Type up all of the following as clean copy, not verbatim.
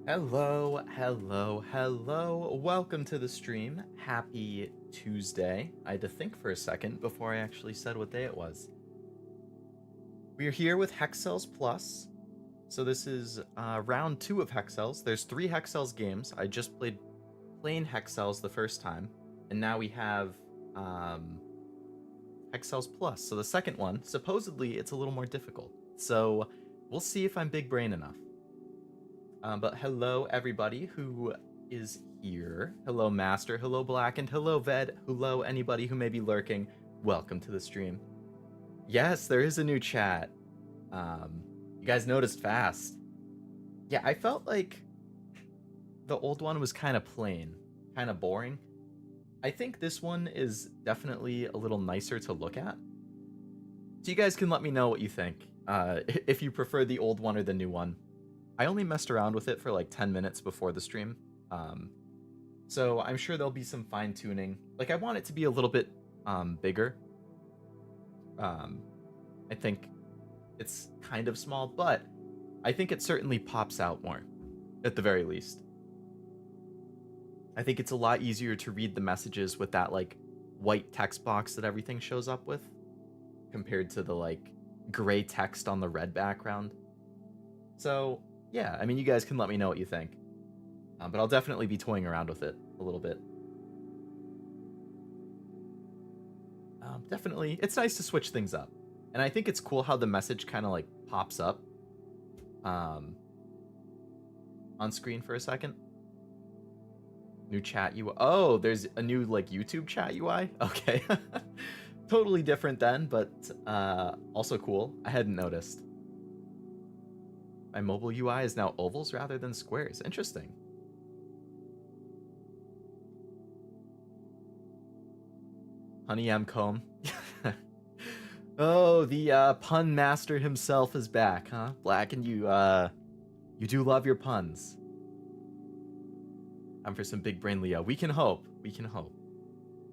Hello, hello, hello. Welcome to the stream. Happy Tuesday. I had to think for a second before I actually said what day it was. We are here with Hexcells Plus. So this is round 2 of Hexcells. There's 3 Hexcells games. I just played plain Hexcells the first time. And now we have Hexcells Plus. So the second one, supposedly it's a little more difficult. So we'll see if I'm big brain enough. But hello, everybody who is here. Hello, Master. Hello, Black. And hello, Ved. Hello, anybody who may be lurking. Welcome to the stream. Yes, there is a new chat. You guys noticed fast. Yeah, I felt like the old one was kind of plain, kind of boring. I think this one is definitely a little nicer to look at. So you guys can let me know what you think. If you prefer the old one or the new one. I only messed around with it for like 10 minutes before the stream. So I'm sure there'll be some fine tuning. Like I want it to be a little bit bigger. I think it's kind of small, but I think it certainly pops out more, at the very least. I think it's a lot easier to read the messages with that like white text box that everything shows up with, compared to the like gray text on the red background. So yeah, I mean, you guys can let me know what you think. But I'll definitely be toying around with it a little bit. Definitely, it's nice to switch things up. And I think it's cool how the message kind of like pops up on screen for a second. New chat UI. Oh, there's a new like YouTube chat UI? Okay. Totally different then, but also cool. I hadn't noticed. My mobile UI is now ovals rather than squares. Interesting. Honey M. Comb. Oh, the pun master himself is back, huh? Black, and you do love your puns. I'm for some big brain Leo. We can hope. We can hope.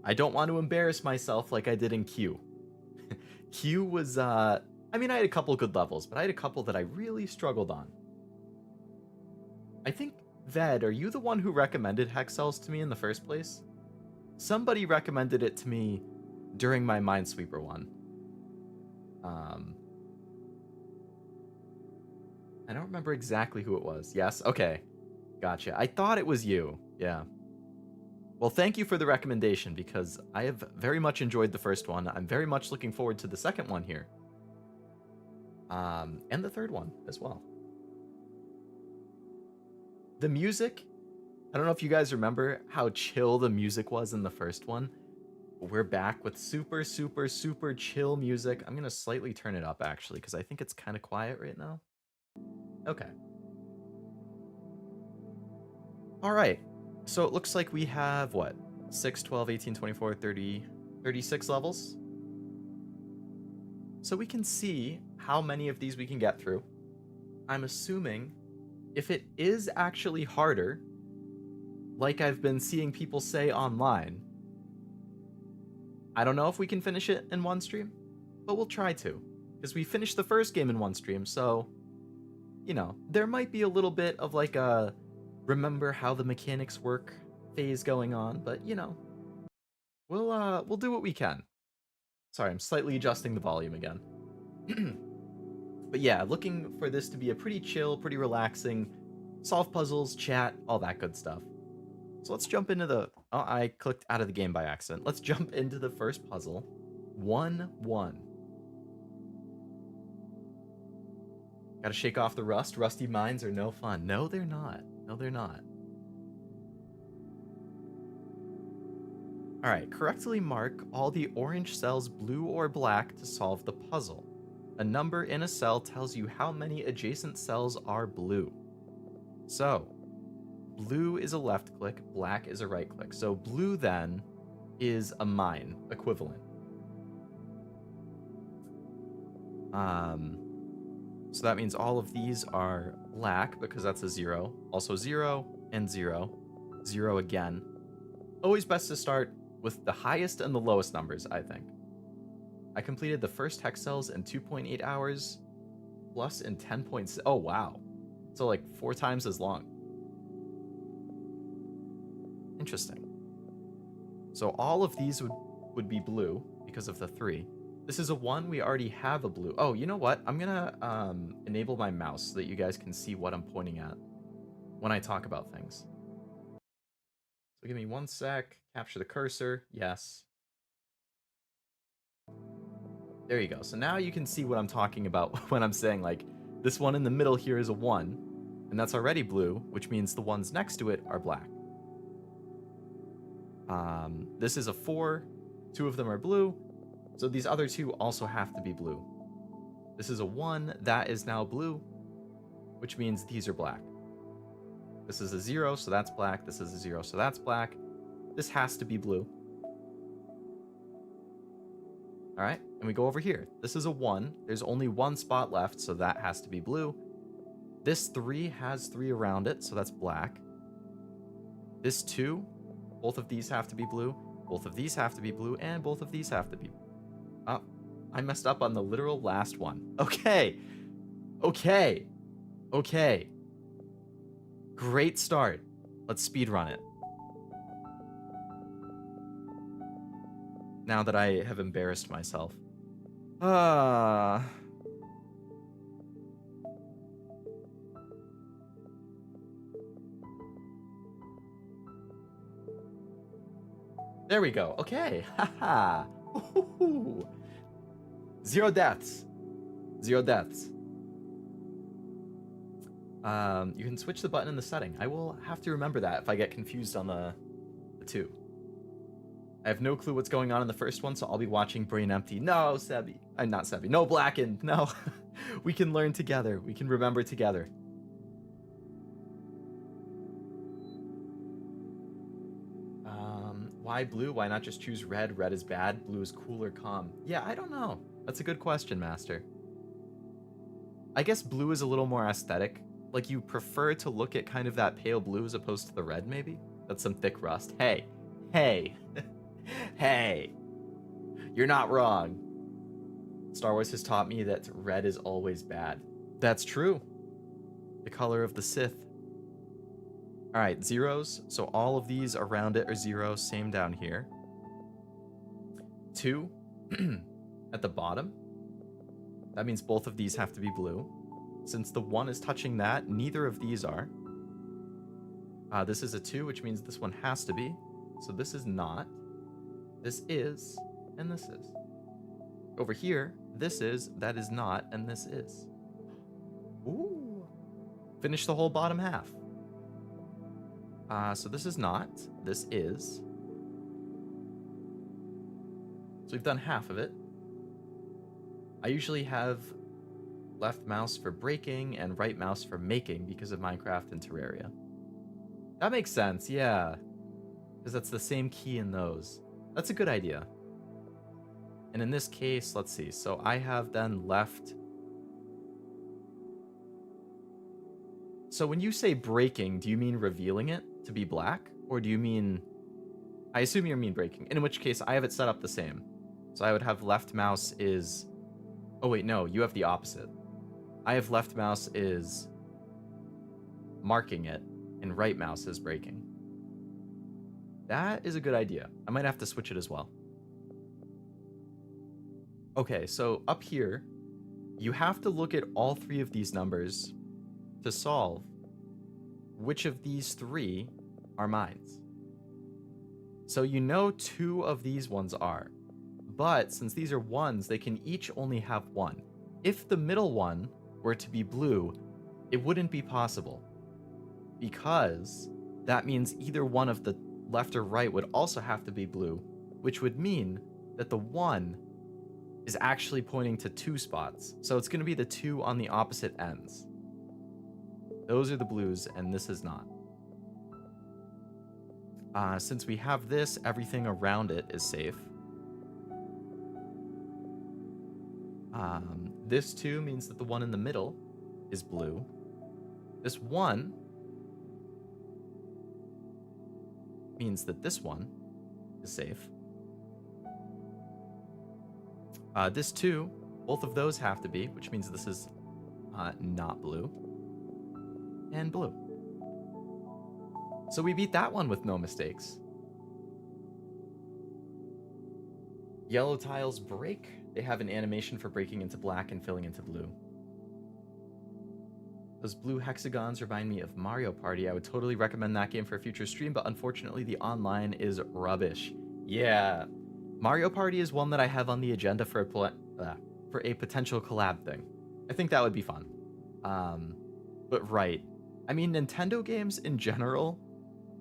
I don't want to embarrass myself like I did in Q. Q was, I mean, I had a couple good levels, but I had a couple that I really struggled on. I think, Ved, are you the one who recommended Hexcells to me in the first place? Somebody recommended it to me during my Minesweeper one. I don't remember exactly who it was. Yes? Okay. Gotcha. I thought it was you. Yeah. Well, thank you for the recommendation, because I have very much enjoyed the first one. I'm very much looking forward to the second one here. And the third one as well. The music, I don't know if you guys remember how chill the music was in the first one. We're back with super, super, super chill music. I'm going to slightly turn it up, actually, because I think it's kind of quiet right now. Okay. All right. So it looks like we have, what, 6, 12, 18, 24, 30, 36 levels. So we can see how many of these we can get through. I'm assuming if it is actually harder, like I've been seeing people say online, I don't know if we can finish it in one stream, but we'll try to, because we finished the first game in one stream, so, you know, there might be a little bit of like a remember how the mechanics work phase going on, but you know, we'll do what we can. Sorry, I'm slightly adjusting the volume again. But yeah, looking for this to be a pretty chill, pretty relaxing, solve puzzles, chat, all that good stuff. So let's jump into the... Oh, I clicked out of the game by accident. Let's jump into the first puzzle. 1-1. Gotta shake off the rust. Rusty minds are no fun. No, they're not. No, they're not. Alright, correctly mark all the orange cells blue or black to solve the puzzle. A number in a cell tells you how many adjacent cells are blue. So, blue is a left click, black is a right click. So blue then is a mine equivalent. So that means all of these are black because that's a 0. Also 0 and 0. 0 again. Always best to start with the highest and the lowest numbers, I think. I completed the first Hexcells in 2.8 hours, plus in 10 points. Oh, wow. So like 4 times as long. Interesting. So all of these would be blue because of the 3. This is a 1. We already have a blue. Oh, you know what? I'm going to enable my mouse so that you guys can see what I'm pointing at when I talk about things. So give me 1 sec. Capture the cursor. Yes. There you go. So now you can see what I'm talking about when I'm saying, like, this one in the middle here is a 1, and that's already blue, which means the ones next to it are black. This is a 4. 2 of them are blue, so these other 2 also have to be blue. This is a 1. That is now blue, which means these are black. This is a 0, so that's black. This is a 0, so that's black. This has to be blue. All right, and we go over here. This is a 1. There's only 1 spot left, so that has to be blue. This 3 has 3 around it, so that's black. This 2, both of these have to be blue. Both of these have to be blue, and both of these have to be... Oh, I messed up on the literal last one. Okay. Okay. Okay. Great start. Let's speedrun it. Now that I have embarrassed myself. There we go. Okay. Haha. 0 deaths. 0 deaths. You can switch the button in the setting. I will have to remember that if I get confused on the 2. I have no clue what's going on in the first one, so I'll be watching Brain Empty. No, Sebby. I'm not Sebby. No, Blackened. No. We can learn together. We can remember together. Why blue? Why not just choose red? Red is bad. Blue is cool or calm. Yeah, I don't know. That's a good question, Master. I guess blue is a little more aesthetic. Like, you prefer to look at kind of that pale blue as opposed to the red, maybe? That's some thick rust. Hey. Hey. Hey. You're not wrong. Star Wars has taught me that red is always bad. That's true. The color of the Sith. All right, 0s. So all of these around it are 0. Same down here. 2 at the bottom. That means both of these have to be blue. Since the 1 is touching that, neither of these are. This is a 2, which means this one has to be. So this is not. This is, and this is. Over here, this is, that is not, and this is. Ooh. Finish the whole bottom half. So this is not. This is. So we've done half of it. I usually have left mouse for breaking and right mouse for making because of Minecraft and Terraria. That makes sense, yeah. Because that's the same key in those. That's a good idea. And in this case, let's see. So I have then left... So when you say breaking, do you mean revealing it to be black? Or do you mean... I assume you mean breaking. In which case, I have it set up the same. So I would have left mouse is... Oh wait, no, you have the opposite. I have left mouse is marking it, and right mouse is breaking. That is a good idea. I might have to switch it as well. Okay, so up here, you have to look at all 3 of these numbers to solve which of these 3 are mines. So you know 2 of these ones are, but since these are 1s, they can each only have 1. If the middle one were to be blue, it wouldn't be possible, because that means either one of the left or right would also have to be blue, which would mean that the 1 is actually pointing to 2 spots. So it's going to be the 2 on the opposite ends. Those are the blues, and this is not. Since we have this, everything around it is safe. This 2 means that the one in the middle is blue. This 1 means that this one is safe. This 2, both of those have to be, which means this is not blue. And blue. So we beat that one with no mistakes. Yellow tiles break. They have an animation for breaking into black and filling into blue. Those blue hexagons remind me of Mario Party. I would totally recommend that game for a future stream, but unfortunately the online is rubbish. Yeah. Mario Party is one that I have on the agenda for a potential collab thing. I think that would be fun. But right. I mean, Nintendo games in general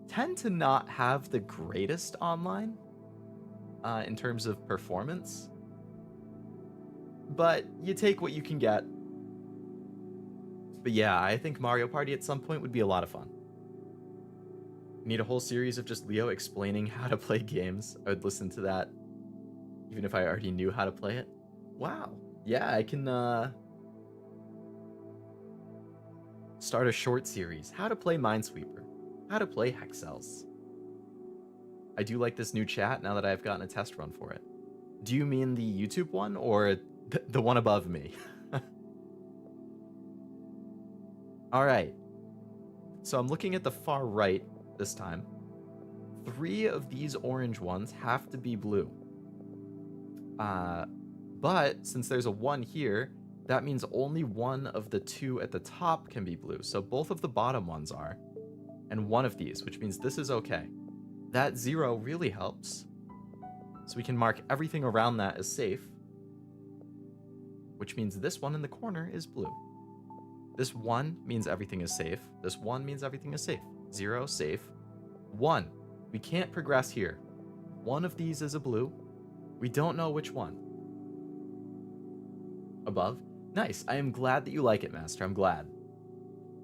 tend to not have the greatest online in terms of performance. But you take what you can get. But yeah, I think Mario Party at some point would be a lot of fun. Need a whole series of just Leo explaining how to play games. I would listen to that even if I already knew how to play it. Wow. Yeah, I can start a short series. How to play Minesweeper. How to play Hexcells. I do like this new chat now that I've gotten a test run for it. Do you mean the YouTube one or the one above me? All right. So I'm looking at the far right this time. 3 of these orange ones have to be blue. But since there's a 1 here, that means only 1 of the 2 at the top can be blue. So both of the bottom ones are, and 1 of these, which means this is okay. That 0 really helps. So we can mark everything around that as safe, which means this one in the corner is blue. This 1 means everything is safe. This 1 means everything is safe. 0, safe. 1, we can't progress here. 1 of these is a blue. We don't know which one. Above. Nice. I am glad that you like it, Master. I'm glad.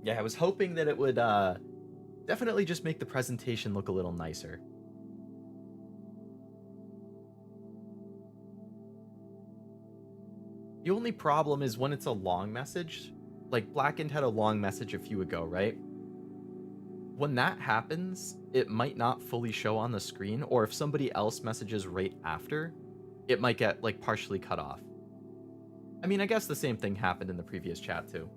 Yeah, I was hoping that it would definitely just make the presentation look a little nicer. The only problem is when it's a long message. Like Blackened had a long message a few ago, right? When that happens, it might not fully show on the screen, or if somebody else messages right after, it might get like partially cut off. I mean, I guess the same thing happened in the previous chat too.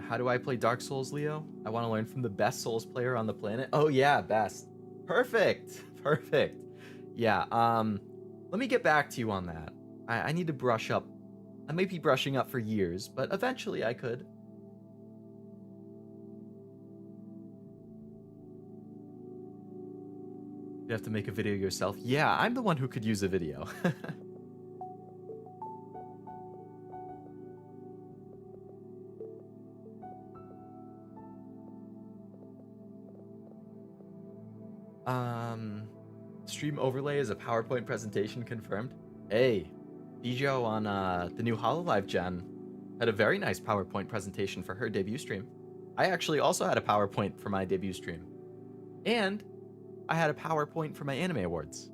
How do I play Dark Souls, Leo? I want to learn from the best Souls player on the planet. Oh yeah, best. Perfect. Perfect. Yeah, let me get back to you on that. I need to brush up. I might be brushing up for years, but eventually I could. You have to make a video yourself. Yeah, I'm the one who could use a video. Stream overlay is a PowerPoint presentation confirmed. Hey, YuGiOh on the new HoloLive gen had a very nice PowerPoint presentation for her debut stream. I actually also had a PowerPoint for my debut stream. And I had a PowerPoint for my anime awards.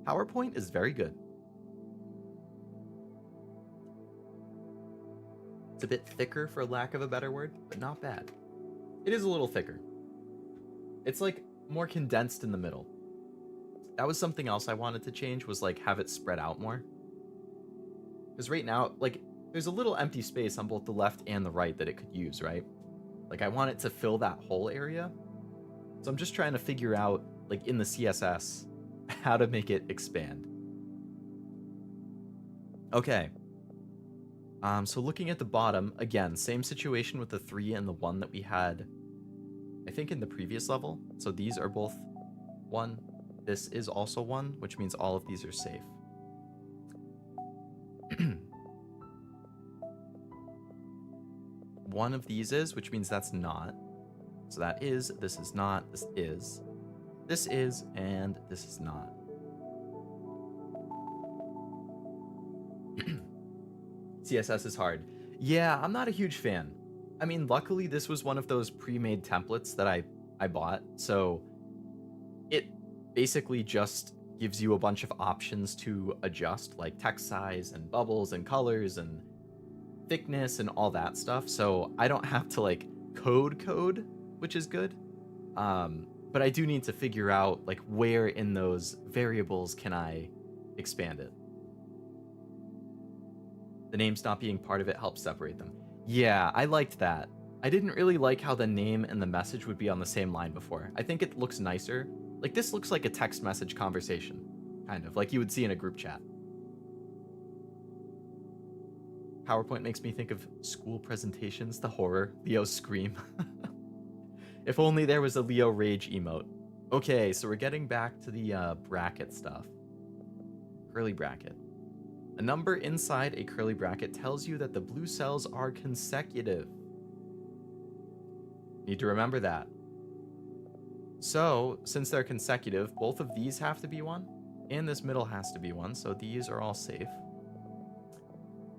PowerPoint is very good. It's a bit thicker for lack of a better word, but not bad. It is a little thicker. It's like more condensed in the middle. That was something else I wanted to change, was like have it spread out more. Because right now, like, there's a little empty space on both the left and the right that it could use, right? Like I want it to fill that whole area. So I'm just trying to figure out, like in the CSS, how to make it expand. Okay. So looking at the bottom, again, same situation with the 3 and the 1 that we had, I think, in the previous level. So these are both 1. This is also 1, which means all of these are safe. One of these is, which means that's not. So that is, this is not, this is, and this is not. CSS is hard. Yeah, I'm not a huge fan. I mean, luckily this was one of those pre-made templates that I bought, so it basically just gives you a bunch of options to adjust, like text size and bubbles and colors and thickness and all that stuff. So I don't have to like code, which is good. But I do need to figure out like where in those variables can I expand it. The names not being part of it helps separate them. Yeah, I liked that. I didn't really like how the name and the message would be on the same line before. I think it looks nicer. Like, this looks like a text message conversation, kind of, like you would see in a group chat. PowerPoint makes me think of school presentations, the horror, Leo scream. If only there was a Leo rage emote. Okay, so we're getting back to the bracket stuff. Curly bracket. A number inside a curly bracket tells you that the blue cells are consecutive. Need to remember that. So, since they're consecutive, both of these have to be 1, and this middle has to be 1, so these are all safe.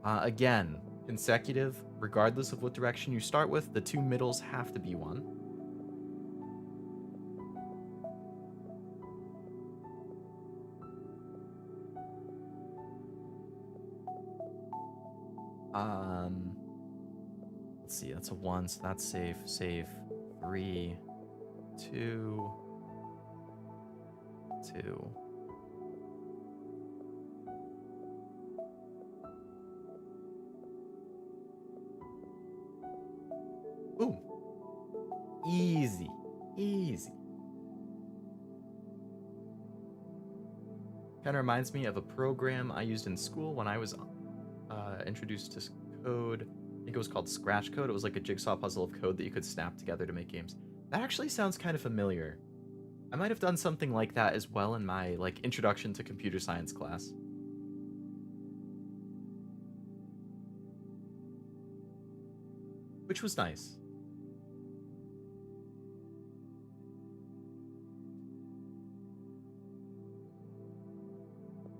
Again, consecutive, regardless of what direction you start with, the 2 middles have to be 1. Let's see, that's a 1, so that's safe. Safe. 3, 2, 2. Boom. Easy. Easy. Kind of reminds me of a program I used in school when I was introduced to code. I think it was called Scratch Code. It was like a jigsaw puzzle of code that you could snap together to make games. That actually sounds kind of familiar. I might have done something like that as well in my like introduction to computer science class. Which was nice.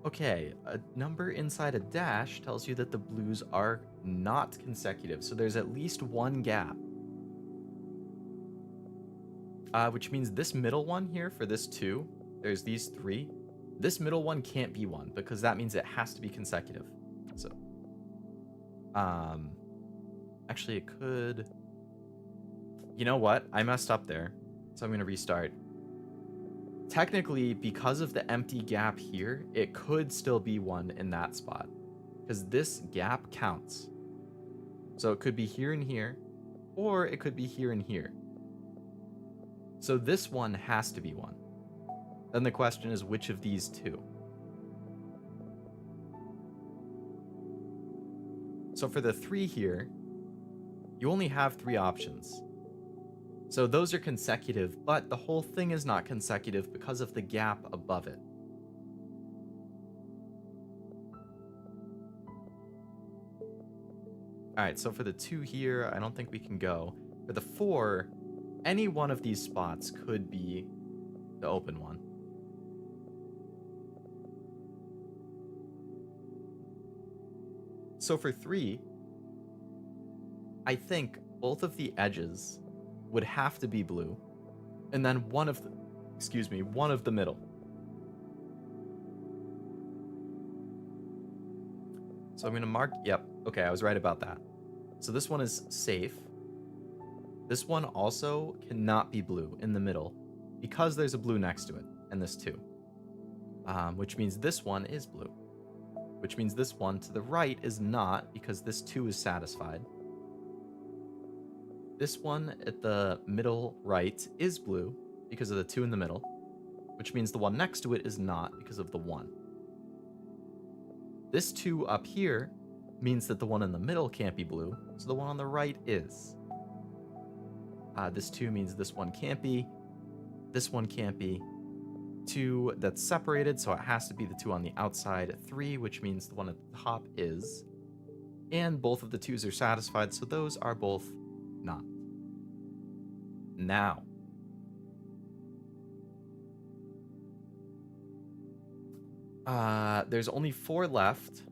Okay, a number inside a dash tells you that the blues are not consecutive, so there's at least 1 gap. Which means this middle one here for this 2, there's these 3. This middle one can't be 1 because that means it has to be consecutive. So, actually it could... You know what? I messed up there, so I'm going to restart. Technically, because of the empty gap here, it could still be 1 in that spot. Because this gap counts. So it could be here and here, or it could be here and here. So this one has to be 1. Then the question is, which of these 2? So for the 3 here, you only have 3 options. So those are consecutive, but the whole thing is not consecutive because of the gap above it. Alright, so for the 2 here, I don't think we can go. For the 4, any one of these spots could be the open one. So for 3, I think both of the edges would have to be blue, and then one of the middle. So I'm gonna mark, yep, okay, I was right about that. So this one is safe. This one also cannot be blue in the middle because there's a blue next to it, and this too. Which means this one is blue. Which means this one to the right is not because this 2 is satisfied. This one at the middle right is blue because of the 2 in the middle, which means the one next to it is not because of the 1. This 2 up here means that the one in the middle can't be blue, so the one on the right is. This 2 means this one can't be, this one can't be. 2 that's separated, so it has to be the 2 on the outside. 3, which means the one at the top is. And both of the 2s are satisfied, so those are both not. Now, there's only 4 left.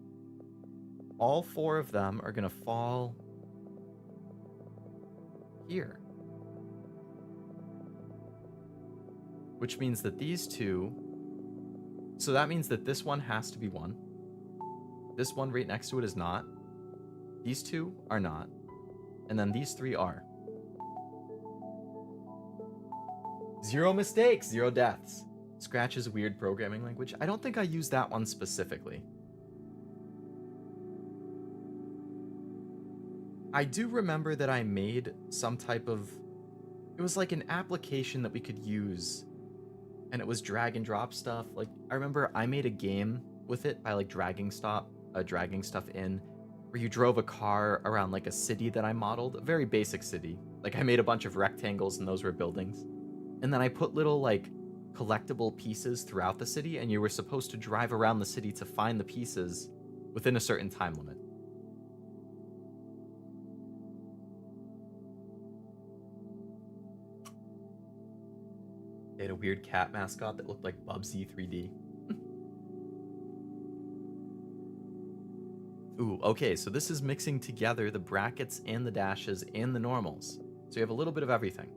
All 4 of them are gonna fall here, which means that these 2, so that means that this one has to be 1. This one right next to it is not. These 2 are not, and then these 3 are. 0 mistakes, 0 deaths. Scratch is a weird programming language. I don't think I used that one specifically. I do remember that I made some type of... It was like an application that we could use, and it was drag and drop stuff. Like, I remember I made a game with it by, like, dragging stuff in, where you drove a car around, like, a city that I modeled. A very basic city. Like, I made a bunch of rectangles, and those were buildings. And then I put little, like, collectible pieces throughout the city, and you were supposed to drive around the city to find the pieces within a certain time limit. They had a weird cat mascot that looked like Bubsy 3D. Ooh, okay, so this is mixing together the brackets and the dashes and the normals. So you have a little bit of everything.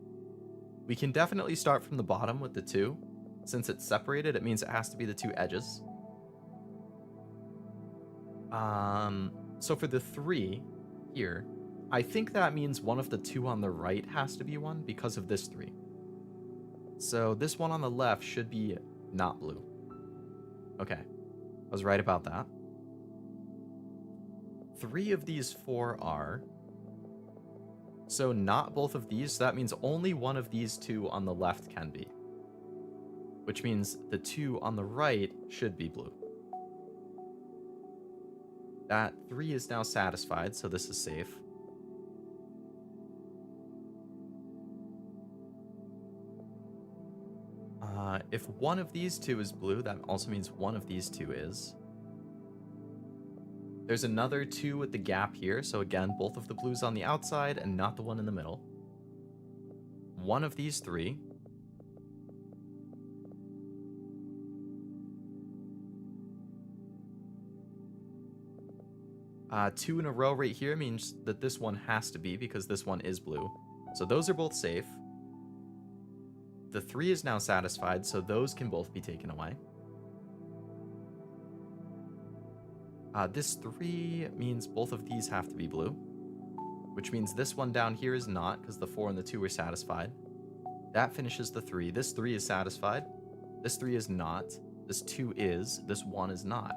We can definitely start from the bottom with the 2. Since it's separated, it means it has to be the 2 edges. So for the 3 here, I think that means one of the 2 on the right has to be 1 because of this 3. So this one on the left should be not blue. Okay, I was right about that. 3 of these 4 are. So not both of these, so that means only one of these 2 on the left can be. Which means the 2 on the right should be blue. That 3 is now satisfied, so this is safe. If one of these 2 is blue, that also means one of these 2 is. There's another 2 with the gap here, so again, both of the blues on the outside and not the one in the middle. One of these 3. Two in a row right here means that this one has to be, because this one is blue. So those are both safe. The 3 is now satisfied, so those can both be taken away. This 3 means both of these have to be blue, which means this one down here is not, because the 4 and the 2 are satisfied. That finishes the 3. This 3 is satisfied. This 3 is not. This 2 is. This 1 is not.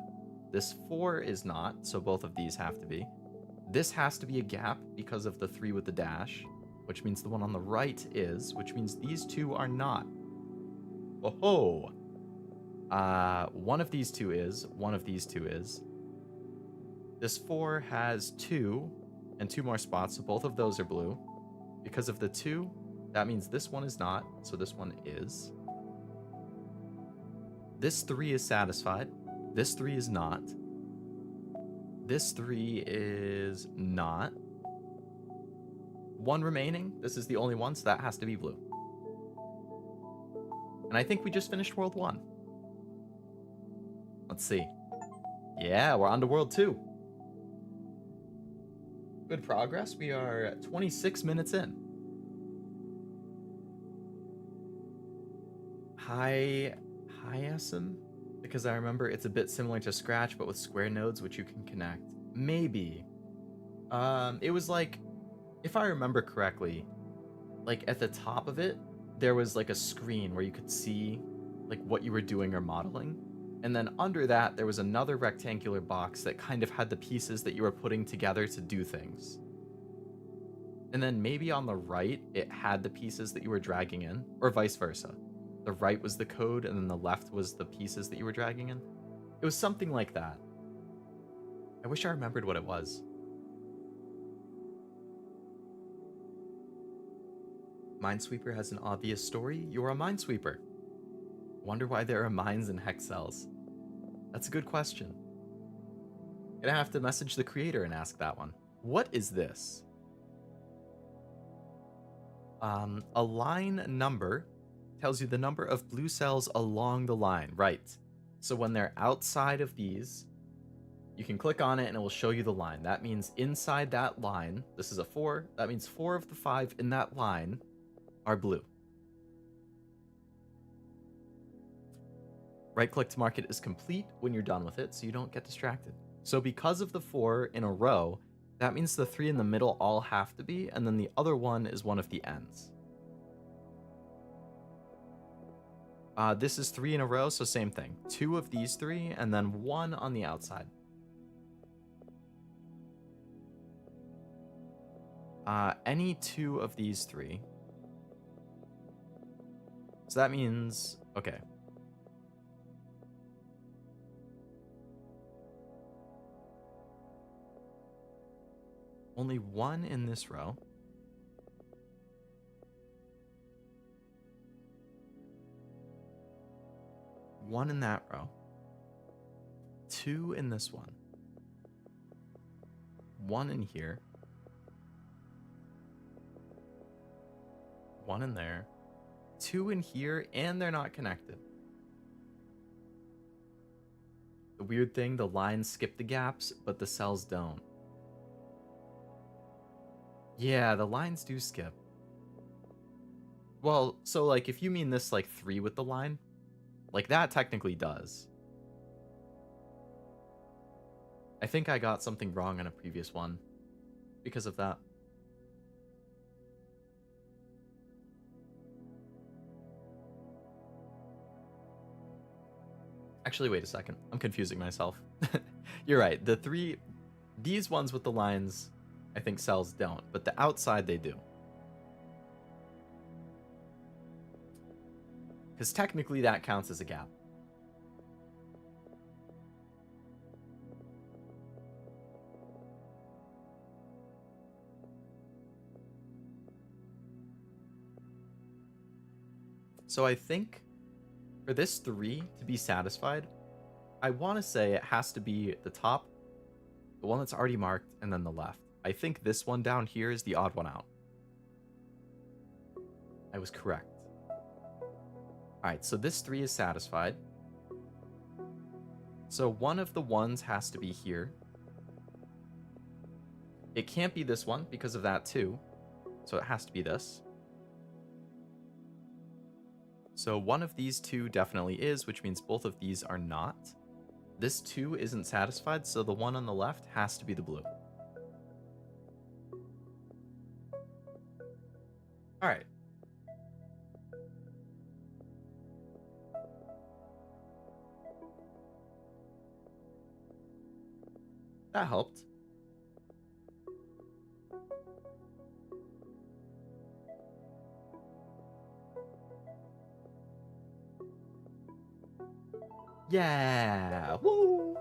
This 4 is not, so both of these have to be. This has to be a gap because of the 3 with the dash, which means the one on the right is, which means these 2 are not. Oh-ho! One of these 2 is, one of these 2 is. This 4 has 2 and 2 more spots, so both of those are blue. Because of the 2, that means this one is not, so this one is. This 3 is satisfied. This 3 is not. This 3 is not. One remaining. This is the only one, so that has to be blue. And I think we just finished World 1. Let's see. Yeah, we're on to World 2. Good progress. We are 26 minutes in. Hi, Asum? Because I remember it's a bit similar to Scratch, but with square nodes which you can connect. Maybe. It was like, if I remember correctly, like at the top of it, there was like a screen where you could see like what you were doing or modeling. And then under that, there was another rectangular box that kind of had the pieces that you were putting together to do things. And then maybe on the right, it had the pieces that you were dragging in, or vice versa. The right was the code, and then the left was the pieces that you were dragging in. It was something like that. I wish I remembered what it was. Minesweeper has an obvious story. You're a minesweeper. Wonder why there are mines in Hexcells. That's a good question. Gonna have to message the creator and ask that one. What is this? A line number tells you the number of blue cells along the line, right? So when they're outside of these, you can click on it and it will show you the line. That means inside that line, this is a 4, that means 4 of the 5 in that line are blue. Right click to mark it as complete when you're done with it, so you don't get distracted. So because of the 4 in a row, that means the 3 in the middle all have to be, and then the other one is one of the ends. This is 3 in a row, so same thing. 2 of these 3, and then 1 on the outside. Any two of these three. So that means, okay. Only one in this row. One in that row. Two in this one. One in here. One in there. Two in here, and they're not connected. The weird thing, the lines skip the gaps, but the cells don't. Yeah, the lines do skip. Well, so like if you mean this like 3 with the line, like that technically does. I think I got something wrong on a previous one because of that. Actually, wait a second. I'm confusing myself. You're right. These ones with the lines, I think cells don't, but the outside they do. Because technically that counts as a gap. So I think for this 3 to be satisfied, I want to say it has to be the top, the one that's already marked, and then the left. I think this one down here is the odd one out. I was correct. Alright, so this 3 is satisfied. So one of the ones has to be here. It can't be this one because of that too. So it has to be this. So one of these two definitely is, which means both of these are not. This 2 isn't satisfied, so the one on the left has to be the blue. Alright. That helped. Yeah! Woo!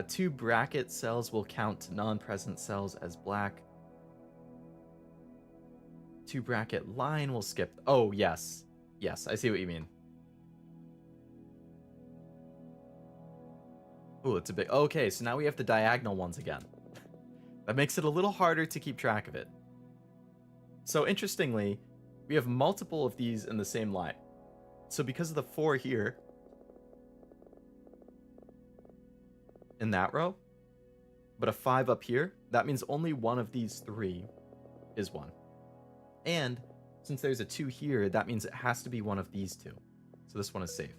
2 bracket cells will count non-present cells as black. 2 bracket line will skip. Oh, yes. Yes, I see what you mean. Ooh, it's a big... Okay, so now we have the diagonal ones again. That makes it a little harder to keep track of it. So, interestingly, we have multiple of these in the same line. So because of the 4 here, in that row, but a 5 up here, that means only one of these 3 is 1. And since there's a 2 here, that means it has to be one of these 2. So this one is safe.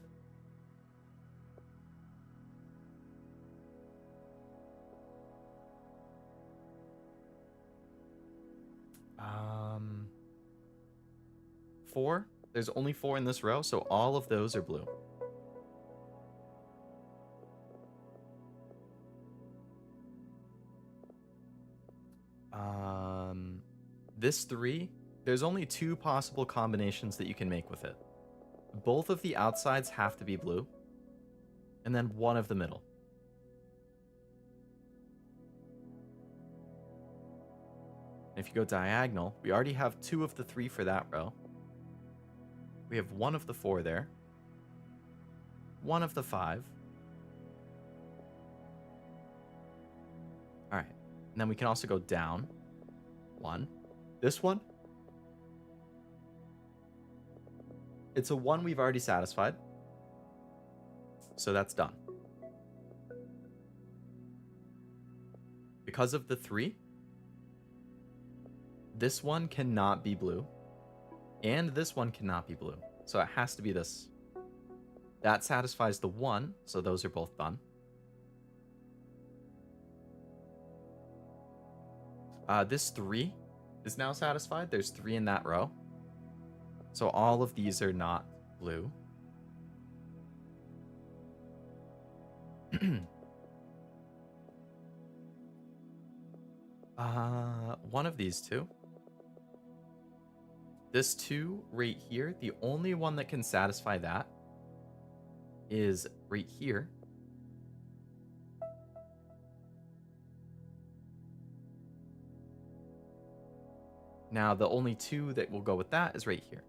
Um, 4? There's only 4 in this row, so all of those are blue. This 3, there's only 2 possible combinations that you can make with it. Both of the outsides have to be blue, and then one of the middle. If you go diagonal, we already have 2 of the 3 for that row. We have 1 of the 4 there. 1 of the 5. Alright, and then we can also go down. 1. This one? It's a 1 we've already satisfied. So that's done. Because of the 3, this one cannot be blue. And this one cannot be blue. So it has to be this. That satisfies the 1, so those are both done. This 3 is now satisfied. There's 3 in that row. So all of these are not blue. One of these two. This 2 right here, the only one that can satisfy that is right here. Now, the only 2 that will go with that is right here.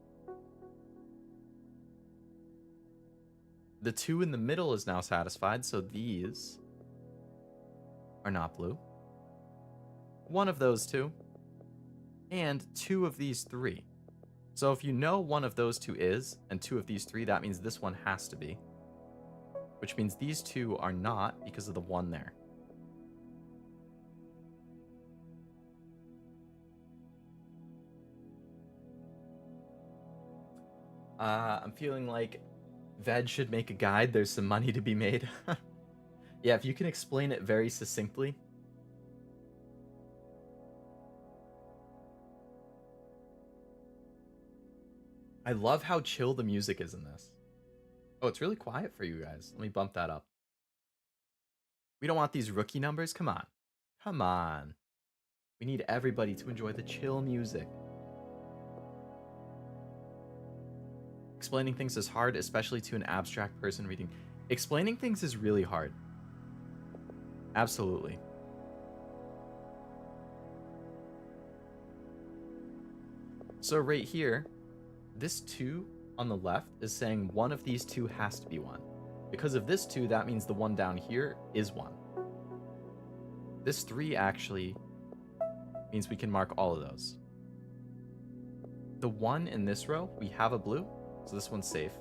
The 2 in the middle is now satisfied, so these are not blue. One of those 2, and 2 of these 3. So if you know one of those 2 is, and 2 of these 3, that means this one has to be. Which means these 2 are not because of the 1 there. I'm feeling like Ved should make a guide. There's some money to be made. Yeah, if you can explain it very succinctly. I love how chill the music is in this. Oh, it's really quiet for you guys. Let me bump that up. We don't want these rookie numbers. Come on. Come on. We need everybody to enjoy the chill music. Explaining things is hard, especially to an abstract person reading. Explaining things is really hard. Absolutely. So right here, this 2 on the left is saying one of these 2 has to be 1. Because of this 2, that means the one down here is 1. This 3 actually means we can mark all of those. The 1 in this row, we have a blue, so this one's safe.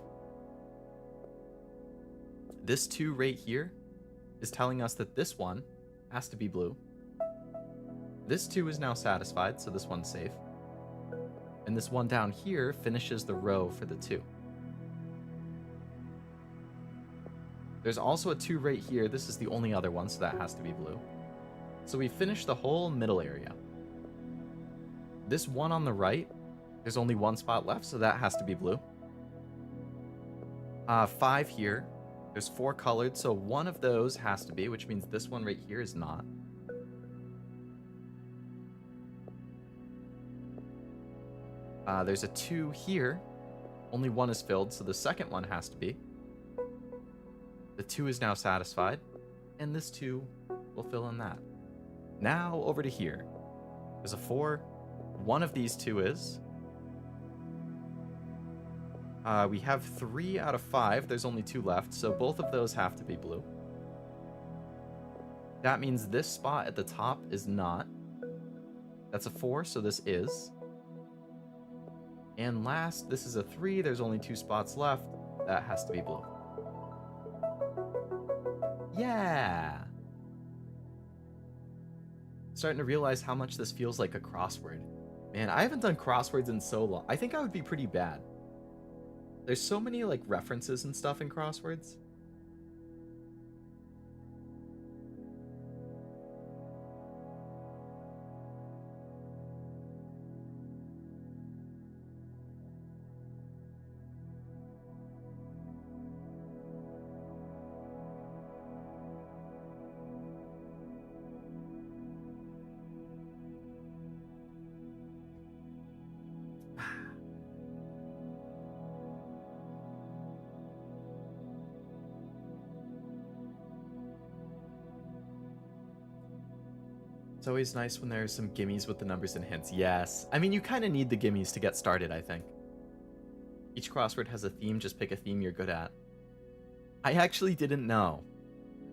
This 2 right here is telling us that this one has to be blue. This 2 is now satisfied, so this one's safe. And this 1 down here finishes the row for the 2. There's also a 2 right here. This is the only other one, so that has to be blue. So we finished the whole middle area. This 1 on the right, there's only 1 spot left, so that has to be blue. 5 here. There's 4 colored, so one of those has to be, which means this one right here is not. There's a 2 here. Only 1 is filled, so the second one has to be. The 2 is now satisfied, and this 2 will fill in that. Now over to here. There's a 4. One of these 2 is. We have 3 out of 5. There's only 2 left, so both of those have to be blue. That means this spot at the top is not. That's a 4, so this is. And last, this is a 3. There's only 2 spots left. That has to be blue. Yeah! Starting to realize how much this feels like a crossword. Man, I haven't done crosswords in so long. I think I would be pretty bad. There's so many like references and stuff in crosswords. It's always nice when there's some gimmies with the numbers and hints. Yes. I mean, you kind of need the gimmies to get started, I think. Each crossword has a theme. Just pick a theme you're good at. I actually didn't know.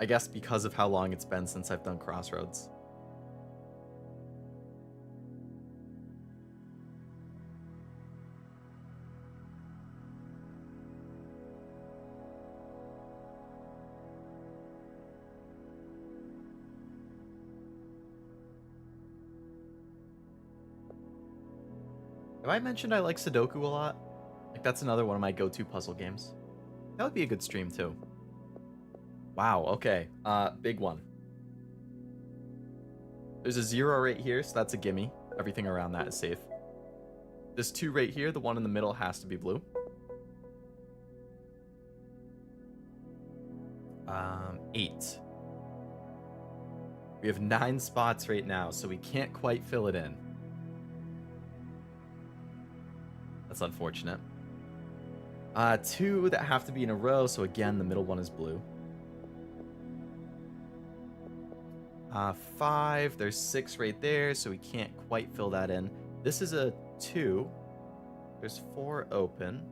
I guess because of how long it's been since I've done crossroads. Have I mentioned I like Sudoku a lot? Like, that's another one of my go-to puzzle games. That would be a good stream, too. Wow, okay. Big one. There's a 0 right here, so that's a gimme. Everything around that is safe. This 2 right here, the one in the middle has to be blue. 8. We have 9 spots right now, so we can't quite fill it in. That's unfortunate. 2 that have to be in a row, so again, the middle one is blue. 5, there's 6 right there, so we can't quite fill that in. This is a 2. There's 4 open.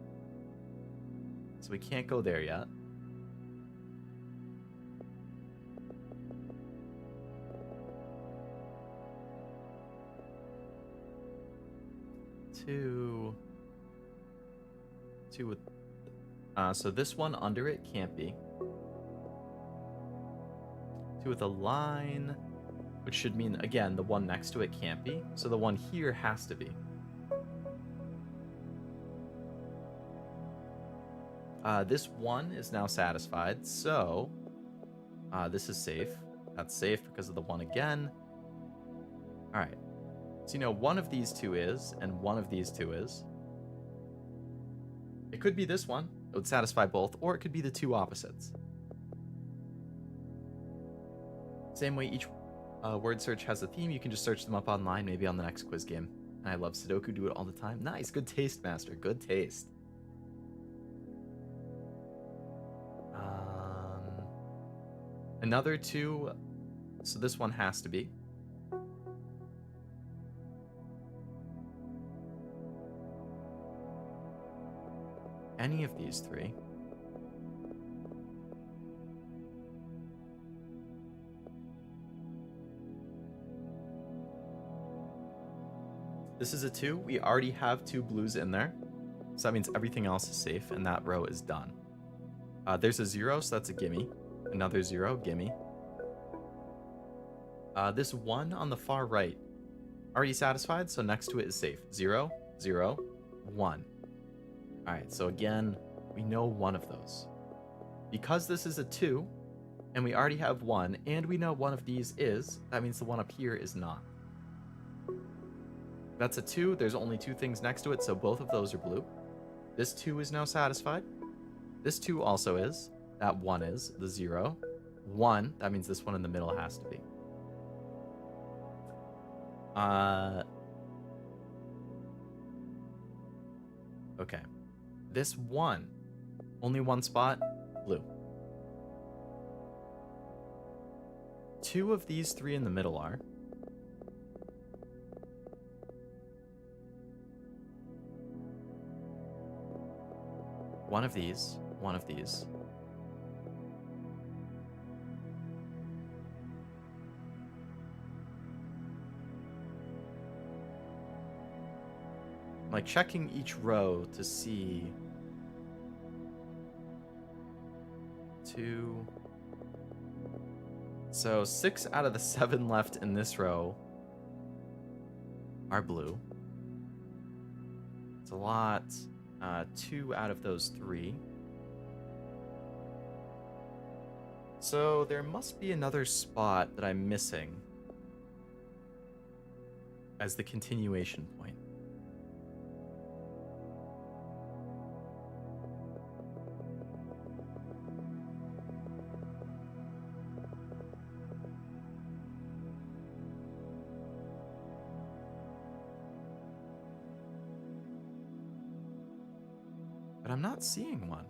So we can't go there yet. Two with so this one under it can't be. 2 with a line, which should mean again the one next to it can't be. So the one here has to be. This 1 is now satisfied, so this is safe. That's safe because of the 1 again. All right. So, you know, one of these 2 is, and one of these 2 is. It could be this one. It would satisfy both, or it could be the 2 opposites. Same way each word search has a theme, you can just search them up online, maybe on the next quiz game. And I love Sudoku, do it all the time. Nice, good taste, Master, good taste. Another 2, so this one has to be. Any of these 3. This is a 2. We already have 2 blues in there. So that means everything else is safe, and that row is done. There's a 0, so that's a gimme. Another 0, gimme. This 1 on the far right, already satisfied, so next to it is safe. 0, 0, 1. Alright, so again, we know one of those. Because this is a 2, and we already have 1, and we know one of these is, that means the one up here is not. That's a 2, there's only 2 things next to it, so both of those are blue. This 2 is now satisfied. This 2 also is. That 1 is. The 0. 1, that means this one in the middle has to be. Okay. This 1, only 1 spot, blue. 2 of these 3 in the middle are. One of these, one of these. I'm like checking each row to see. 2. So 6 out of the 7 left in this row are blue. It's a lot. 2 out of those 3. So there must be another spot that I'm missing as the continuation point. But I'm not seeing one.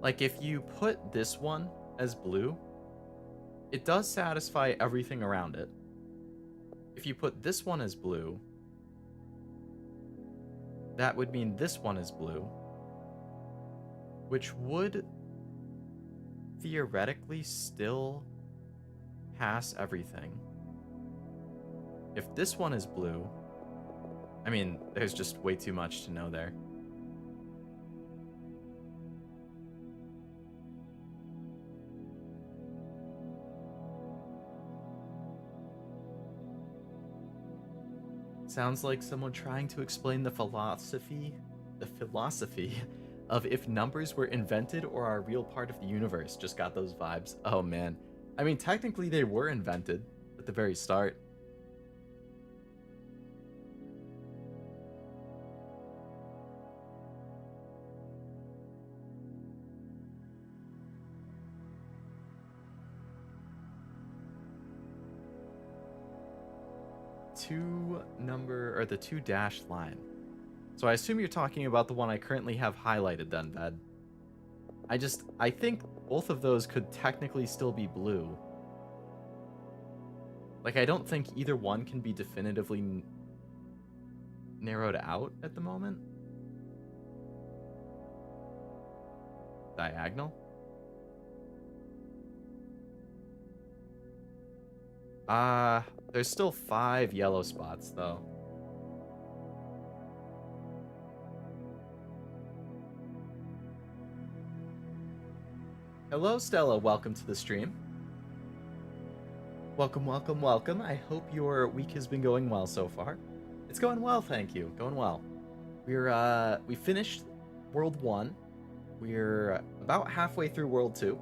Like, if you put this one as blue, it does satisfy everything around it. If you put this one as blue, that would mean this one is blue, which would theoretically still pass everything. If this one is blue, I mean, there's just way too much to know there. Sounds like someone trying to explain the philosophy of if numbers were invented or are a real part of the universe. Just got those vibes. Oh man. I mean, technically they were invented at the very start. the two dashed line. So I assume you're talking about the one I currently have highlighted then, Ved. I think both of those could technically still be blue. Like, I don't think either one can be definitively narrowed out at the moment. Diagonal? There's still 5 yellow spots, though. Hello, Stella. Welcome to the stream. Welcome, welcome, welcome. I hope your week has been going well so far. It's going well, thank you. Going well. We finished World 1. We're about halfway through World 2.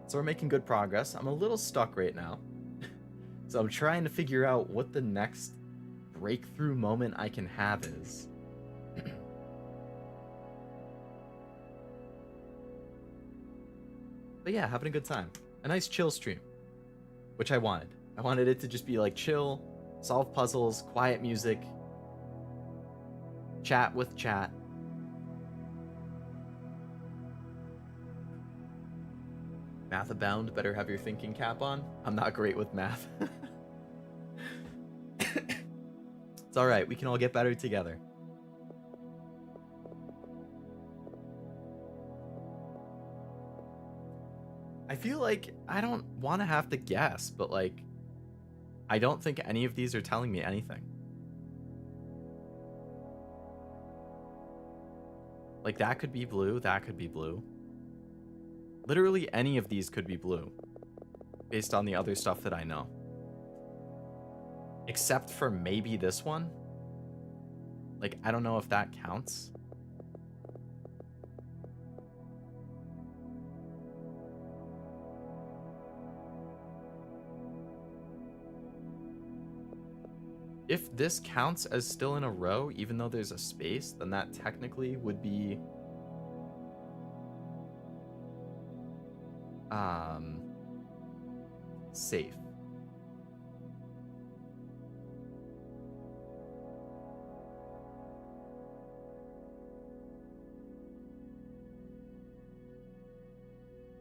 So we're making good progress. I'm a little stuck right now. So I'm trying to figure out what the next breakthrough moment I can have is. But yeah, having a good time. A nice chill stream. Which I wanted. I wanted it to just be like chill, solve puzzles, quiet music, chat with chat. Math abound, better have your thinking cap on. I'm not great with math. It's alright, we can all get better together. I feel like I don't want to have to guess, but like, I don't think any of these are telling me anything. Like, that could be blue, that could be blue. Literally any of these could be blue, based on the other stuff that I know. Except for maybe this one. Like, I don't know if that counts. If this counts as still in a row, even though there's a space, then that technically would be safe.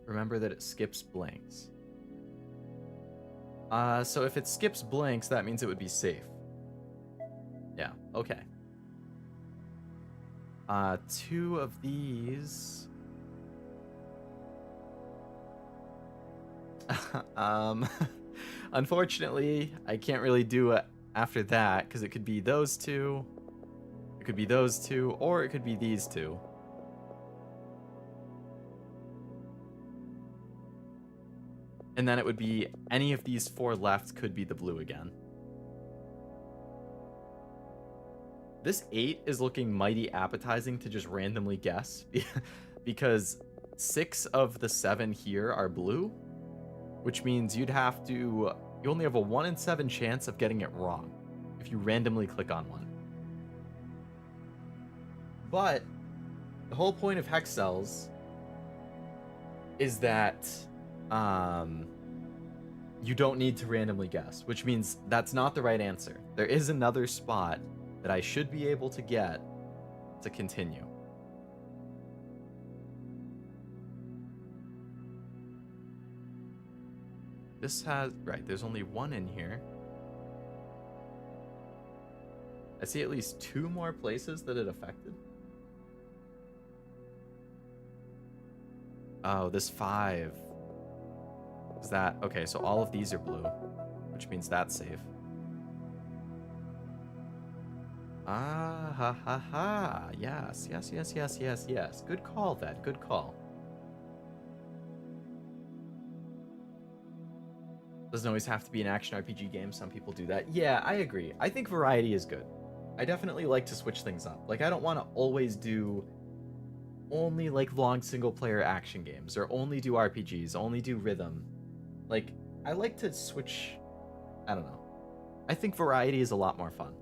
Remember that it skips blanks. So if it skips blanks, that means it would be safe. Yeah, okay. 2 of these. Unfortunately, I can't really do it after that, because it could be those 2, it could be those 2, or it could be these 2. And then it would be any of these 4 left could be the blue again. This 8 is looking mighty appetizing to just randomly guess, because 6 of the 7 here are blue, which means you only have a 1 in 7 chance of getting it wrong if you randomly click on one. But the whole point of Hexcells is that you don't need to randomly guess, which means that's not the right answer. There is another spot that I should be able to get to continue. This has, right, there's only 1 in here. I see at least 2 more places that it affected. Oh, this 5. Is that, okay, so all of these are blue, which means that's safe. Ah, ha, ha, ha. Yes, yes, yes, yes, yes, yes. Good call, Ved. Good call. Doesn't always have to be an action RPG game. Some people do that. Yeah, I agree. I think variety is good. I definitely like to switch things up. Like, I don't want to always do only, like, long single-player action games, or only do RPGs, only do rhythm. Like, I like to switch... I don't know. I think variety is a lot more fun.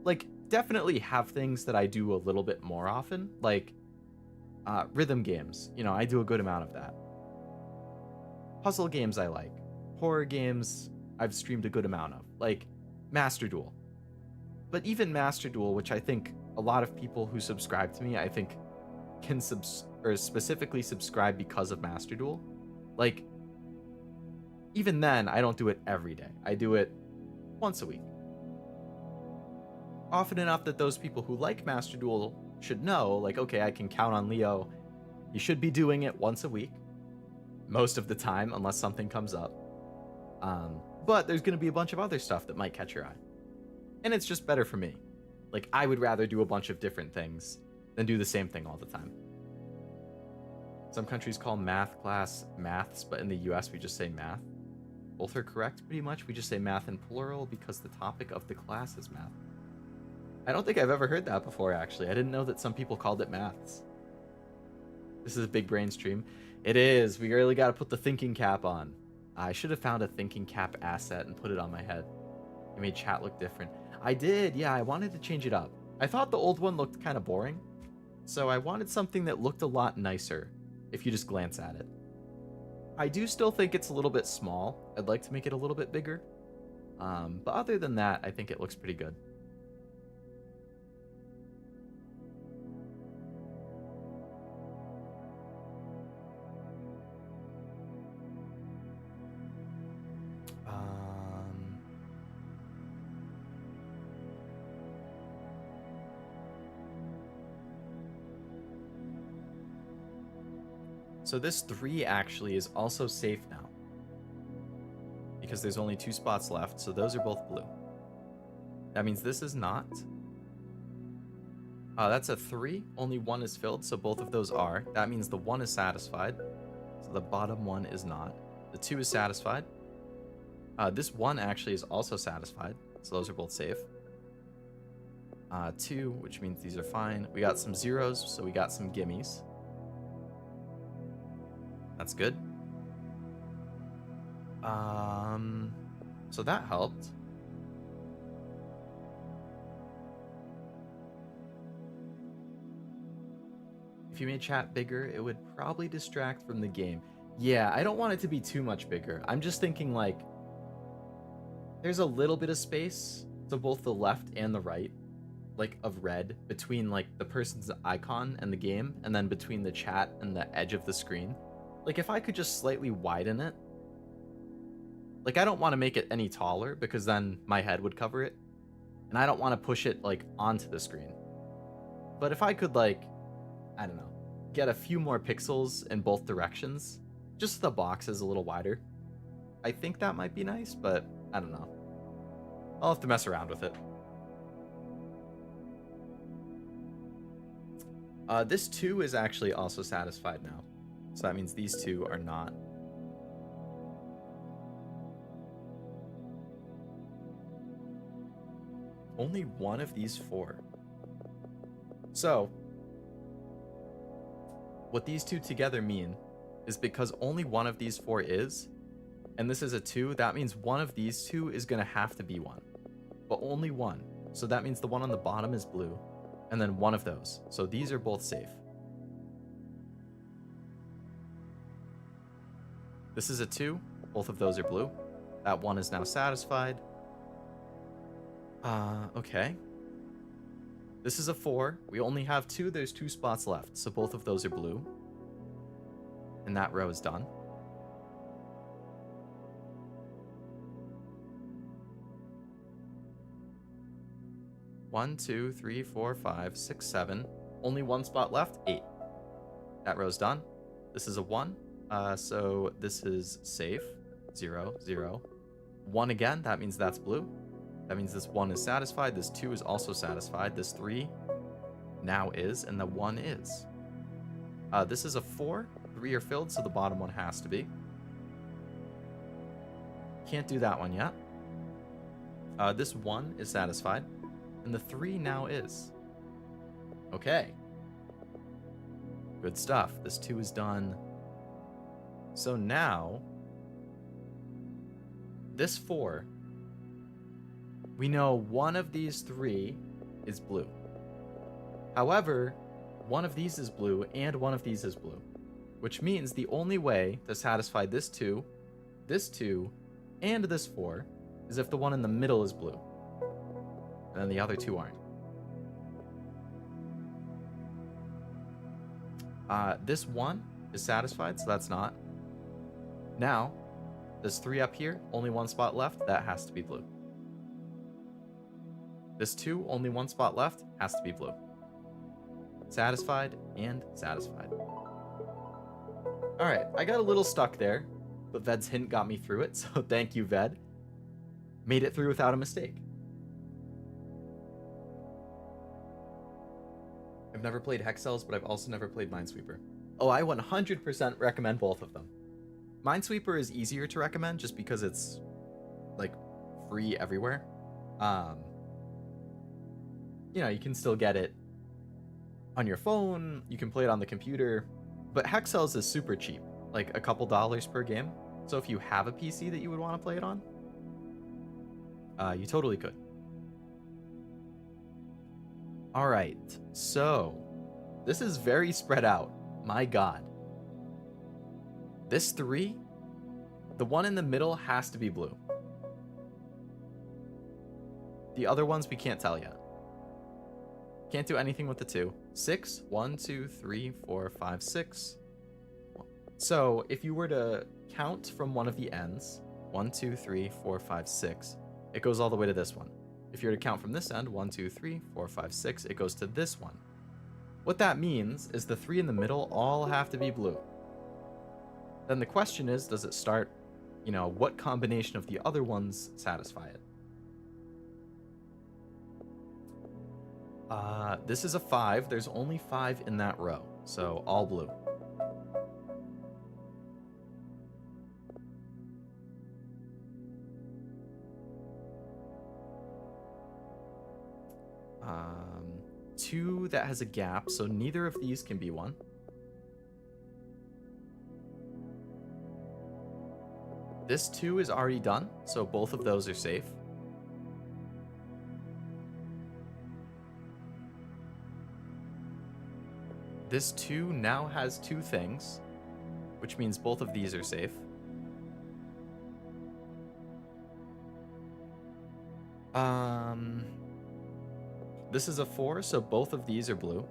Like, definitely have things that I do a little bit more often, like rhythm games. You know, I do a good amount of that. Puzzle games I like. Horror games I've streamed a good amount of. Like, Master Duel. But even Master Duel, which I think a lot of people who subscribe to me, I think can specifically subscribe because of Master Duel. Like, even then, I don't do it every day. I do it once a week. Often enough that those people who like Master Duel should know, like, okay, I can count on Leo. You should be doing it once a week. Most of the time, unless something comes up. But there's going to be a bunch of other stuff that might catch your eye. And it's just better for me. Like, I would rather do a bunch of different things than do the same thing all the time. Some countries call math class maths, but in the US we just say math. Both are correct, pretty much. We just say math in plural because the topic of the class is math. I don't think I've ever heard that before, actually. I didn't know that some people called it maths. This is a big brain stream. It is. We really got to put the thinking cap on. I should have found a thinking cap asset and put it on my head. It made chat look different. I did, yeah, I wanted to change it up. I thought the old one looked kind of boring, so I wanted something that looked a lot nicer if you just glance at it. I do still think it's a little bit small. I'd like to make it a little bit bigger. But other than that, I think it looks pretty good. So this 3 actually is also safe now, because there's only 2 spots left, so those are both blue. That means this is not. That's a 3, only 1 is filled, so both of those are. That means the 1 is satisfied, so the bottom 1 is not. The 2 is satisfied. This 1 actually is also satisfied, so those are both safe. 2, which means these are fine. We got some zeros, so we got some gimmies. That's good. So that helped. If you made chat bigger, it would probably distract from the game. Yeah, I don't want it to be too much bigger. I'm just thinking, like, there's a little bit of space, so both the left and the right, like, of red, between, like, the person's icon and the game, and then between the chat and the edge of the screen. Like, if I could just slightly widen it. Like, I don't want to make it any taller, because then my head would cover it. And I don't want to push it, like, onto the screen. But if I could, like, I don't know, get a few more pixels in both directions, just so the box is a little wider, I think that might be nice, but I don't know. I'll have to mess around with it. This 2 is actually also satisfied now. So that means these 2 are not. Only one of these 4. So, what these 2 together mean is because only one of these 4 is, and this is a 2, that means one of these 2 is going to have to be 1. But only one. So that means the one on the bottom is blue, and then one of those. So these are both safe. This is a 2. Both of those are blue. That 1 is now satisfied. Okay. This is a 4. We only have 2. There's 2 spots left, so both of those are blue. And that row is done. One, 2, 3, 4, 5, 6, 7. Only 1 spot left. 8. That row's done. This is a 1. So this is safe. 0, 0. 1 again. That means that's blue. That means this 1 is satisfied. This 2 is also satisfied. This 3 now is, and the 1 is. This is a 4. 3 are filled, so the bottom one has to be. Can't do that one yet. This 1 is satisfied, and the 3 now is. Okay. Good stuff. This 2 is done. So now, this 4, we know one of these 3 is blue. However, one of these is blue and one of these is blue, which means the only way to satisfy this 2, and this 4 is if the one in the middle is blue. and then the other two aren't. This one is satisfied, so that's not. Now, there's 3 up here, only 1 spot left, that has to be blue. This 2, only 1 spot left, has to be blue. Satisfied and satisfied. Alright, I got a little stuck there, but Ved's hint got me through it, so thank you, Ved. Made it through without a mistake. I've never played Hexcells, but I've also never played Minesweeper. Oh, I 100% recommend both of them. Minesweeper is easier to recommend just because it's, like, free everywhere. You know, you can still get it on your phone, you can play it on the computer, but Hexcells is super cheap, like a couple dollars per game. So if you have a PC that you would want to play it on, you totally could. Alright, so this is very spread out. My god. This 3, the one in the middle has to be blue. The other ones we can't tell yet. Can't do anything with the 2. 6, 1, 2, 3, 4, 5, 6. So if you were to count from one of the ends, 1, 2, 3, 4, 5, 6, it goes all the way to this one. If you were to count from this end, 1, 2, 3, 4, 5, 6, it goes to this one. What that means is the 3 in the middle all have to be blue. Then the question is, does it start, you know, what combination of the other ones satisfy it? This is a 5. There's only 5 in that row, so all blue. Two that has a gap, so neither of these can be one. This 2 is already done, so both of those are safe. This 2 now has 2 things, which means both of these are safe. This is a 4, so both of these are blue.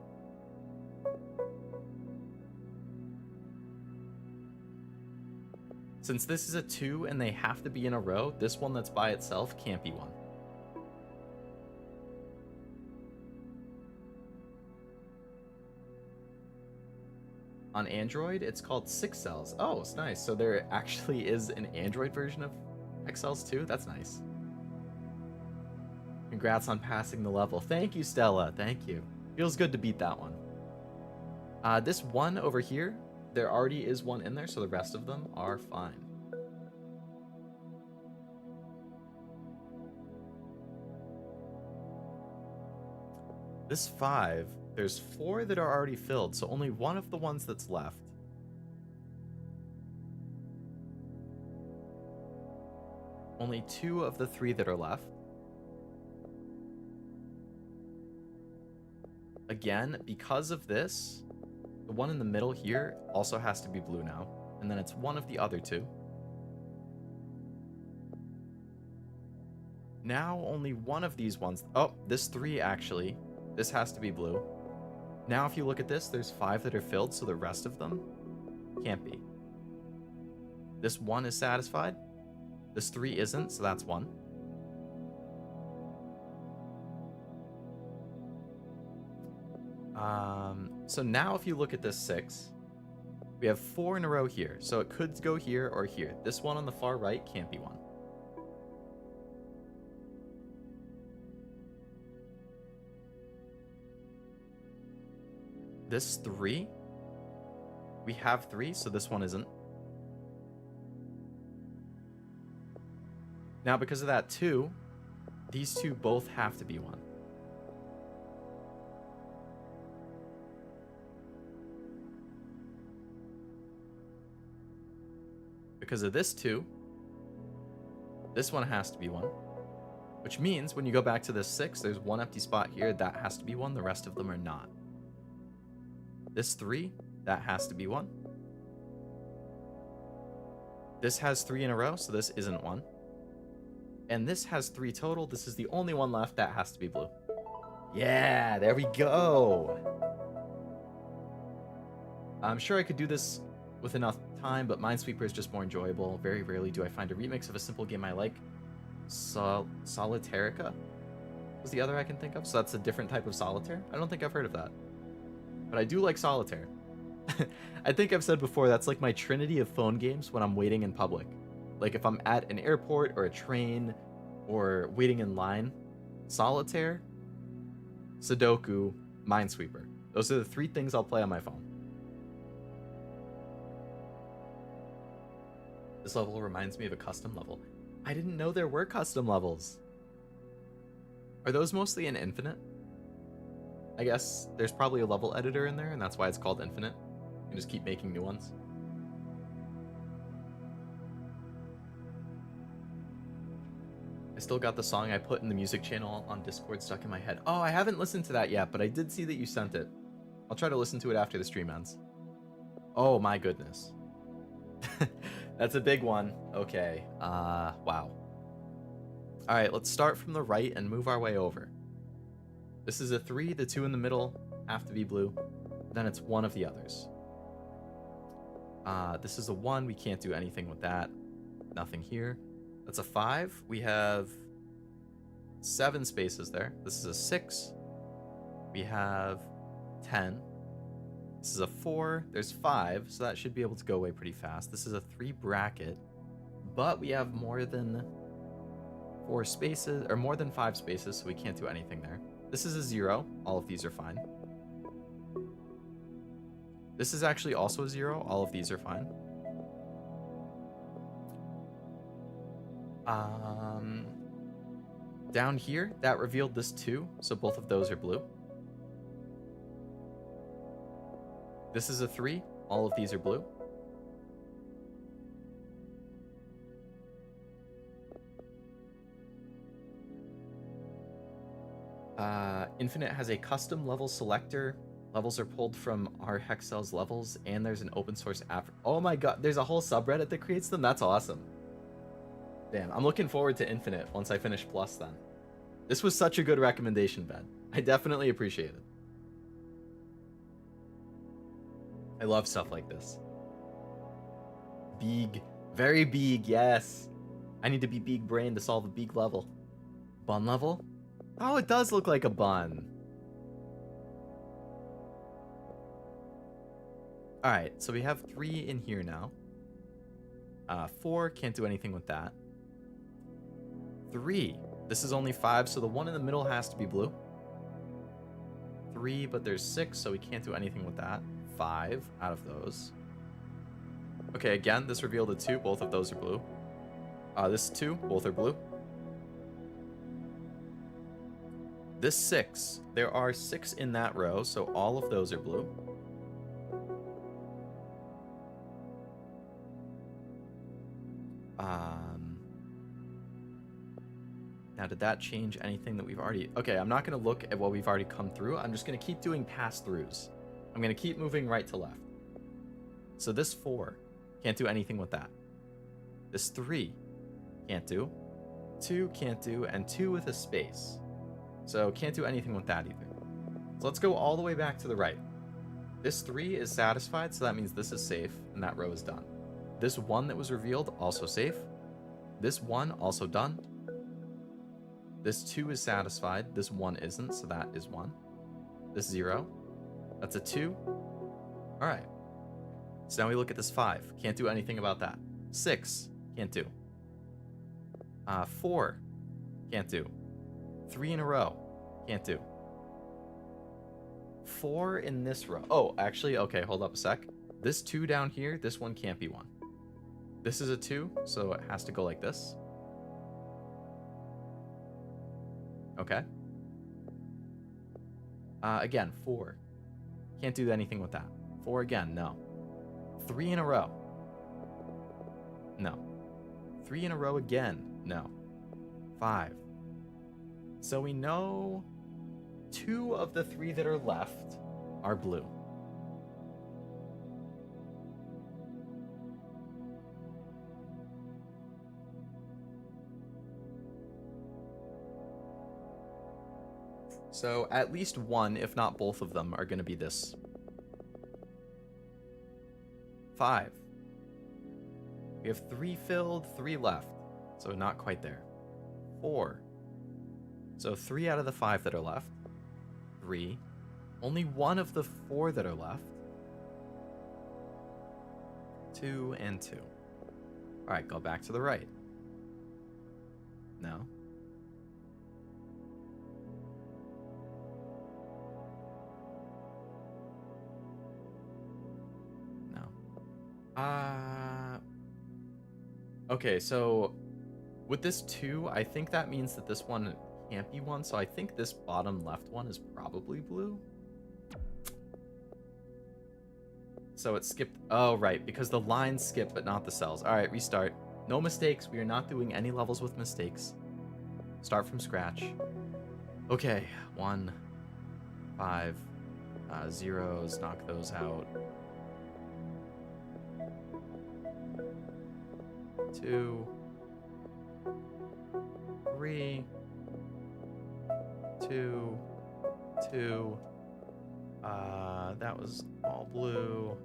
Since this is a 2 and they have to be in a row, this one that's by itself can't be 1. On Android, it's called Hexcells. Oh, it's nice. So there actually is an Android version of Hexcells too? That's nice. Congrats on passing the level. Thank you, Stella. Thank you. Feels good to beat that one. This one over here, there already is one in there, so the rest of them are fine. This 5, there's 4 that are already filled, so only one of the ones that's left. Only 2 of the 3 that are left. Again, because of this, the one in the middle here also has to be blue now. And then it's one of the other 2. Now only one of these ones... Oh, this 3 actually. This has to be blue. Now if you look at this, there's 5 that are filled, so the rest of them can't be. This 1 is satisfied. This 3 isn't, so that's 1. So now if you look at this 6, we have 4 in a row here. So it could go here or here. This one on the far right can't be 1. This 3, we have 3, so this one isn't. Now because of that 2, these 2 both have to be 1. Because of this 2, this one has to be 1. Which means when you go back to this 6, there's 1 empty spot here. That has to be 1. The rest of them are not. This 3, that has to be 1. This has 3 in a row, so this isn't 1. And this has 3 total. This is the only one left that has to be blue. Yeah, there we go. I'm sure I could do this with enough time, but Minesweeper is just more enjoyable. Very rarely do I find a remix of a simple game I like. Solitarica was the other I can think of. So that's a different type of solitaire. I don't think I've heard of that. But I do like solitaire. I think I've said before, that's like my trinity of phone games when I'm waiting in public. Like if I'm at an airport or a train or waiting in line, solitaire, Sudoku, Minesweeper. Those are the 3 things I'll play on my phone. This level reminds me of a custom level. I didn't know there were custom levels. Are those mostly in Infinite? I guess there's probably a level editor in there, and that's why it's called Infinite. You can just keep making new ones. I still got the song I put in the music channel on Discord stuck in my head. Oh, I haven't listened to that yet, but I did see that you sent it. I'll try to listen to it after the stream ends. Oh my goodness. That's a big one. Okay. Wow. All right, let's start from the right and move our way over. This is a 3. The 2 in the middle have to be blue. Then it's one of the others. This is a 1. We can't do anything with that. Nothing here. That's a 5. We have 7 spaces there. This is a 6. We have 10. This is a 4. There's 5, so that should be able to go away pretty fast. This is a 3 bracket, but we have more than 4 spaces, or more than 5 spaces, so we can't do anything there. This is a 0. All of these are fine. This is actually also a 0. All of these are fine. Down here, that revealed this 2, so both of those are blue. This is a 3. All of these are blue. Infinite has a custom level selector. Levels are pulled from our Hexcells levels, and there's an open source app. Oh my god, there's a whole subreddit that creates them? That's awesome. Damn, I'm looking forward to Infinite once I finish Plus then. This was such a good recommendation, Ben. I definitely appreciate it. I love stuff like this. Big. Very big, yes. I need to be big brain to solve a big level. Bun level? Oh, it does look like a bun. Alright, so we have 3 in here now. 4, can't do anything with that. 3, this is only 5, so the one in the middle has to be blue. 3, but there's 6, so we can't do anything with that. 5 out of those. Okay, again, this revealed a 2, both of those are blue. This is 2, both are blue. This 6, there are 6 in that row, so all of those are blue. Now, did that change anything that we've already... Okay, I'm not going to look at what we've already come through. I'm just going to keep doing pass-throughs. I'm going to keep moving right to left. So this 4, can't do anything with that. This 3, can't do. 2, can't do. And 2 with a space. So can't do anything with that either. So let's go all the way back to the right. This 3 is satisfied, so that means this is safe, and that row is done. This 1 that was revealed, also safe. This 1, also done. This 2 is satisfied. This 1 isn't, so that is 1. This 0, that's a 2. All right. So now we look at this 5. Can't do anything about that. 6, can't do. 4, can't do. 3 in a row, can't do. 4 in this row. Oh, actually, okay, hold up a sec. This 2 down here, this one can't be 1. This is a 2, so it has to go like this. Okay. Again, 4. Can't do anything with that. 4 again, no. 3 in a row. No. 3 in a row again, no. 5. So we know 2 of the 3 that are left are blue. So at least one, if not both of them, are going to be this. 5. We have 3 filled, 3 left. So not quite there. 4. So 3 out of the 5 that are left. 3. Only 1 of the 4 that are left. 2 and 2. Alright, go back to the right. No. No. Okay, so with this 2, I think that means that this one can't be 1, so I think this bottom left one is probably blue. So it skipped. Oh, right, because the lines skip, but not the cells. All right, restart. No mistakes. We are not doing any levels with mistakes. Start from scratch. Okay, 1, 5, zeros, knock those out. 2, 3, 2, 2. That was all blue.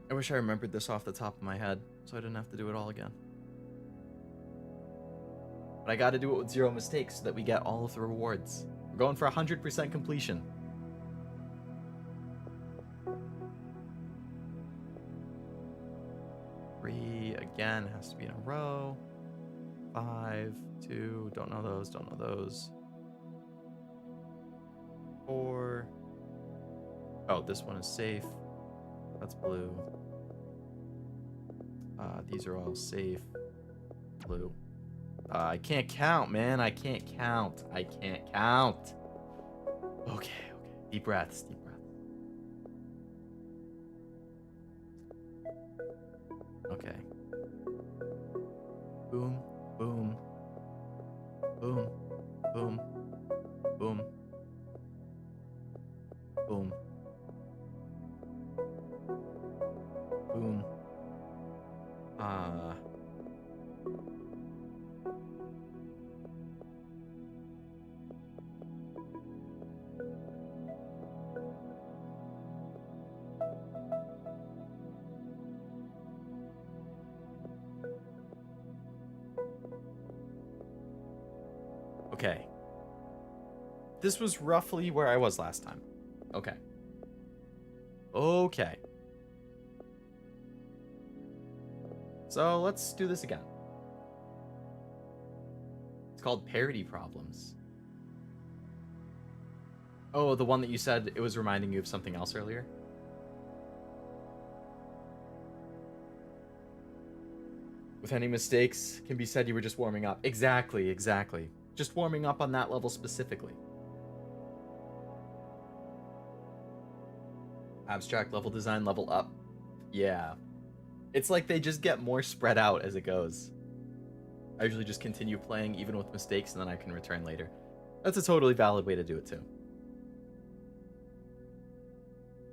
I wish I remembered this off the top of my head, so I didn't have to do it all again. But I gotta do it with 0 mistakes so that we get all of the rewards. We're going for 100% completion. Again, has to be in a row. 5, 2, don't know those, don't know those. 4. Oh, this one is safe. That's blue. These are all safe. Blue. I can't count, man. I can't count. I can't count. Okay, okay. Deep breaths, deep breaths. Okay. Boom, boom, boom, boom, boom, boom, boom. Okay. This was roughly where I was last time. Okay. Okay. So let's do this again. It's called parity problems. Oh, the one that you said it was reminding you of something else earlier? With any mistakes, can be said you were just warming up. Exactly, exactly. Just warming up on that level specifically. Abstract level design, level up. Yeah. It's like they just get more spread out as it goes. I usually just continue playing even with mistakes and then I can return later. That's a totally valid way to do it too.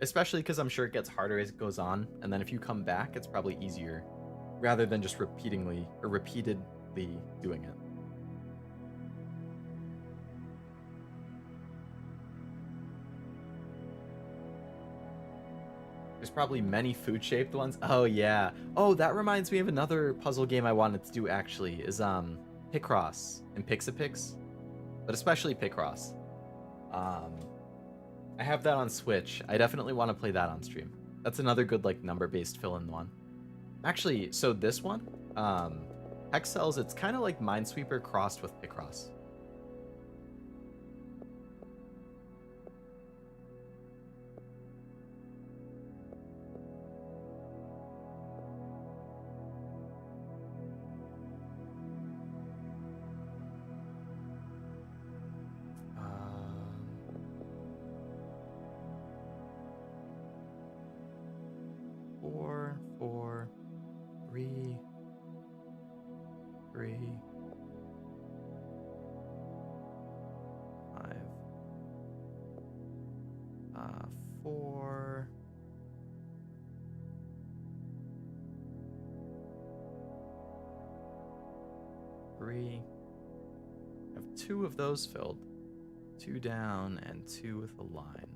Especially because I'm sure it gets harder as it goes on, and then if you come back, it's probably easier rather than just repeatedly doing it. There's probably many food-shaped ones. Oh, yeah. Oh, that reminds me of another puzzle game I wanted to do, actually, is Picross and Pixapix. But especially Picross. I have that on Switch. I definitely want to play that on stream. That's another good, like, number-based fill-in one. Actually, so this one, Hexcells, it's kind of like Minesweeper crossed with Picross. Four, 3, 5, 4, 3. I have 2 of those filled. 2 down and 2 with a line.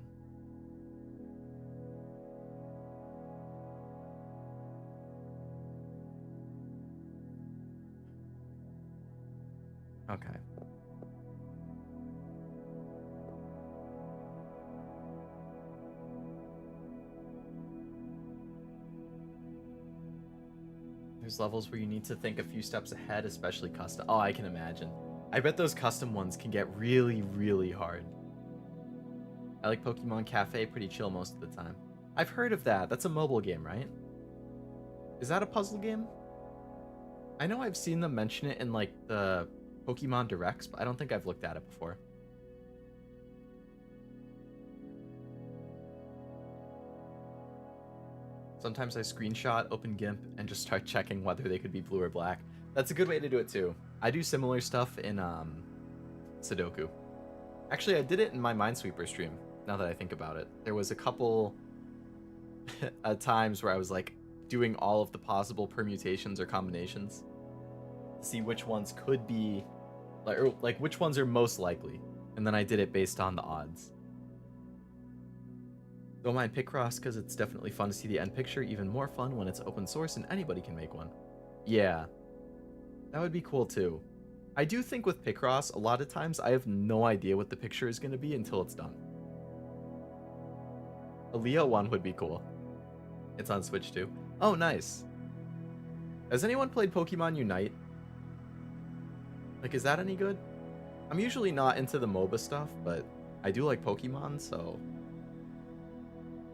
Okay. There's levels where you need to think a few steps ahead, especially custom. Oh, I can imagine. I bet those custom ones can get really, really hard. I like Pokemon Cafe, pretty chill most of the time. I've heard of that. That's a mobile game, right? Is that a puzzle game? I know I've seen them mention it in like the Pokemon Directs, but I don't think I've looked at it before. Sometimes I screenshot, open GIMP, and just start checking whether they could be blue or black. That's a good way to do it too. I do similar stuff in Sudoku. Actually, I did it in my Minesweeper stream, now that I think about it. There was a couple times where I was like doing all of the possible permutations or combinations to see which ones could be, like which ones are most likely. And then I did it based on the odds. Don't mind Picross because it's definitely fun to see the end picture. Even more fun when it's open source and anybody can make one. Yeah, that would be cool too. I do think with Picross, a lot of times I have no idea what the picture is going to be until it's done. A Leo one would be cool. It's on Switch too. Oh, nice. Has anyone played Pokemon Unite? Like, is that any good? I'm usually not into the MOBA stuff, but I do like Pokemon, so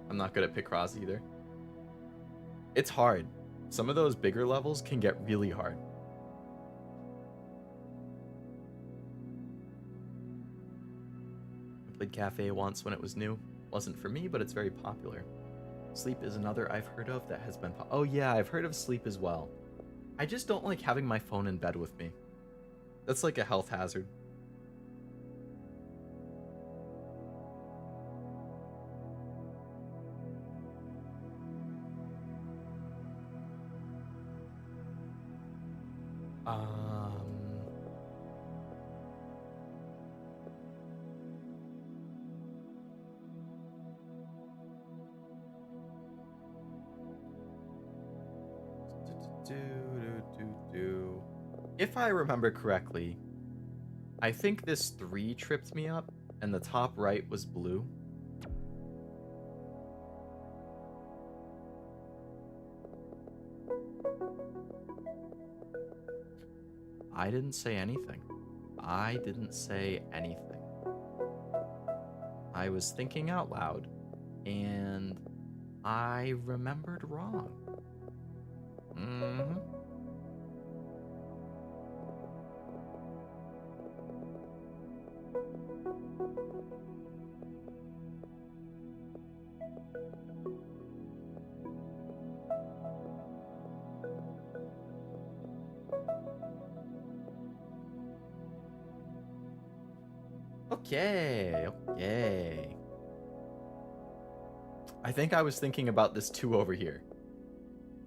I'm not good at Picross either. It's hard. Some of those bigger levels can get really hard. I played Cafe once when it was new. Wasn't for me, but it's very popular. Sleep is another I've heard of that has been oh yeah, I've heard of Sleep as well. I just don't like having my phone in bed with me. That's like a health hazard. If I remember correctly, I think this 3 tripped me up, and the top right was blue. I didn't say anything. I didn't say anything. I was thinking out loud, and I remembered wrong. Mm-hmm. Okay. I think I was thinking about this 2 over here.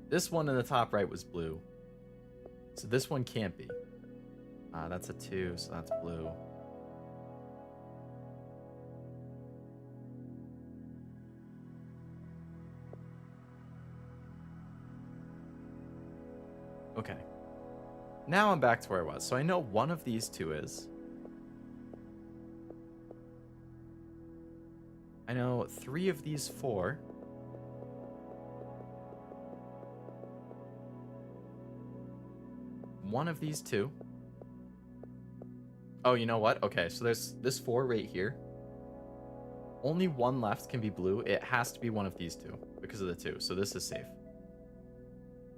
This one in the top right was blue. So this one can't be. That's a 2, so that's blue. Okay. Now I'm back to where I was. So I know one of these 2 is. I know 3 of these 4. One of these 2. Oh, you know what? Okay, so there's this 4 right here. Only one left can be blue. It has to be one of these 2 because of the 2. So this is safe.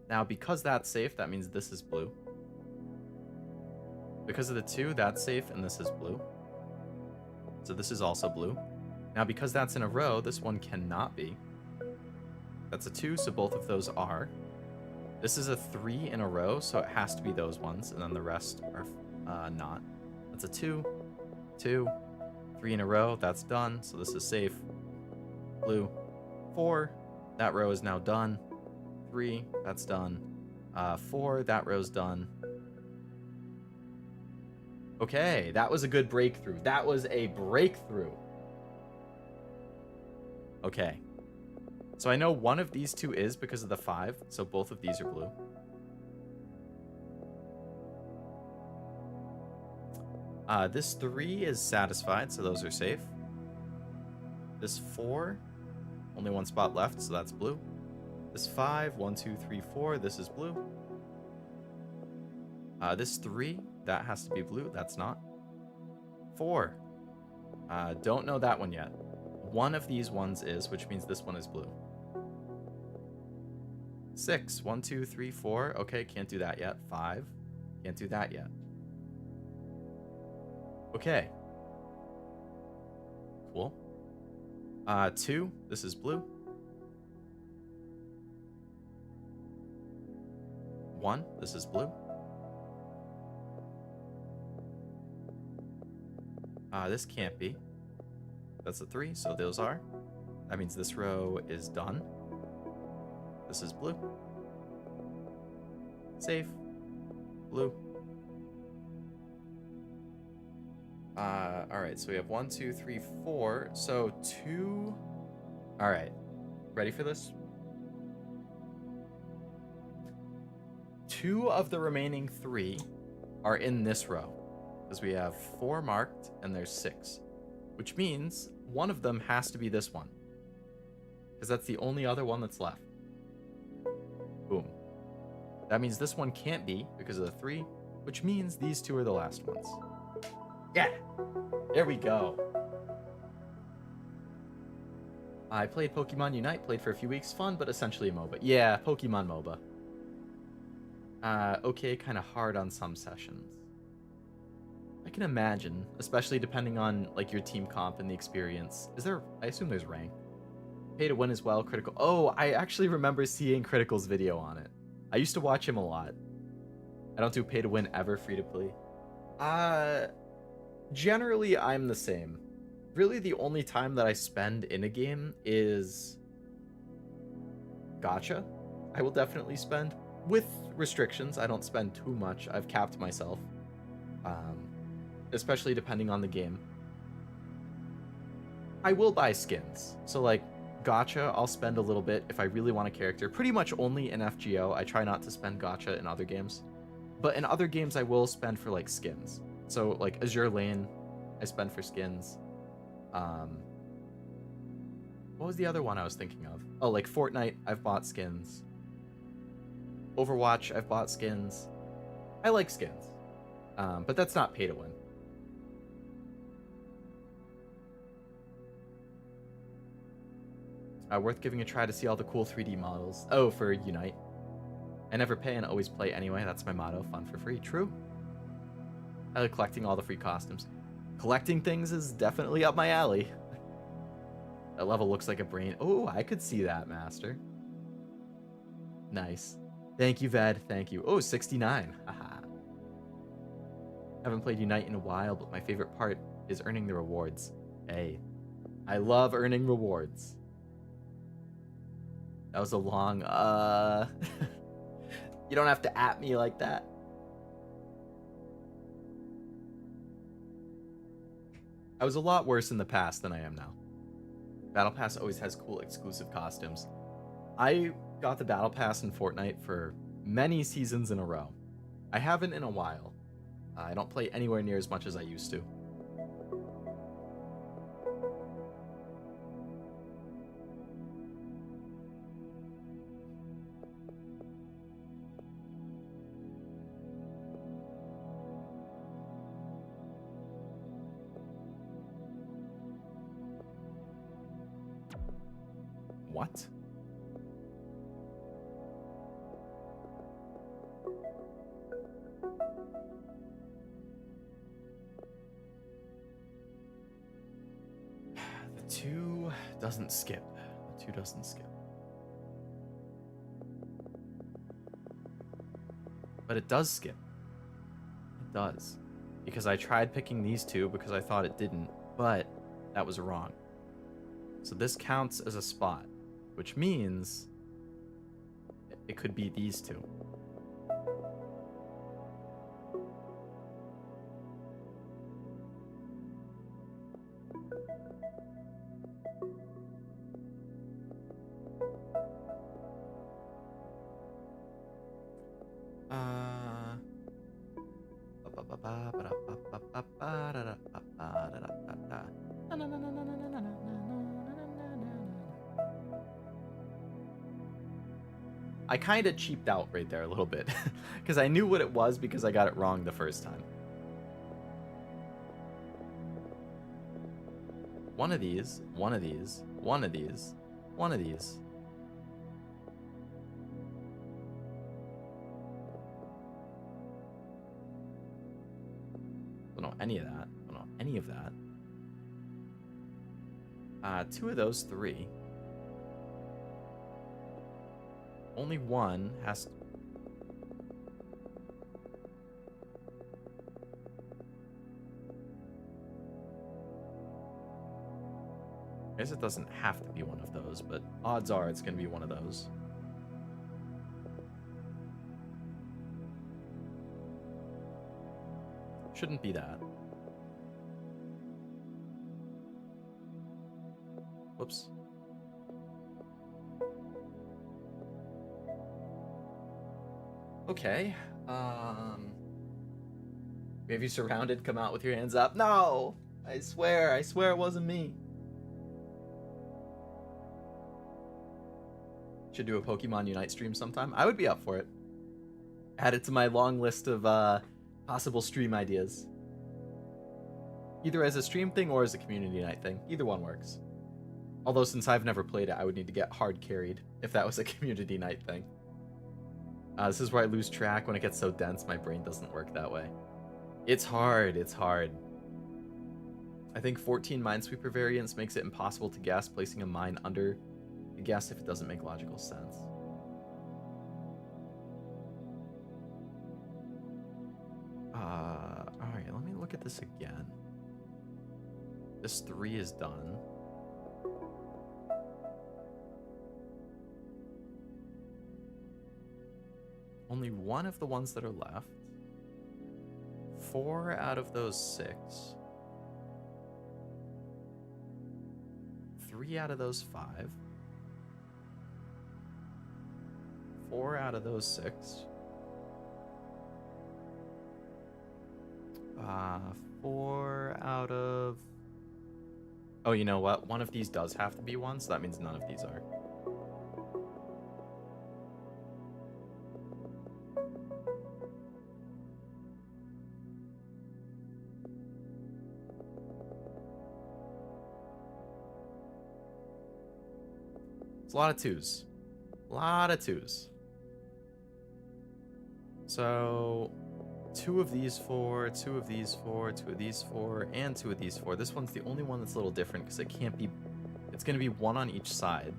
Now, because that's safe, that means this is blue. Because of the 2, that's safe, and this is blue. So this is also blue. Now, because that's in a row, this one cannot be. That's a 2, so both of those are. This is a 3 in a row, so it has to be those ones, and then the rest are not. That's a 2, 2, 3 in a row, that's done, so this is safe. Blue. 4, that row is now done. 3, that's done. 4, that row's done. Okay, that was a good breakthrough. That was a breakthrough. Okay. So I know one of these two is because of the 5, so both of these are blue. This 3 is satisfied, so those are safe. This 4, only one spot left, so that's blue. This 5, 1, 2, 3, 4, this is blue. This 3, that has to be blue, that's not. 4, don't know that one yet. One of these ones is, which means this one is blue. 6, 1, 2, 3, 4, okay, can't do that yet. 5, can't do that yet. Okay. Cool. 2, this is blue. 1, this is blue. This can't be. That's a 3, so those are. That means this row is done. This is blue. Safe. Blue. Alright, so we have 1, 2, 3, 4. So 2. Alright. Ready for this? 2 of the remaining 3 are in this row. Because we have 4 marked and there's 6. Which means one of them has to be this one. Because that's the only other one that's left. Boom. That means this one can't be because of the 3, which means these 2 are the last ones. Yeah! There we go. I played Pokemon Unite, played for a few weeks. Fun, but essentially a MOBA. Yeah, Pokemon MOBA. Okay, kind of hard on some sessions. I can imagine, especially depending on like your team comp and the experience. Is there, I assume there's rank. Pay to win as well, Critical. Oh, I actually remember seeing Critical's video on it. I used to watch him a lot. I don't do pay to win ever, free to play. Generally I'm the same. Really the only time that I spend in a game is gacha. I will definitely spend, with restrictions. I don't spend too much. I've capped myself. Especially depending on the game. I will buy skins. So like gacha, I'll spend a little bit if I really want a character. Pretty much only in FGO. I try not to spend gacha in other games. But in other games I will spend for like skins. So like Azure Lane, I spend for skins. What was the other one I was thinking of? Oh, like Fortnite, I've bought skins. Overwatch, I've bought skins. I like skins. But that's not pay to win. Worth giving a try to see all the cool 3D models. Oh, for Unite. I never pay and always play anyway. That's my motto. Fun for free. True. I like collecting all the free costumes. Collecting things is definitely up my alley. That level looks like a brain. Oh, I could see that, Master. Nice. Thank you, Ved. Thank you. Oh, 69. Haha. Haven't played Unite in a while, but my favorite part is earning the rewards. Hey, I love earning rewards. That was a long, You don't have to at me like that. I was a lot worse in the past than I am now. Battle Pass always has cool exclusive costumes. I got the Battle Pass in Fortnite for many seasons in a row. I haven't in a while. I don't play anywhere near as much as I used to. What? The 2 doesn't skip. The 2 doesn't skip. But it does skip. It does. Because I tried picking these 2 because I thought it didn't, but that was wrong. So this counts as a spot, which means it could be these 2. I kind of cheaped out right there a little bit because I knew what it was because I got it wrong the first time. One of these, one of these, one of these, one of these. I don't know any of that. I don't know any of that. Two of those three. Only one has to... I guess it doesn't have to be one of those, but odds are it's going to be one of those. Shouldn't be that. Whoops. Okay. Have you surrounded? Come out with your hands up. No! I swear it wasn't me. Should do a Pokemon Unite stream sometime. I would be up for it. Add it to my long list of possible stream ideas. Either as a stream thing or as a community night thing. Either one works. Although since I've never played it, I would need to get hard carried if that was a community night thing. This is where I lose track when it gets so dense, my brain doesn't work that way. It's hard, it's hard. I think 14 Minesweeper variants makes it impossible to guess, placing a mine under the guess if it doesn't make logical sense. Alright, let me look at this again. This 3 is done. Only one of the ones that are left. 4 out of those 6. 3 out of those 5. 4 out of those 6. 4 out of... Oh, you know what? One of these does have to be one, so that means none of these are. It's a lot of 2s. A lot of 2s. So, 2 of these 4, 2 of these 4, 2 of these 4, and 2 of these 4. This one's the only one that's a little different because it can't be... It's going to be 1 on each side.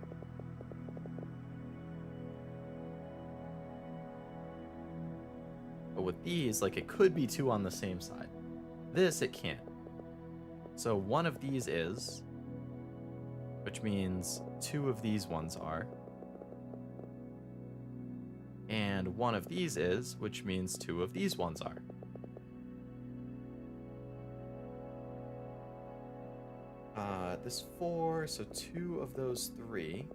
But with these, like, it could be 2 on the same side. This, it can't. So 1 of these is... Which means 2 of these ones are. And 1 of these is, which means 2 of these ones are. This 4, so 2 of those 3.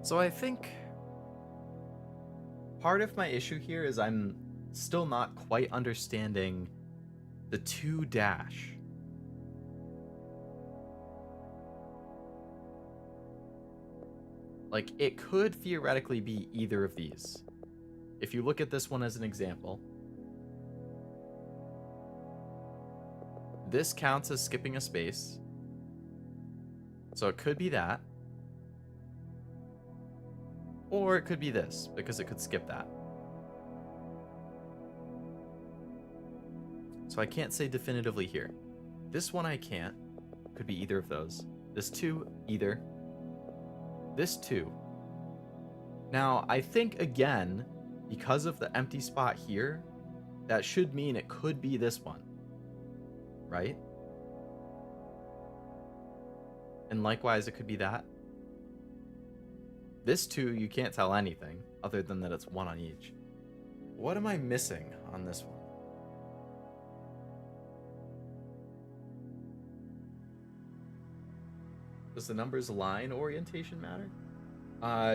So I think part of my issue here is I'm still not quite understanding the 2 dash. Like, it could theoretically be either of these. If you look at this one as an example, this counts as skipping a space. So it could be that. Or it could be this, because it could skip that. So I can't say definitively here. This one I can't. Could be either of those. This 2, either. This 2. Now, I think, again, because of the empty spot here, that should mean it could be this one. right? And likewise, it could be that. This 2, you can't tell anything other than that it's 1 on each. What am I missing on this one? Does the numbers line orientation matter?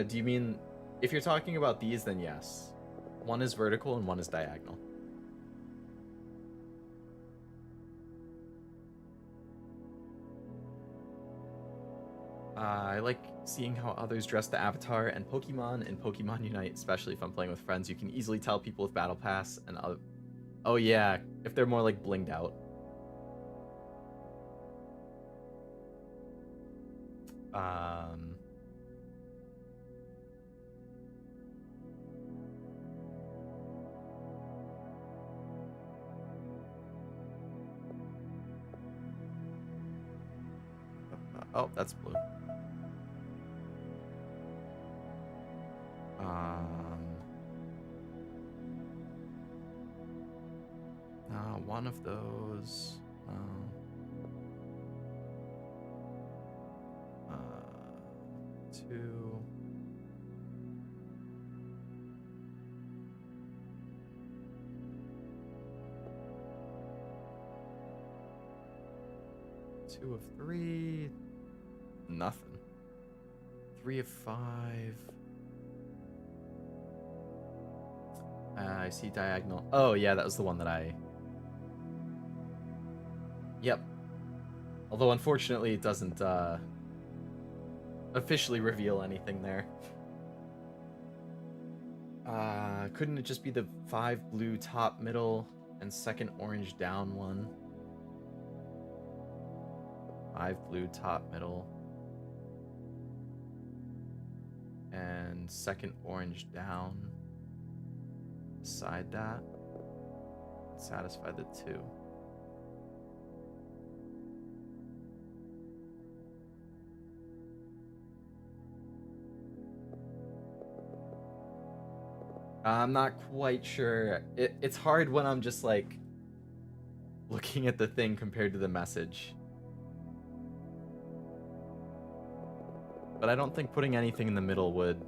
Do you mean, if you're talking about these, then yes. 1 is vertical and 1 is diagonal. I like seeing how others dress the avatar and Pokemon in Pokemon Unite, especially if I'm playing with friends. You can easily tell people with Battle Pass and other... Oh yeah, if they're more like blinged out. Oh, that's blue. One of those. Two. Two of 3. Nothing. 3 of 5. I see diagonal. Oh, yeah, that was the one that I... Yep. Although, unfortunately, it doesn't officially reveal anything there. Couldn't it just be the 5 blue top middle and second orange down one? 5 blue top middle and second orange down beside that. Satisfy the 2. I'm not quite sure. It's hard when I'm just like looking at the thing compared to the message. But I don't think putting anything in the middle would...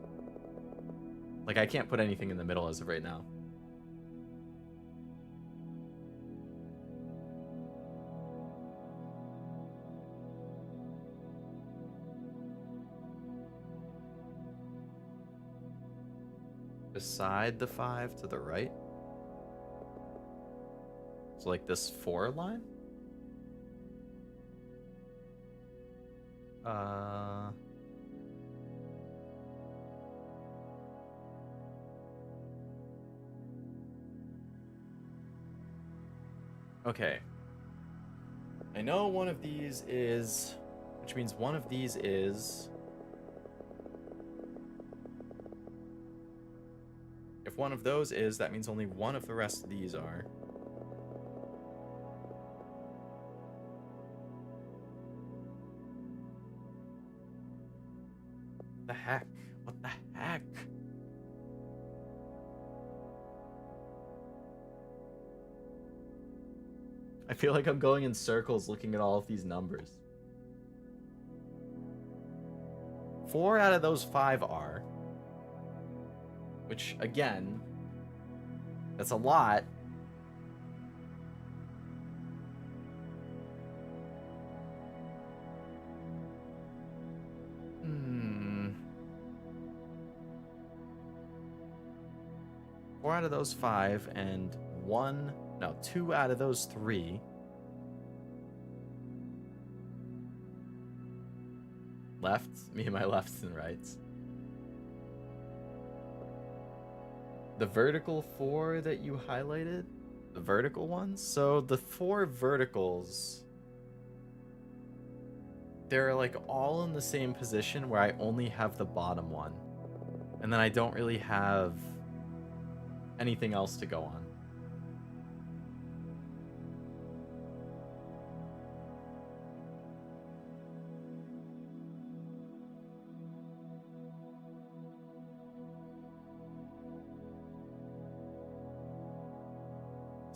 Like, I can't put anything in the middle as of right now. Beside the 5 to the right? So like this 4 line? Okay. I know one of these is... Which means one of these is... If one of those is, that means only one of the rest of these are. What the heck? What the heck? I feel like I'm going in circles looking at all of these numbers. 4 out of those 5 are. Which, again, that's a lot. Four out of those 5 and 2 out of those 3. Left? Me and my lefts and rights. The vertical 4 that you highlighted? The vertical ones? So the 4 verticals, they're like all in the same position where I only have the bottom one. And then I don't really have anything else to go on.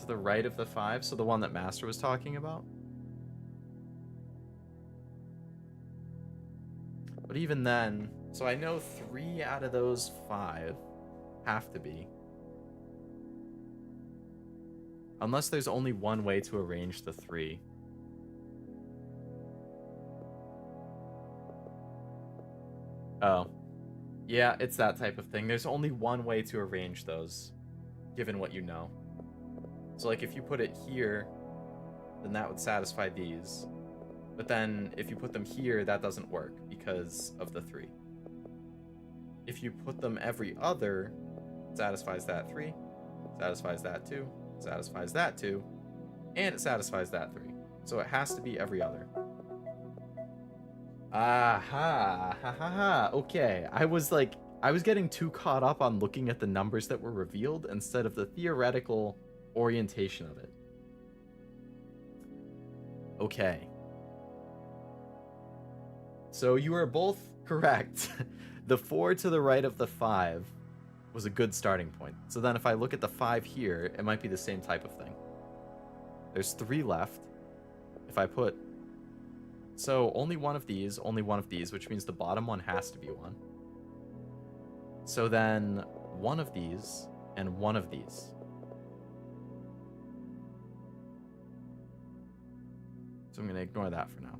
to the right of the 5, so the one that Master was talking about. But even then, so I know 3 out of those 5 have to be. Unless there's only one way to arrange the 3. Oh. Yeah, it's that type of thing. There's only one way to arrange those, given what you know. So, like, if you put it here, then that would satisfy these. But then, if you put them here, that doesn't work because of the 3. If you put them every other, it satisfies that 3, satisfies that 2, satisfies that 2, and it satisfies that 3. So it has to be every other. Aha, ha ha ha. Okay, I was getting too caught up on looking at the numbers that were revealed instead of the theoretical orientation of it. Okay. So you are both correct. The 4 to the right of the 5 was a good starting point. So then if I look at the 5 here, it might be the same type of thing. There's 3 left. If I put... So only one of these, which means the bottom one has to be 1. So then one of these and one of these. So I'm going to ignore that for now.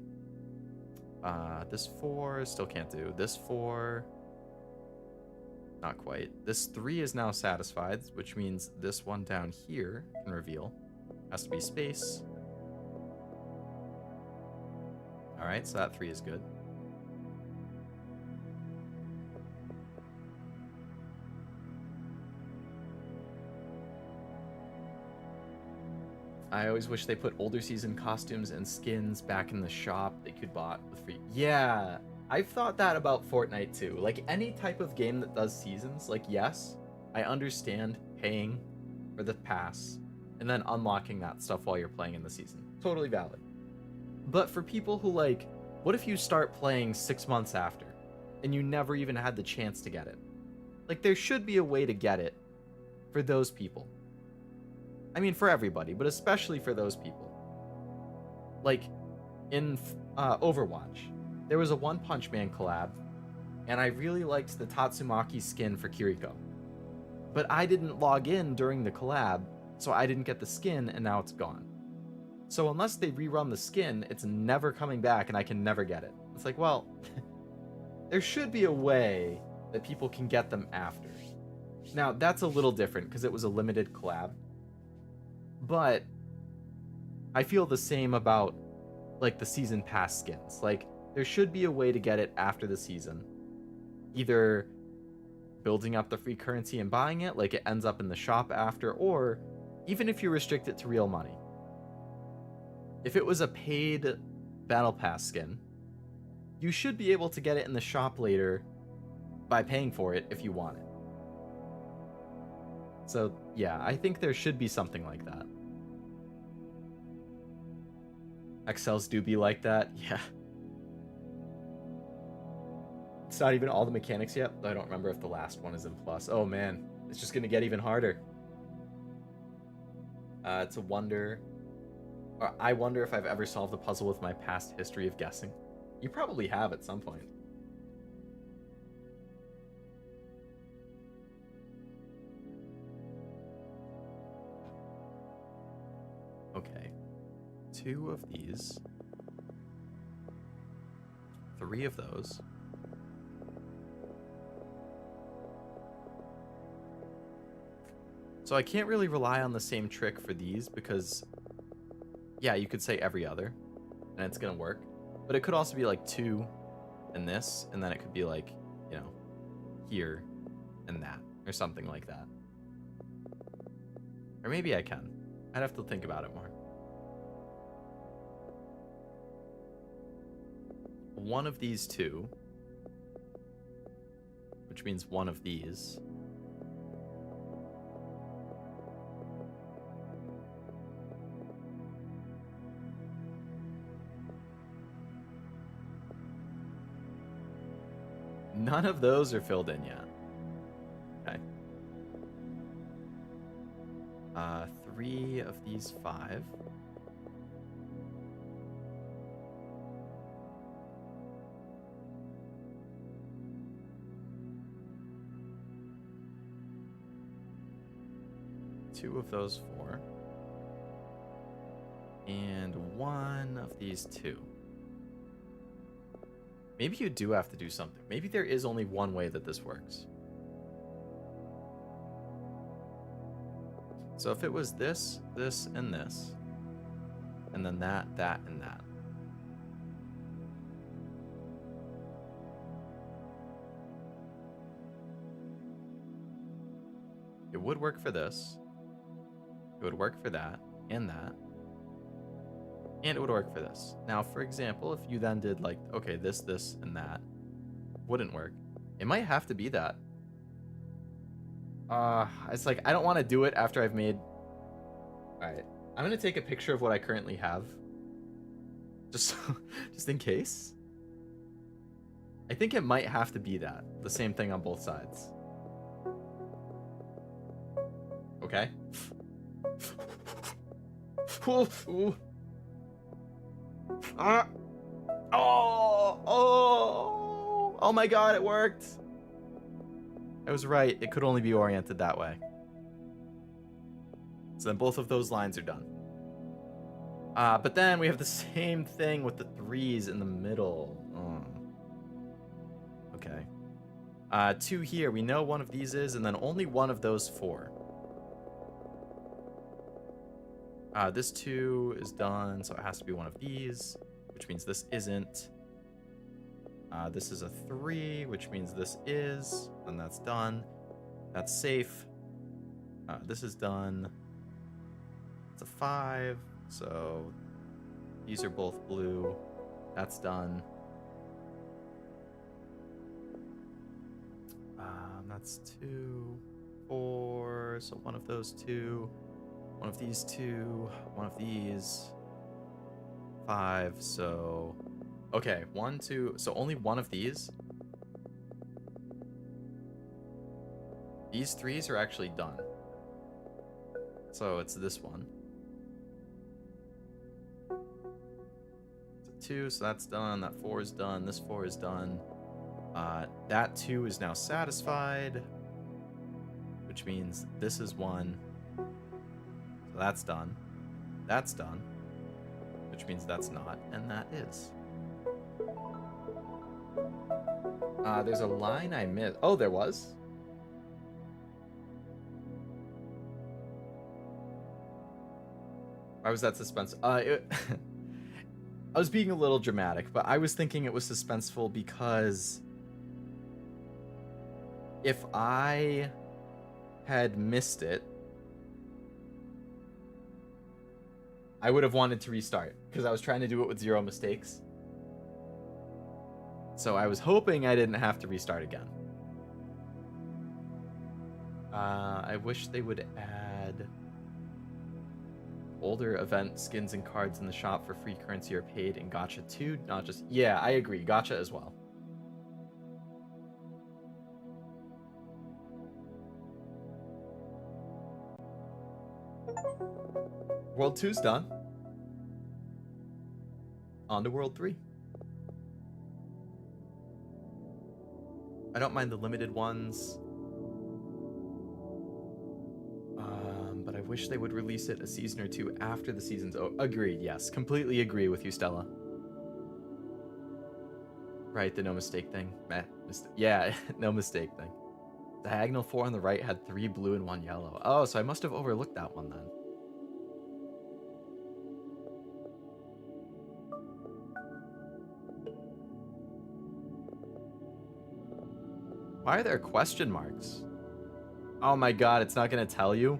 This 4 still can't do. This 4, not quite. This 3 is now satisfied, which means this one down here can reveal. Has to be space. Alright, so that 3 is good. I always wish they put older season costumes and skins back in the shop that you could bought with free. Yeah, I've thought that about Fortnite too. Like any type of game that does seasons, like yes, I understand paying for the pass and then unlocking that stuff while you're playing in the season. Totally valid. But for people who like, what if you start playing 6 months after and you never even had the chance to get it? Like there should be a way to get it for those people. I mean, for everybody, but especially for those people. Like, in Overwatch, there was a One Punch Man collab, and I really liked the Tatsumaki skin for Kiriko. But I didn't log in during the collab, so I didn't get the skin, and now it's gone. So unless they rerun the skin, it's never coming back, and I can never get it. It's like, well, there should be a way that people can get them after. Now, that's a little different, because it was a limited collab. But I feel the same about like the season pass skins. Like there should be a way to get it after the season. Either building up the free currency and buying it, like it ends up in the shop after, or even if you restrict it to real money. If it was a paid battle pass skin, you should be able to get it in the shop later by paying for it if you want it. So yeah, I think there should be something like that. Hexcells do be like that, yeah. It's not even all the mechanics yet. I don't remember if the last one is in plus. Oh man, it's just gonna get even harder. It's a wonder. Or I wonder if I've ever solved a puzzle with my past history of guessing. You probably have at some point. Okay. 2 of these. 3 of those. So I can't really rely on the same trick for these because, yeah, you could say every other, and it's gonna work. But it could also be like 2 and this, and then it could be like, you know, here and that, or something like that. Or maybe I can. I'd have to think about it more. 1 of these 2, which means 1 of these. None of those are filled in yet. Okay. 3 3 of these 5. Two of those 4. And 1 of these 2. Maybe you do have to do something. Maybe there is only one way that this works. So if it was this, this, and this, and then that, that, and that. It would work for this. It would work for that, and that. And it would work for this. Now, for example, if you then did like, okay, this, this, and that, wouldn't work. It might have to be that. It's like, I don't want to do it after I've made... Alright, I'm going to take a picture of what I currently have. Just in case. I think it might have to be that. The same thing on both sides. Okay. Ooh, ooh. Oh my god, it worked. I was right. It could only be oriented that way. So then both of those lines are done. But then we have the same thing with the 3s in the middle. Okay. 2 here. We know one of these is, and then only one of those 4. This 2 is done, so it has to be one of these, which means this isn't. This is a 3, which means this is, and that's done. That's safe. This is done. It's a 5, so these are both blue. That's done. That's 2, 4, so one of those 2. One of these 2, one of these 5, so okay, 1, 2, so only one of these. These 3s are actually done. So it's this one. It's a 2, so that's done. That 4 is done. This 4 is done. That 2 is now satisfied, which means this is 1. So that's done. That's done. Which means that's not, and that is. There's a line I missed. Oh, there was? Why was that suspense? I was being a little dramatic, but I was thinking it was suspenseful because if I had missed it, I would have wanted to restart because I was trying to do it with 0 mistakes. So I was hoping I didn't have to restart again. I wish they would add older event skins and cards in the shop for free currency or paid in gacha too, not just... Yeah, I agree. Gacha as well. World 2's done. On to World 3. I don't mind the limited ones. But I wish they would release it a season or 2 after the season's over. Agreed, yes. Completely agree with you, Stella. Right, the no mistake thing. Yeah, no mistake thing. The diagonal 4 on the right had 3 blue and 1 yellow. Oh, so I must have overlooked that one then. Why are there question marks? Oh my god, it's not gonna tell you?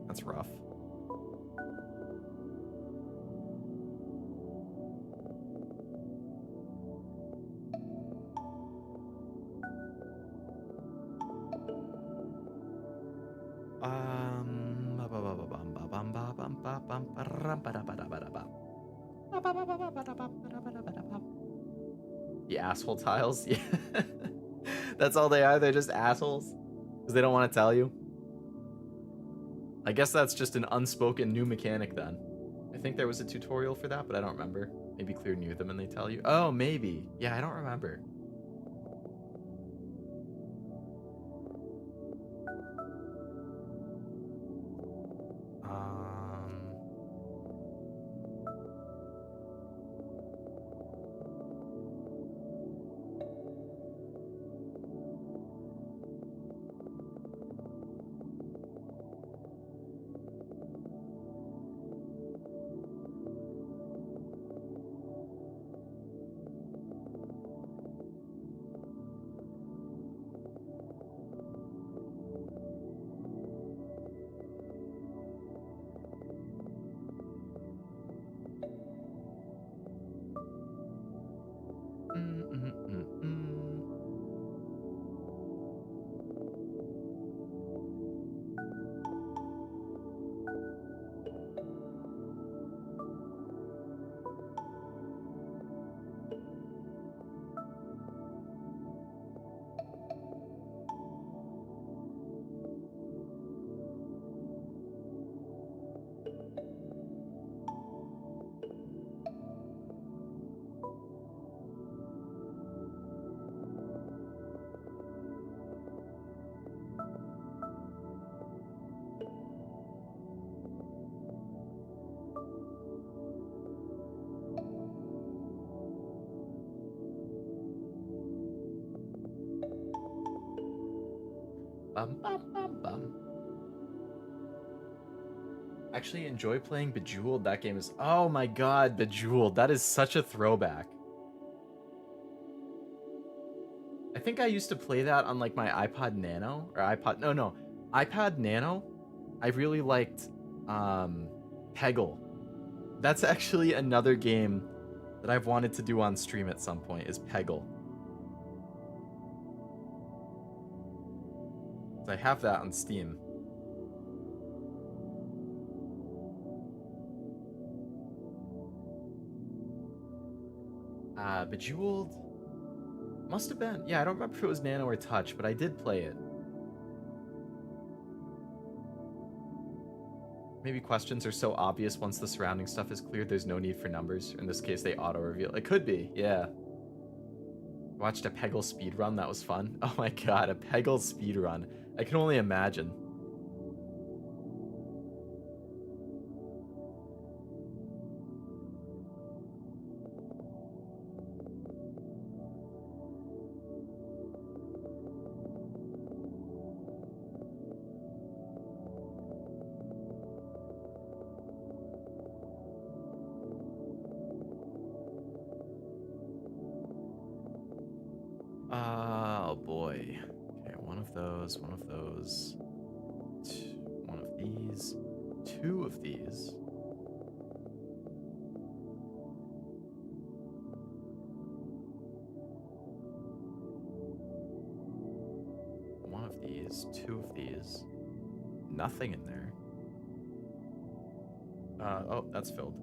That's rough. The asshole tiles? Yeah. That's all they are, they're just assholes. Because they don't want to tell you. I guess that's just an unspoken new mechanic then. I think there was a tutorial for that, but I don't remember. Maybe clear near them and they tell you. Oh, maybe. Yeah, I don't remember. Bum, bum, bum, bum. Actually enjoy playing Bejeweled. That game is... Oh my god, Bejeweled. That is such a throwback. I think I used to play that on like my iPod Nano. Or iPod... No. iPad Nano. I really liked Peggle. That's actually another game that I've wanted to do on stream at some point, is Peggle. I have that on Steam. Bejeweled must have been. Yeah, I don't remember if it was Nano or Touch, but I did play it. Maybe questions are so obvious once the surrounding stuff is cleared, there's no need for numbers. In this case, they auto-reveal. It could be, yeah. Watched a Peggle speedrun, that was fun. Oh my god, a Peggle speedrun. I can only imagine. Oh boy. Okay, one of those, one of these, two of these. One of these, two of these. Nothing in there. Oh, that's filled.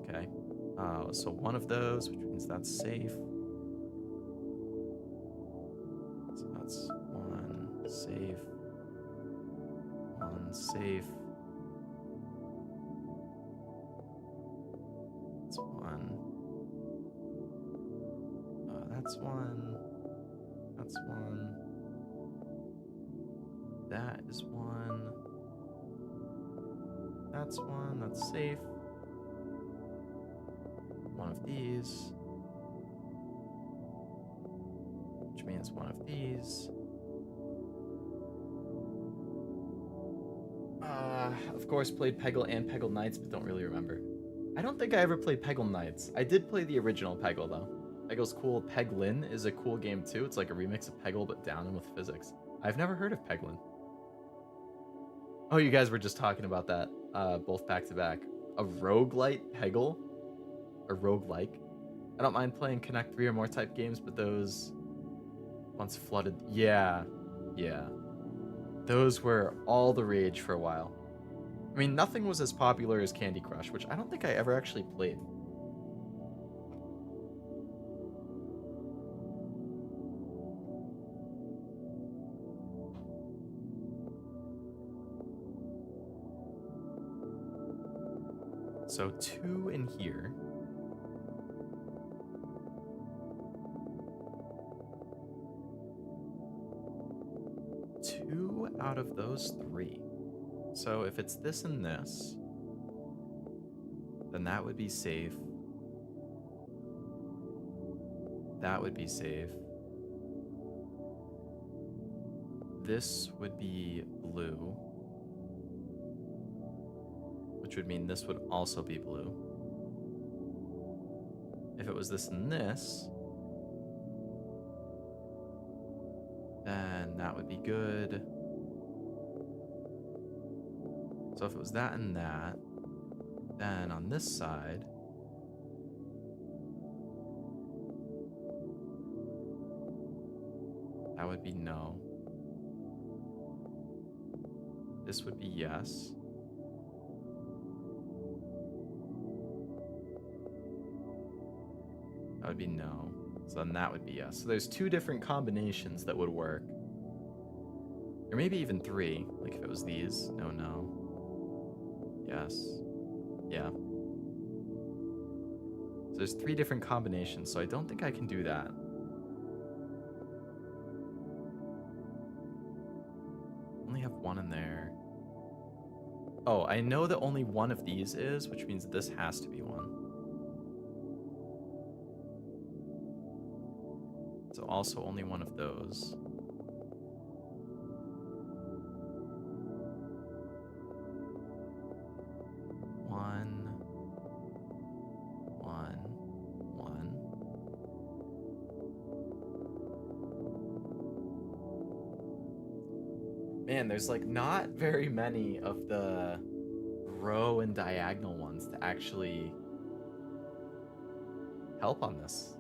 Okay. So one of those, which means that's safe. So that's one safe. One safe. That's one. That's one. That's one. That is one. That's one. That's safe. One of these, which means one of these. Of course, played Peggle and Peggle Knights, but don't really remember. I don't think I ever played Peggle Knights. I did play the original Peggle, though. Peggle's cool. Peglin is a cool game, too. It's like a remix of Peggle, but down and with physics. I've never heard of Peglin. Oh, you guys were just talking about that, both back to back. A roguelite Peggle? Or roguelike. I don't mind playing Connect 3 or more type games, but those once flooded. Yeah. Those were all the rage for a while. I mean, nothing was as popular as Candy Crush, which I don't think I ever actually played. So 2 in here. Two out of those 3. So if it's this and this, then that would be safe. That would be safe. This would be blue, which would mean this would also be blue. If it was this and this, then that would be good. So if it was that and that, then on this side, that would be no. This would be yes. That would be no. So then that would be yes. So there's 2 different combinations that would work. Or maybe even 3. Like if it was these. No, no. Yes. Yeah. So there's 3 different combinations, so I don't think I can do that. Only have 1 in there. Oh, I know that only 1 of these is, which means this has to be 1. So also only 1 of those. Man, there's like not very many of the row and diagonal ones to actually help on this.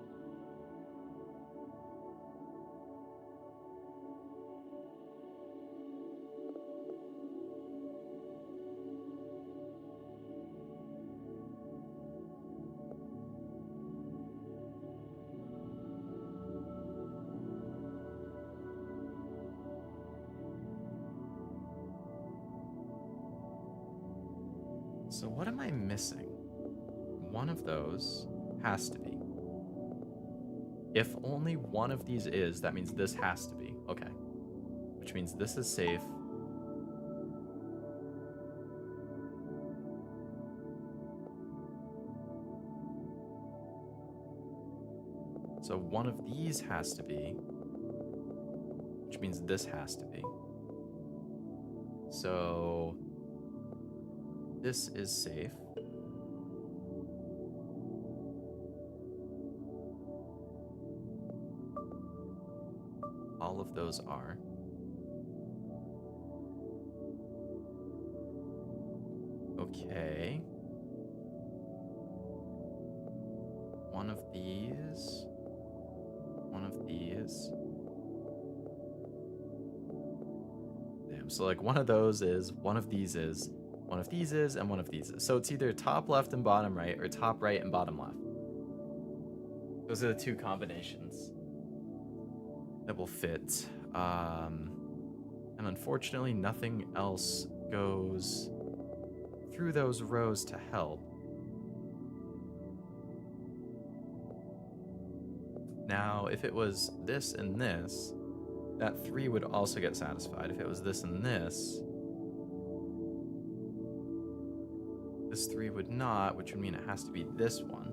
So what am I missing? One of those has to be. If only one of these is, that means this has to be. Okay. Which means this is safe. So one of these has to be, which means this has to be. So this is safe. All of those are. Okay. One of these. One of these. Damn, so like one of those is, one of these is, one of these is, and one of these is. So it's either top left and bottom right, or top right and bottom left. Those are the 2 combinations that will fit. And unfortunately, nothing else goes through those rows to help. Now, if it was this and this, that 3 would also get satisfied. If it was this and this, this 3 would not, which would mean it has to be this one.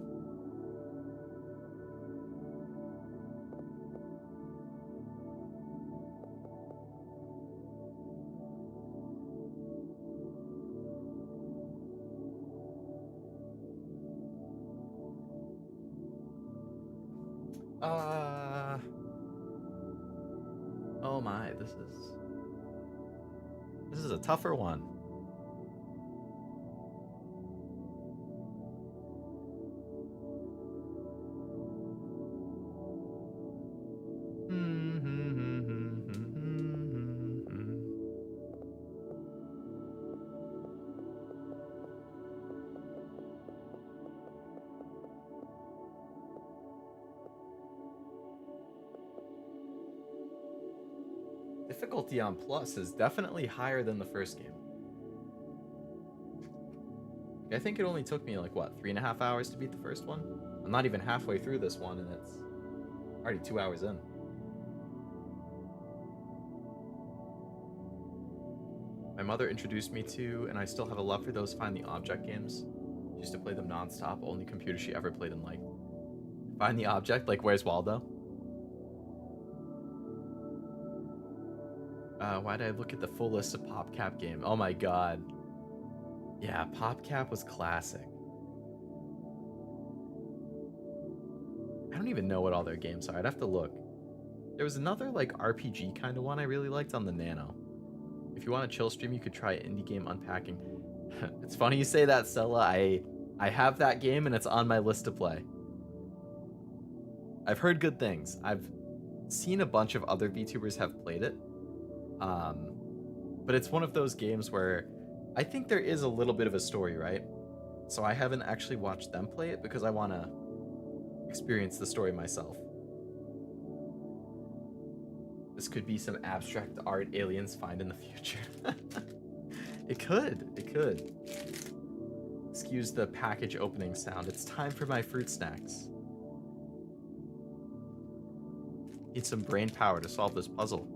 Oh my, this is a tougher one. Difficulty on Plus is definitely higher than the first game. I think it only took me like what, 3.5 hours to beat the first one. I'm not even halfway through this one, and it's already 2 hours in. My mother introduced me to, and I still have a love for those Find the Object games. She used to play them non-stop, only computer she ever played and liked. Find the Object, like Where's Waldo? Why did I look at the full list of PopCap game? Oh my god. Yeah, PopCap was classic. I don't even know what all their games are. I'd have to look. There was another like RPG kind of one I really liked on the Nano. If you want a chill stream, you could try indie game unpacking. It's funny you say that, Stella. I have that game and it's on my list to play. I've heard good things. I've seen a bunch of other VTubers have played it. But it's one of those games where I think there is a little bit of a story, right? So I haven't actually watched them play it because I want to experience the story myself. This could be some abstract art aliens find in the future. It could. Excuse the package opening sound. It's time for my fruit snacks. Need some brain power to solve this puzzle.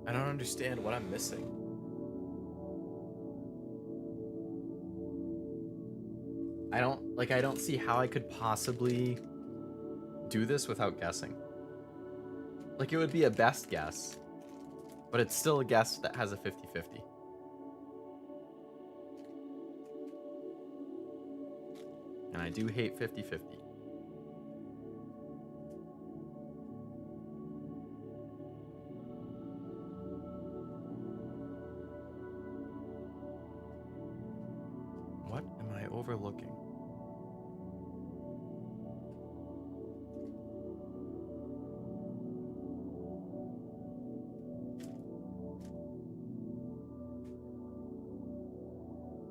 I don't understand what I'm missing. I don't see how I could possibly do this without guessing. Like, it would be a best guess, but it's still a guess that has a 50-50. And I do hate 50-50. What am I overlooking?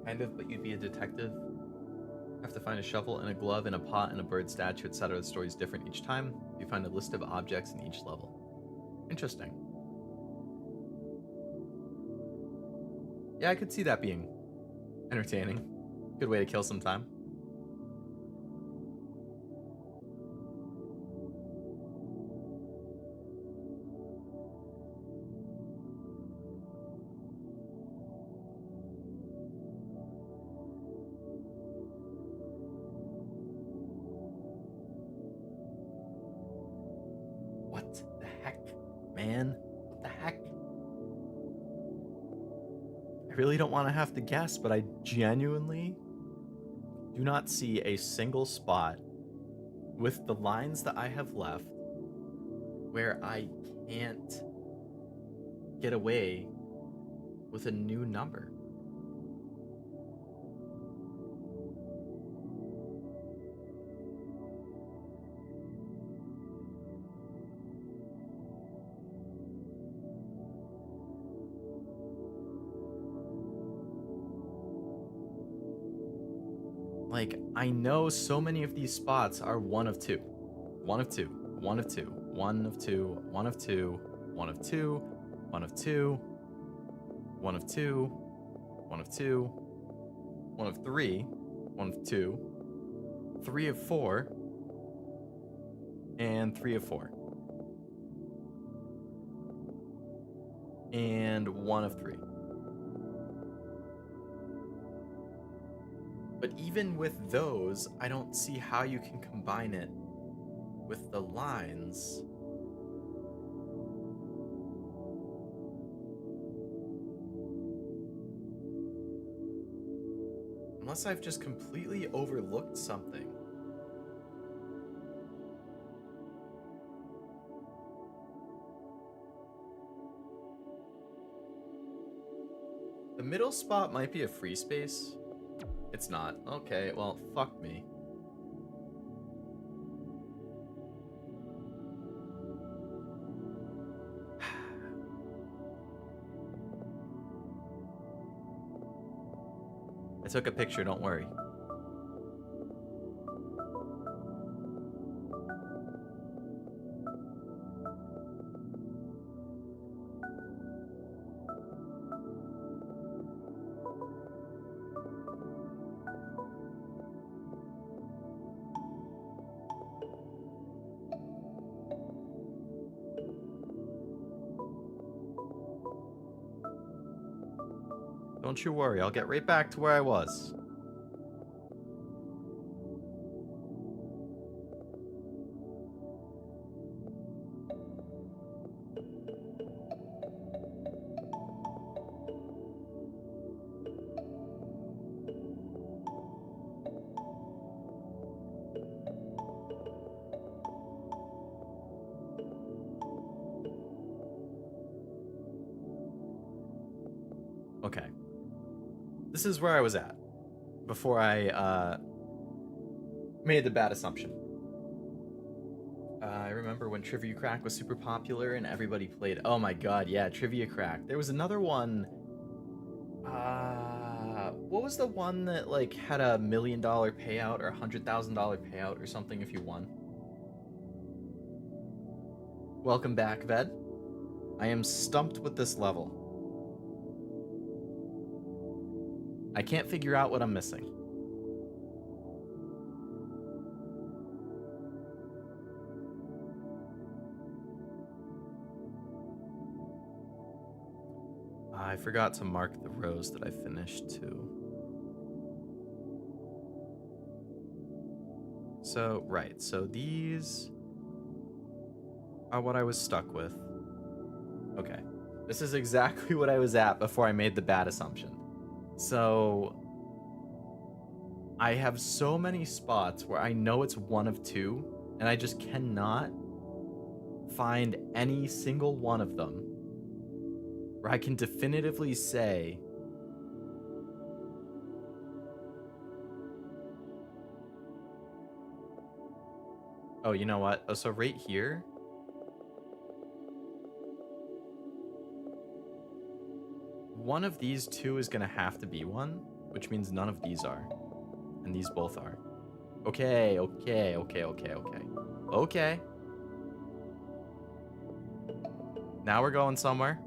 Kind of, but you'd be a detective. Have to find a shovel and a glove and a pot and a bird statue, etc. The story's different each time. You find a list of objects in each level. Interesting. Yeah, I could see that being entertaining. Good way to kill some time. What the heck, man? What the heck? I really don't want to have to guess, but I genuinely do not see a single spot with the lines that I have left where I can't get away with a new number. Like, I know so many of these spots are one of two. One of two. One of two. One of two. One of two. One of two. One of two. One of two. One of two. One of three. One of two. 3 of 4. And 3 of 4. And 1 of 3. But even with those, I don't see how you can combine it with the lines. Unless I've just completely overlooked something. The middle spot might be a free space. It's not. Okay, well, fuck me. I took a picture, don't worry. Don't you worry, I'll get right back to where I was. Okay. This is where I was at before I made the bad assumption. I remember when Trivia Crack was super popular and everybody played. Oh my god, yeah, Trivia Crack. There was another one. What was the one that like had $1 million payout or $100,000 payout or something if you won? Welcome back, Ved. I am stumped with this level. I can't figure out what I'm missing. I forgot to mark the rows that I finished too. So, right, so these are what I was stuck with. Okay, this is exactly what I was at before I made the bad assumption. So, I have so many spots where I know it's one of two, and I just cannot find any single one of them where I can definitively say oh, you know what? Oh, so right here, one of these two is gonna have to be one, which means none of these are. And these both are. Okay. Okay. Now we're going somewhere.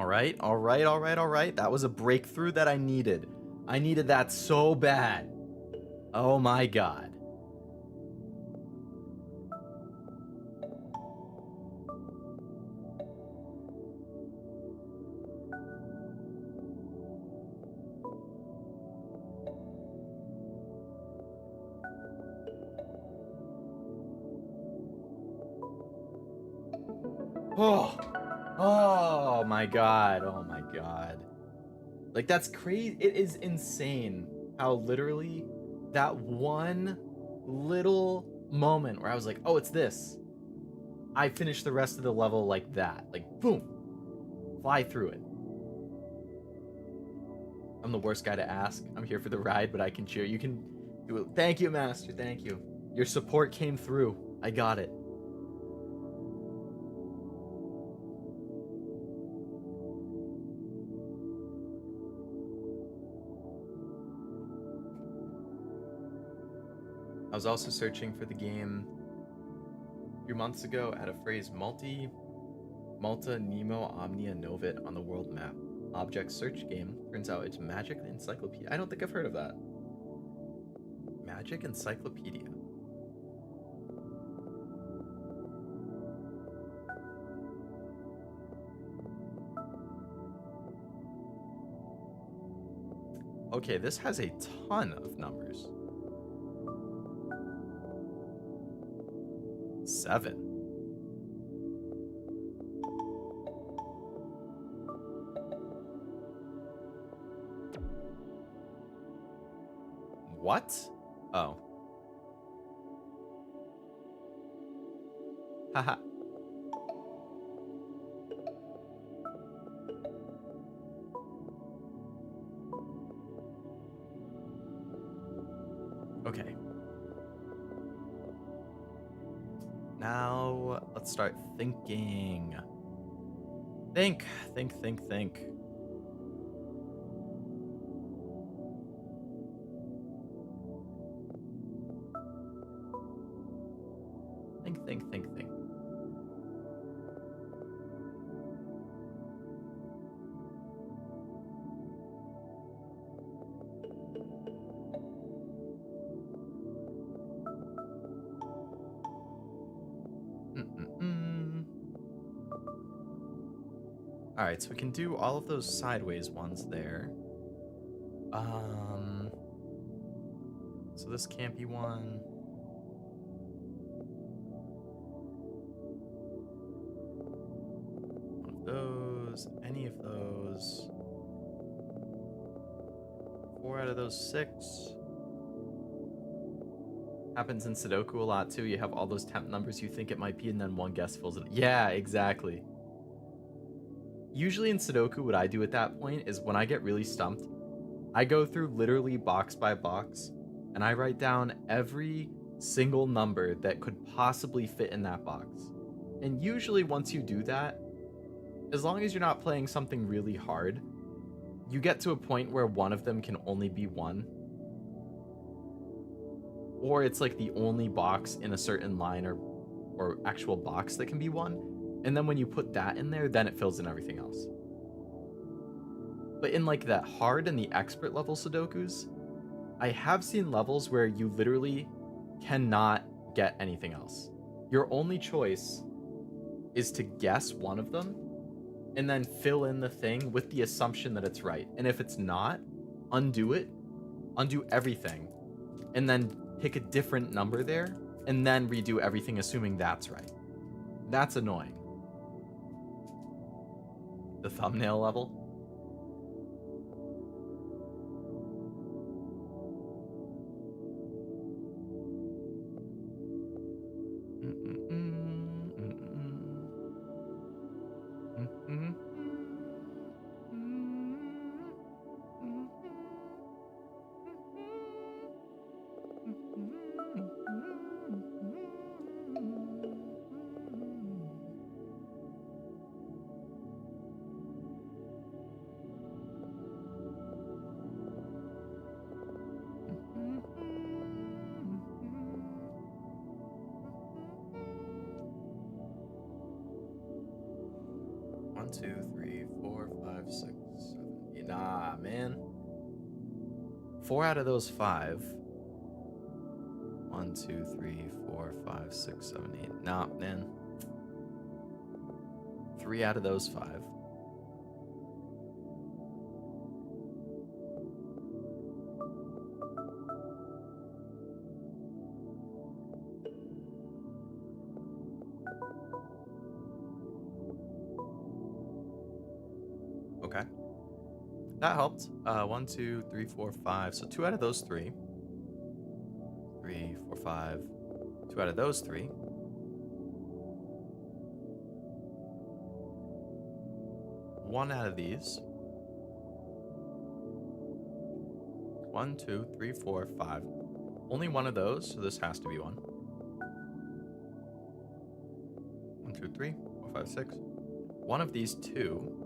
All right. That was a breakthrough that I needed. I needed that so bad. Oh my god. Oh my god. Oh my god. Like, that's crazy. It is insane how literally that one little moment where I was like, oh, it's this. I finished the rest of the level like that. Like, boom. Fly through it. I'm the worst guy to ask. I'm here for the ride, but I can cheer. You can do it. Thank you, Master. Thank you. Your support came through. I got it. I was also searching for the game a few months ago at a phrase Malta Nemo Omnia Novit on the world map. Object search game. Turns out it's Magic Encyclopedia. I don't think I've heard of that. Magic Encyclopedia. Okay, this has a ton of numbers. 7. What? Oh. Haha. Okay. Now, let's start thinking. Think. Think. Think. Think. Think. Think. Think. Think. All right, so we can do all of those sideways ones there. So this can't be one. One of those, any of those. 4 out of those 6. Happens in Sudoku a lot too. You have all those temp numbers you think it might be, and then one guess fills it. Yeah, exactly. Usually in Sudoku, what I do at that point is when I get really stumped, I go through literally box by box, and I write down every single number that could possibly fit in that box. And usually once you do that, as long as you're not playing something really hard, you get to a point where one of them can only be 1. Or it's like the only box in a certain line or actual box that can be 1. And then when you put that in there, then it fills in everything else. But in like that hard and the expert level Sudokus, I have seen levels where you literally cannot get anything else. Your only choice is to guess one of them and then fill in the thing with the assumption that it's right. And if it's not, undo it, undo everything, and then pick a different number there, and then redo everything assuming that's right. That's annoying. The thumbnail level. One, 2, 3, 4, 5, 6, 7, 8. Nah, man. 4 out of those 5. 1, 2, 3, 4, 5, 6, 7, 8. Nah, man. 3 out of those 5. Okay. That helped. 1, 2, 3, 4, 5. So 2 out of those 3. 3, 4, 5. 2 out of those 3. 1 out of these. 1, 2, 3, 4, 5. Only 1 of those, so this has to be 1. 1, 2, 3, 4, 5, 6. 1 of these 2.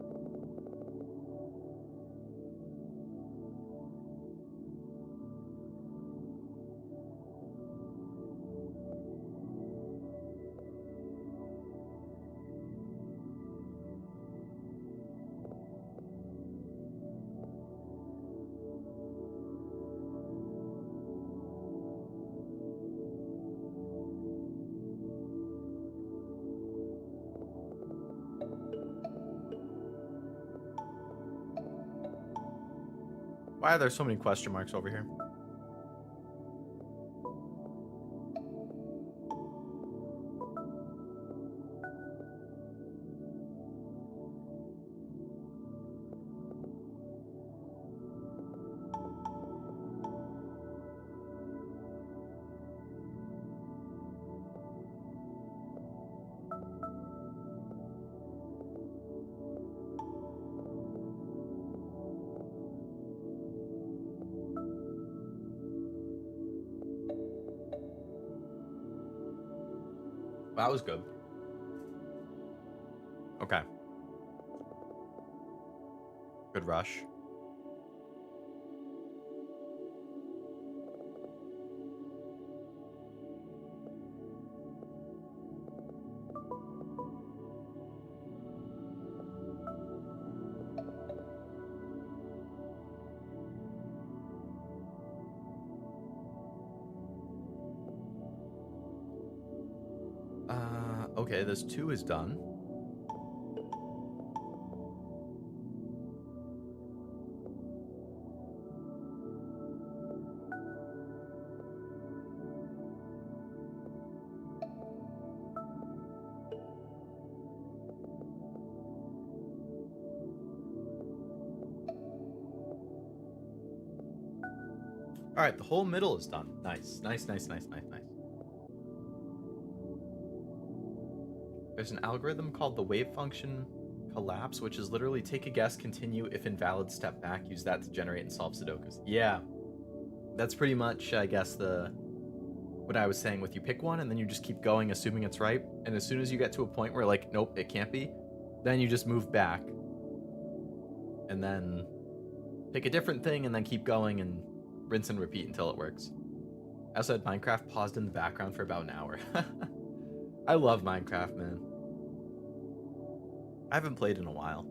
Why are there so many question marks over here? That was good. Okay. Good rush. Okay, this 2 is done. All right, the whole middle is done. Nice, nice, nice, nice, nice, nice. There's an algorithm called the wave function collapse, which is literally take a guess, continue, if invalid, step back, use that to generate and solve Sudokus. Yeah, that's pretty much, I guess, what I was saying with you pick one and then you just keep going, assuming it's right. And as soon as you get to a point where like, nope, it can't be, then you just move back and then pick a different thing and then keep going and rinse and repeat until it works. I also had Minecraft paused in the background for about an hour. I love Minecraft, man. I haven't played in a while.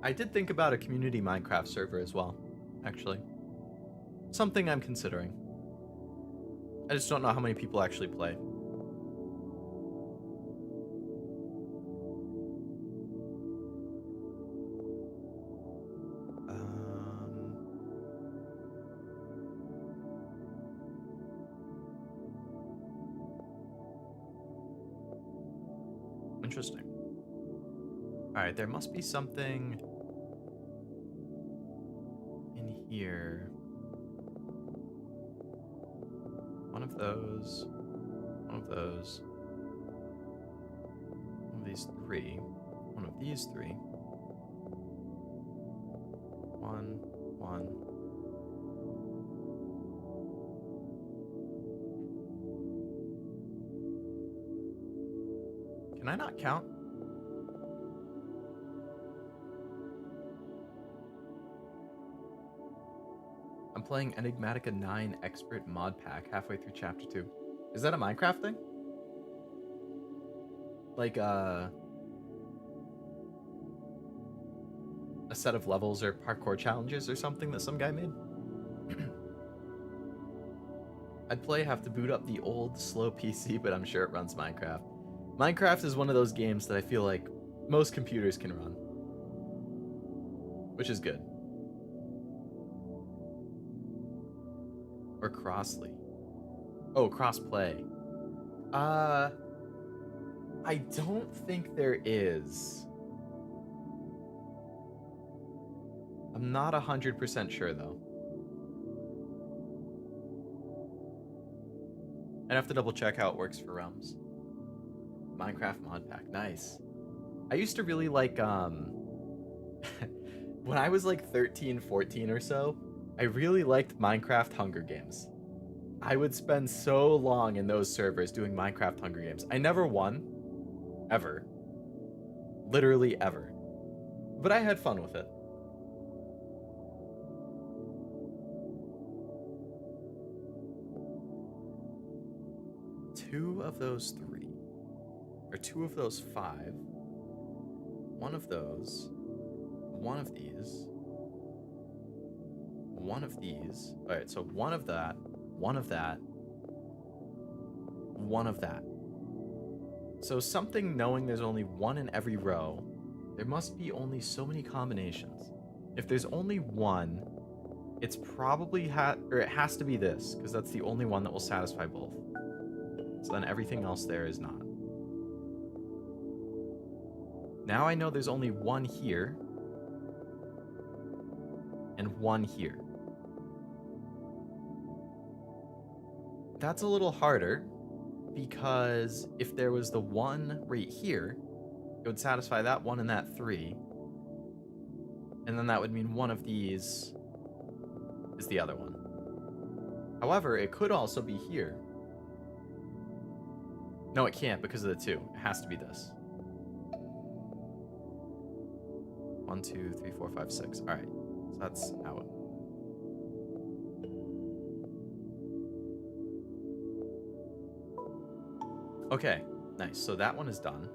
I did think about a community Minecraft server as well, actually. Something I'm considering. I just don't know how many people actually play. Interesting. Alright, there must be something in here. One of those. One of those. One of these 3. One of these 3. 1, 1. Can I not count? I'm playing Enigmatica 9 Expert Mod Pack halfway through Chapter 2. Is that a Minecraft thing? Like, a set of levels or parkour challenges or something that some guy made? I'd have to boot up the old, slow PC, but I'm sure it runs Minecraft. Minecraft is one of those games that I feel like most computers can run. Which is good. Or Crossly. Oh, crossplay. I don't think there is. I'm not 100% sure though. I'd have to double check how it works for Realms. Minecraft mod pack, nice. I used to really like, when I was like 13, 14 or so, I really liked Minecraft Hunger Games. I would spend so long in those servers doing Minecraft Hunger Games. I never won. Ever. Literally ever. But I had fun with it. Two of those 3. Or 2 of those 5. 1 of those. 1 of these. 1 of these. Alright, so 1 of that. 1 of that. 1 of that. So something knowing there's only one in every row, there must be only so many combinations. If there's only one, it's probably it has to be this, because that's the only one that will satisfy both. So then everything else there is not. Now I know there's only one here and one here. That's a little harder because if there was the one right here, it would satisfy that one and that 3. And then that would mean one of these is the other one. However, it could also be here. No, it can't because of the 2. It has to be this. 1, 2, 3, 4, 5, 6. All right, so that's out. Okay, nice. So that one is done.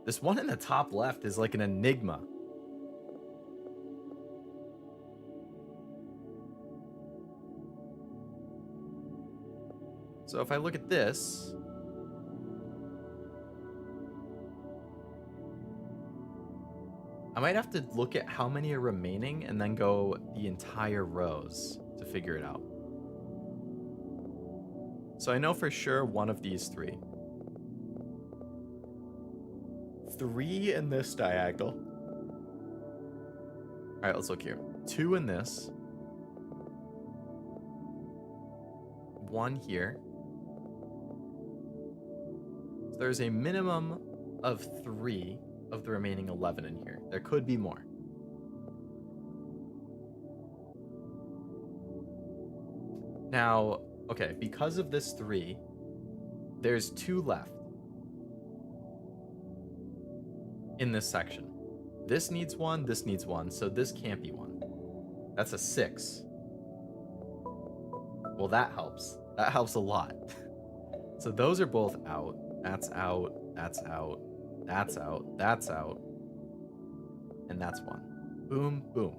This one in the top left is like an enigma. So if I look at this, I might have to look at how many are remaining and then go the entire rows to figure it out. So I know for sure one of these 3. 3 in this diagonal. All right, let's look here. 2 in this. 1 here. So there's a minimum of 3 of the remaining 11 in here. There could be more. Now, okay, because of this 3, there's 2 left in this section. This needs 1, this needs 1, so this can't be 1. That's a 6. Well, that helps. That helps a lot. So those are both out. That's out, that's out, that's out, that's out, and that's 1. Boom, boom.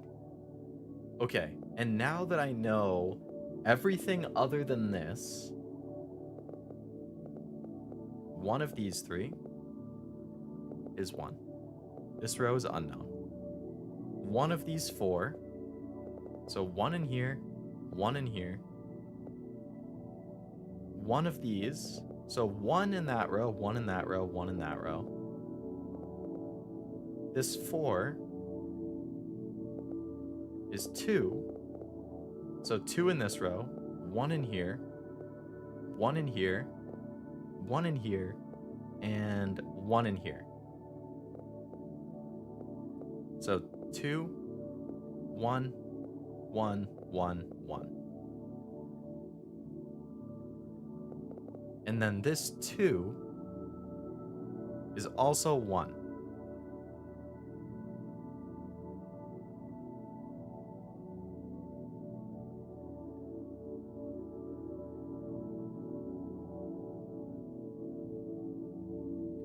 Okay, and now that I know everything other than this, one of these 3 is 1. This row is unknown. One of these 4, so 1 in here, 1 in here. One of these, so 1 in that row, 1 in that row, 1 in that row. This 4 is 2. So 2 in this row, 1 in here, 1 in here, 1 in here, and 1 in here. So 2, 1, 1, 1, 1. And then this 2 is also 1.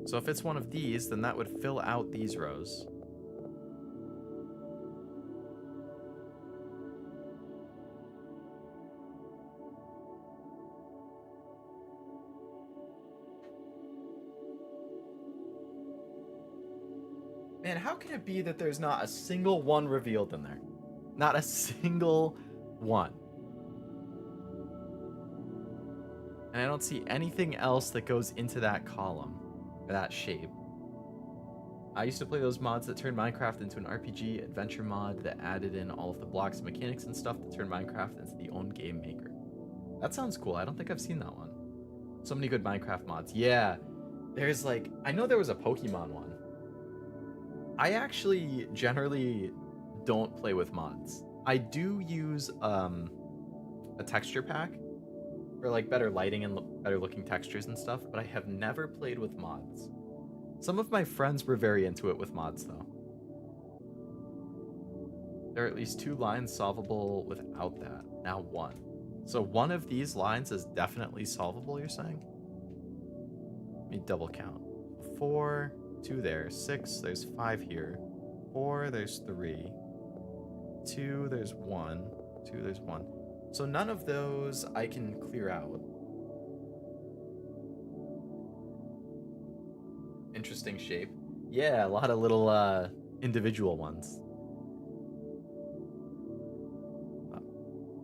So if it's one of these, then that would fill out these rows. Man, how can it be that there's not a single one revealed in there? Not a single one. And I don't see anything else that goes into that column, or that shape. I used to play those mods that turned Minecraft into an RPG adventure mod that added in all of the blocks and mechanics and stuff that turned Minecraft into the own game maker. That sounds cool. I don't think I've seen that one. So many good Minecraft mods. Yeah, there's like, I know there was a Pokemon one. I actually generally don't play with mods. I do use a texture pack for like better lighting and better looking textures and stuff, but I have never played with mods. Some of my friends were very into it with mods though. There are at least 2 lines solvable without that. Now 1. So one of these lines is definitely solvable, you're saying? Let me double count. 4, 2 there, 6, there's 5 here, 4, there's 3, 2, there's 1, 2, there's 1. So none of those I can clear out. Interesting shape. Yeah, a lot of little individual ones.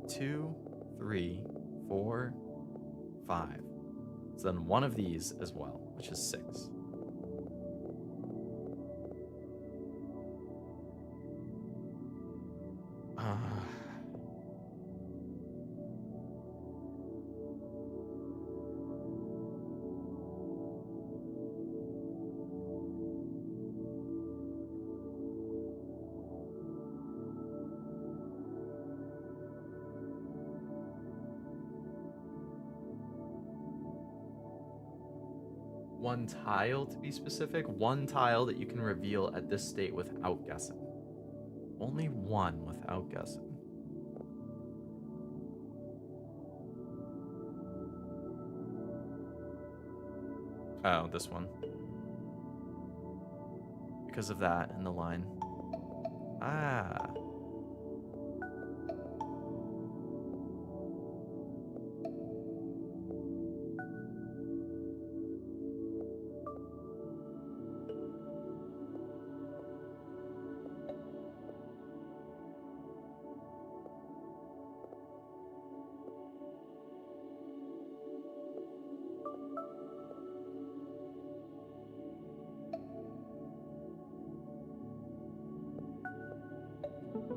2, 3, 4, 5. So then one of these as well, which is 6. One tile to be specific. One tile that you can reveal at this state without guessing. Only one without guessing. Oh, this one. Because of that in the line. Ah.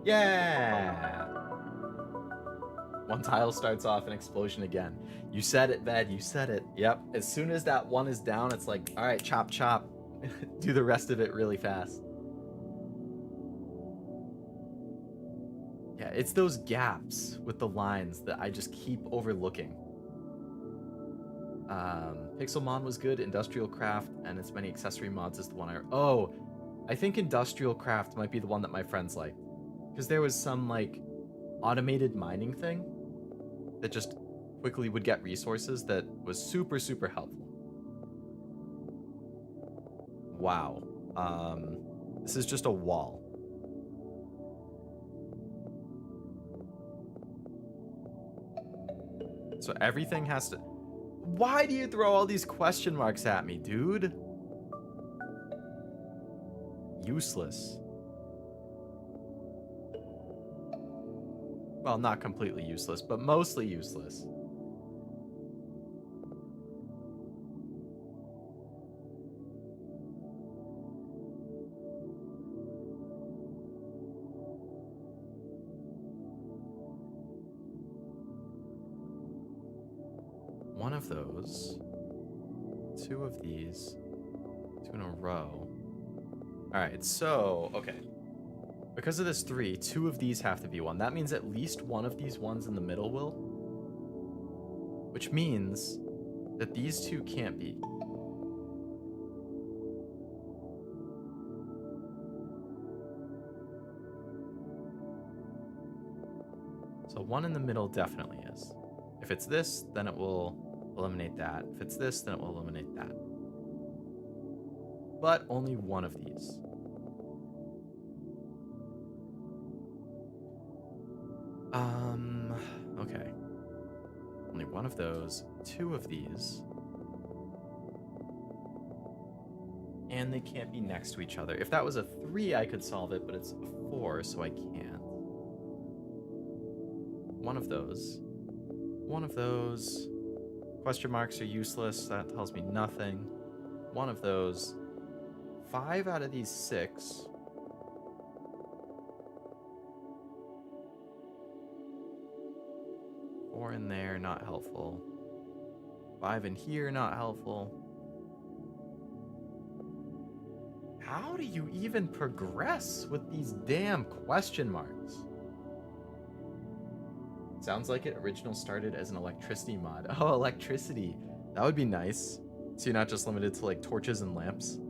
Yeah! One tile starts off an explosion again. You said it, Ved. You said it. Yep. As soon as that one is down, it's like, all right, chop, chop. Do the rest of it really fast. Yeah, it's those gaps with the lines that I just keep overlooking. Pixelmon was good. Industrial Craft and its many accessory mods is the one I think Industrial Craft might be the one that my friends liked. Because there was some, like, automated mining thing that just quickly would get resources that was super, super helpful. Wow. This is just a wall. So everything has to... Why do you throw all these question marks at me, dude? Useless. Well, not completely useless, but mostly useless. One of those, 2 of these, 2 in a row. All right, so, okay. Because of this 3, 2 of these have to be 1. That means at least one of these ones in the middle will. Which means that these 2 can't be. So 1 in the middle definitely is. If it's this, then it will eliminate that. If it's this, then it will eliminate that. But only one of these. Okay. Only one of those, 2 of these. And they can't be next to each other. If that was a 3, I could solve it, but it's a 4, so I can't. One of those. One of those. Question marks are useless. That tells me nothing. One of those. 5 out of these 6. In there, not helpful. 5 in here, not helpful. How do you even progress with these damn question marks? Sounds like it originally started as an electricity mod. Oh, electricity. That would be nice. So you're not just limited to, like, torches and lamps.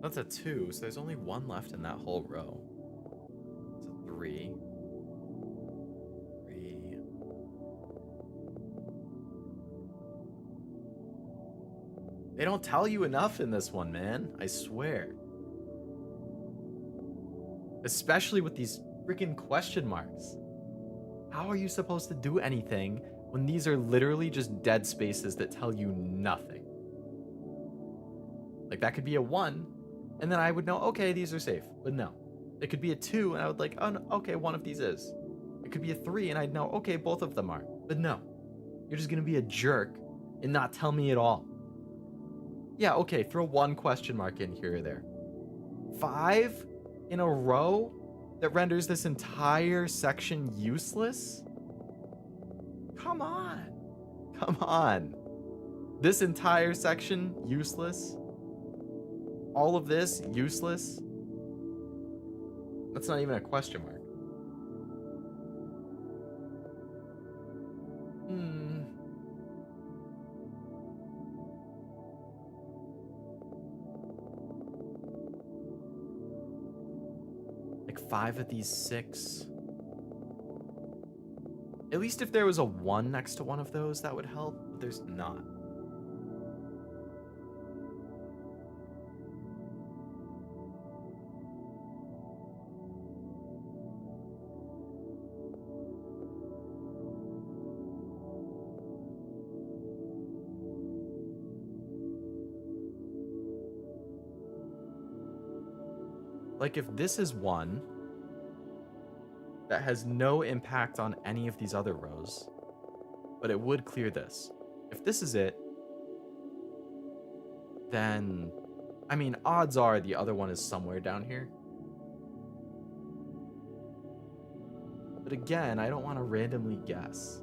That's a 2, so there's only 1 left in that whole row. It's a 3. 3. They don't tell you enough in this one, man. I swear. Especially with these freaking question marks. How are you supposed to do anything when these are literally just dead spaces that tell you nothing? Like, that could be a 1, and then I would know, okay, these are safe. But no. It could be a 2, and I would like, oh, no, okay, one of these is. It could be a 3, and I'd know, okay, both of them are. But no. You're just going to be a jerk and not tell me at all. Yeah, okay, throw 1 question mark in here or there. 5 in a row that renders this entire section useless? Come on. Come on. This entire section useless? All of this useless? That's not even a question mark. Like 5 of these 6. At least if there was a 1 next to one of those, that would help. But there's not. Like, if this is 1 that has no impact on any of these other rows, but it would clear this. If this is it, then, I mean, odds are the other one is somewhere down here. But again, I don't want to randomly guess.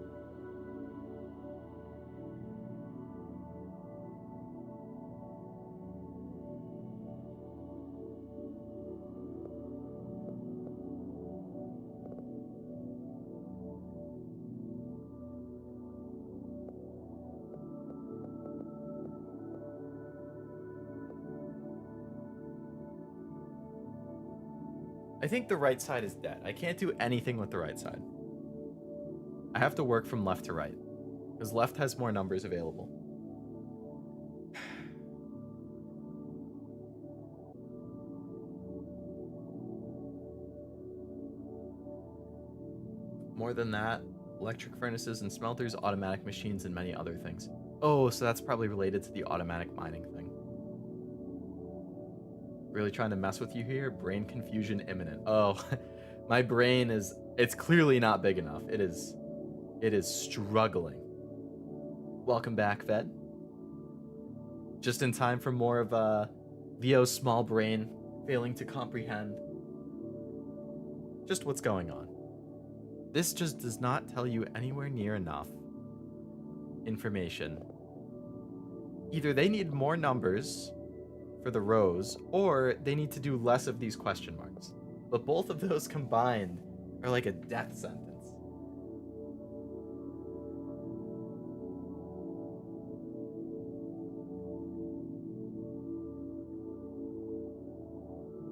I think the right side is dead. I can't do anything with the right side. I have to work from left to right, because left has more numbers available. More than that, electric furnaces and smelters, automatic machines, and many other things. Oh, so that's probably related to the automatic mining thing. Really trying to mess with you here? Brain confusion imminent. Oh, my brain is... It's clearly not big enough. It is struggling. Welcome back, Fed. Just in time for more of Leo's small brain failing to comprehend just what's going on. This just does not tell you anywhere near enough information. Either they need more numbers for the rows, or they need to do less of these question marks. But both of those combined are like a death sentence.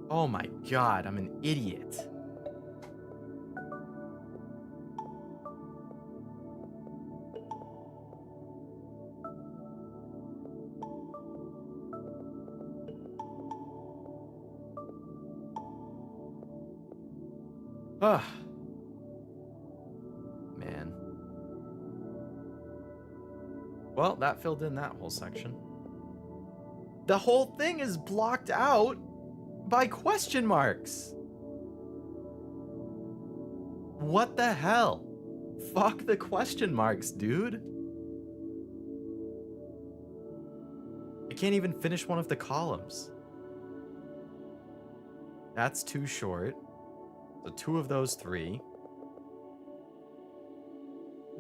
Oh my god, I'm an idiot. Ah, man. Well, that filled in that whole section. The whole thing is blocked out by question marks. What the hell? Fuck the question marks, dude. I can't even finish one of the columns. That's too short. So 2 of those 3.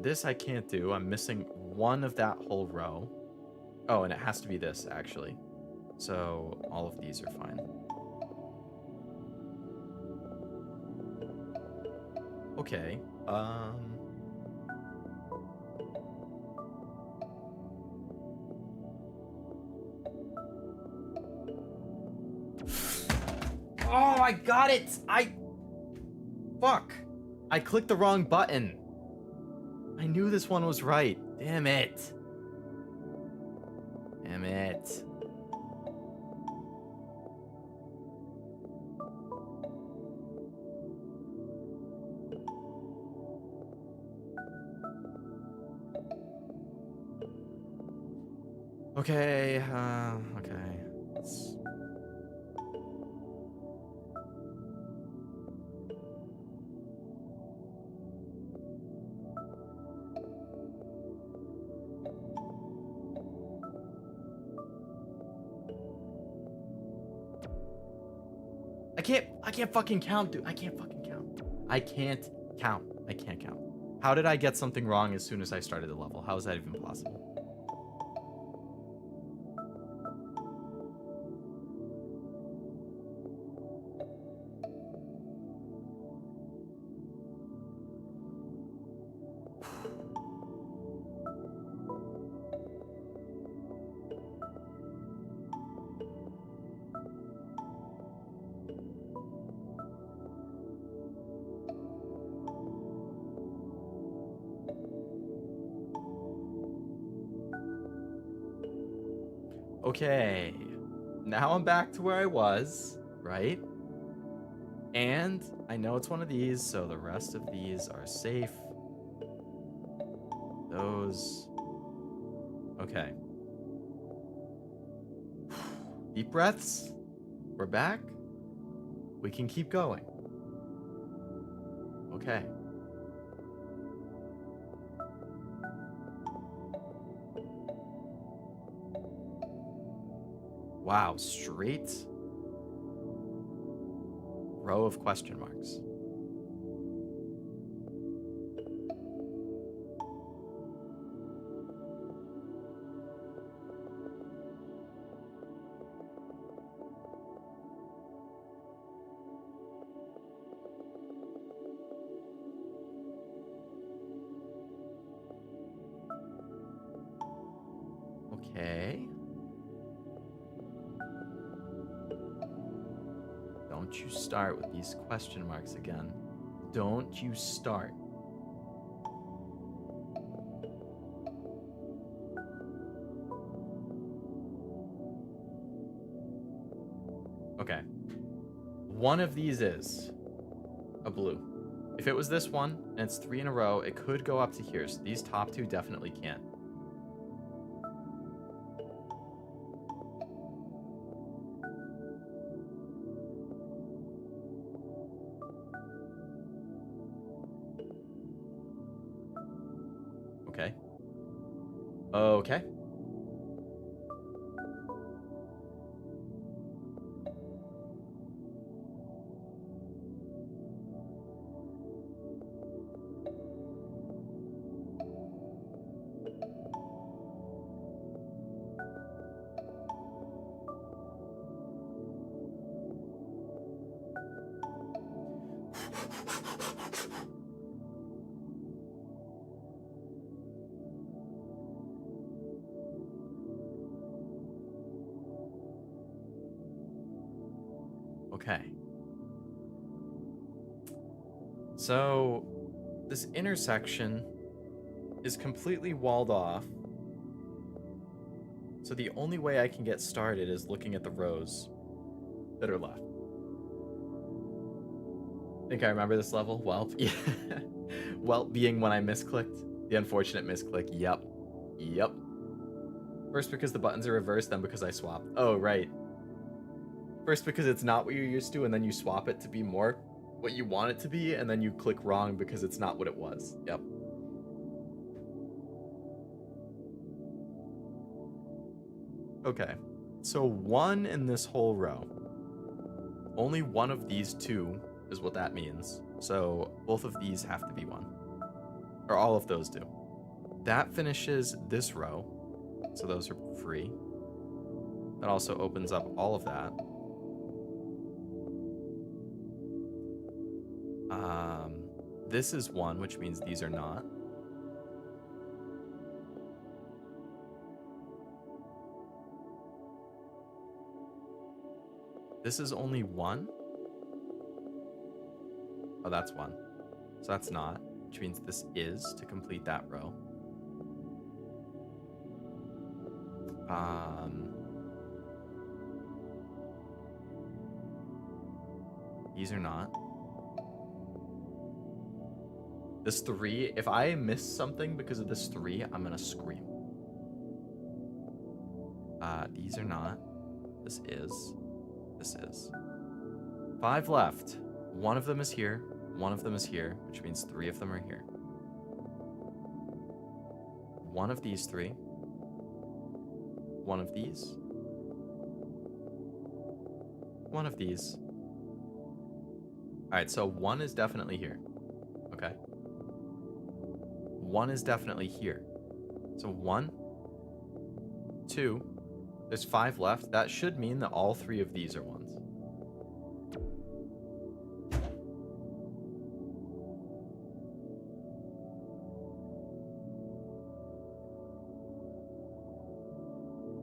This I can't do. I'm missing 1 of that whole row. Oh, and it has to be this, actually. So all of these are fine. Okay. I got it! Fuck! I clicked the wrong button. I knew this one was right. Damn it. Damn it. Okay, okay. I can't fucking count, dude. I can't fucking count. I can't count. I can't count. How did I get something wrong as soon as I started the level? How is that even possible? Okay, now I'm back to where I was, right? And I know it's one of these, so the rest of these are safe. Those. Okay. Deep breaths. We're back. We can keep going. Okay. Wow, straight row of question marks. Okay. Don't you start with these question marks again. Don't you start. Okay. One of these is a blue. If it was this one, and it's 3 in a row, it could go up to here. So these top two definitely can't. Okay. Okay. Okay. So, this intersection is completely walled off. So the only way I can get started is looking at the rows that are left. Think I remember this level? Well, yeah. Well, being when I misclicked. The unfortunate misclick. Yep. Yep. First because the buttons are reversed, then because I swapped. Oh, right. First because it's not what you're used to, and then you swap it to be more what you want it to be, and then you click wrong because it's not what it was. Yep. Okay. So 1 in this whole row. Only one of these two is what that means. So both of these have to be 1. Or all of those do. That finishes this row. So those are free. That also opens up all of that. This is 1, which means these are not. This is only 1. Oh, that's 1. So that's not, which means this is to complete that row. These are not. This 3, if I miss something because of this 3, I'm gonna scream. These are not. This is. This is. 5 left. 1 of them is here. 1 of them is here, which means 3 of them are here. 1 of these 3. 1 of these. 1 of these. Alright, so 1 is definitely here. Okay. 1 is definitely here. So 1, 2. There's 5 left. That should mean that all 3 of these are 1s.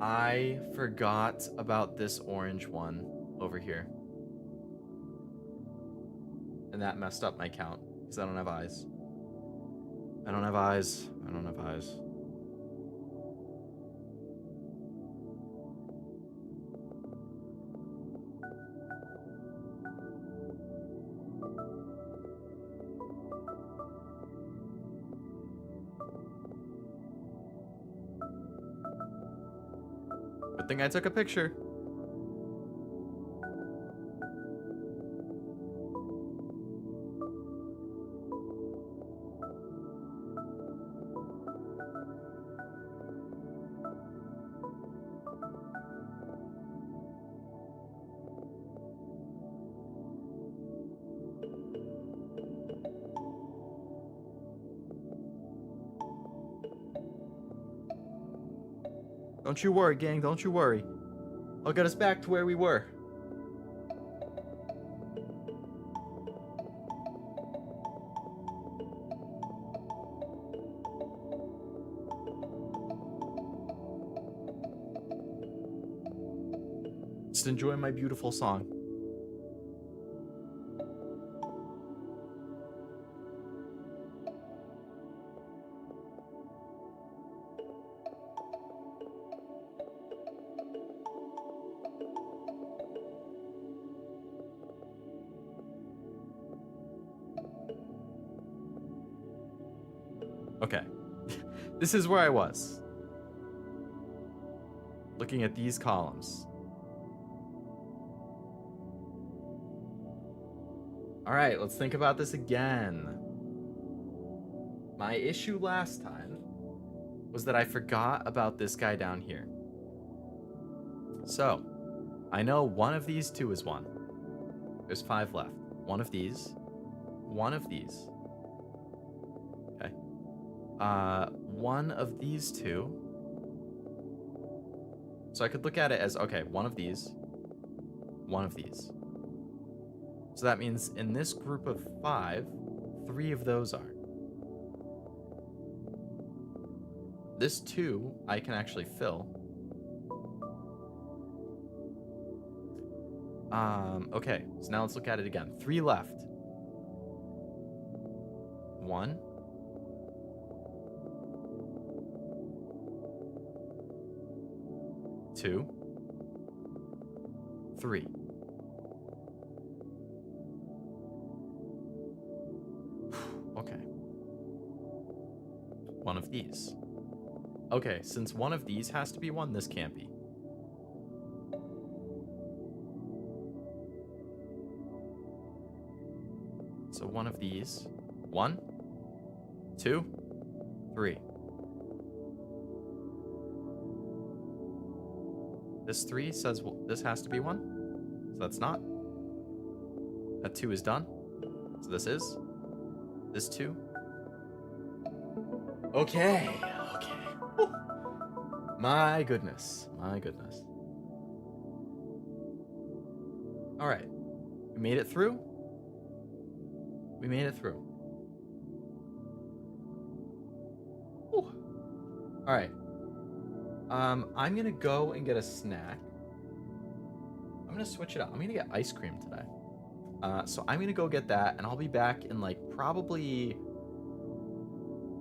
I forgot about this orange one over here. And that messed up my count, because I don't have eyes. I don't have eyes. I don't have eyes. Good thing I took a picture. Don't you worry, gang. Don't you worry. I'll get us back to where we were. Just enjoy my beautiful song. Okay. This is where I was. Looking at these columns. Alright, let's think about this again. My issue last time was that I forgot about this guy down here. So, I know one of these 2 is 1. There's 5 left. One of these. One of these. Okay. One of these 2. So I could look at it as, okay, one of these. One of these. So that means in this group of 5, 3 of those are. This 2, I can actually fill. Okay, so now let's look at it again. 3 left. 1. 2. 3. Okay. One of these. Okay, since one of these has to be 1, this can't be. So one of these. 1, 2, 3. This 3 says this has to be 1. So that's not. That 2 is done. So this is. This 2. Okay. Okay. Whew. My goodness. My goodness. All right. We made it through. We made it through. Whew. All right. I'm gonna go and get a snack. I'm gonna switch it up. I'm gonna get ice cream today. So I'm gonna go get that, and I'll be back in like probably,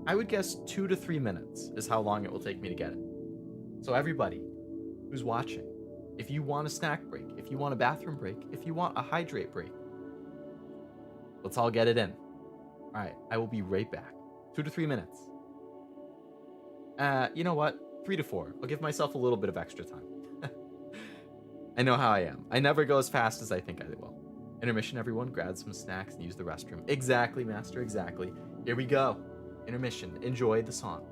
I would guess 2 to 3 minutes is how long it will take me to get it. So everybody who's watching, if you want a snack break, if you want a bathroom break, if you want a hydrate break, let's all get it in. All right, I will be right back. 2 to 3 minutes. You know what? 3 to 4. I'll give myself a little bit of extra time. I know how I am. I never go as fast as I think I will. Intermission, everyone. Grab some snacks and use the restroom. Exactly, Master, exactly. Here we go. Intermission. Enjoy the song.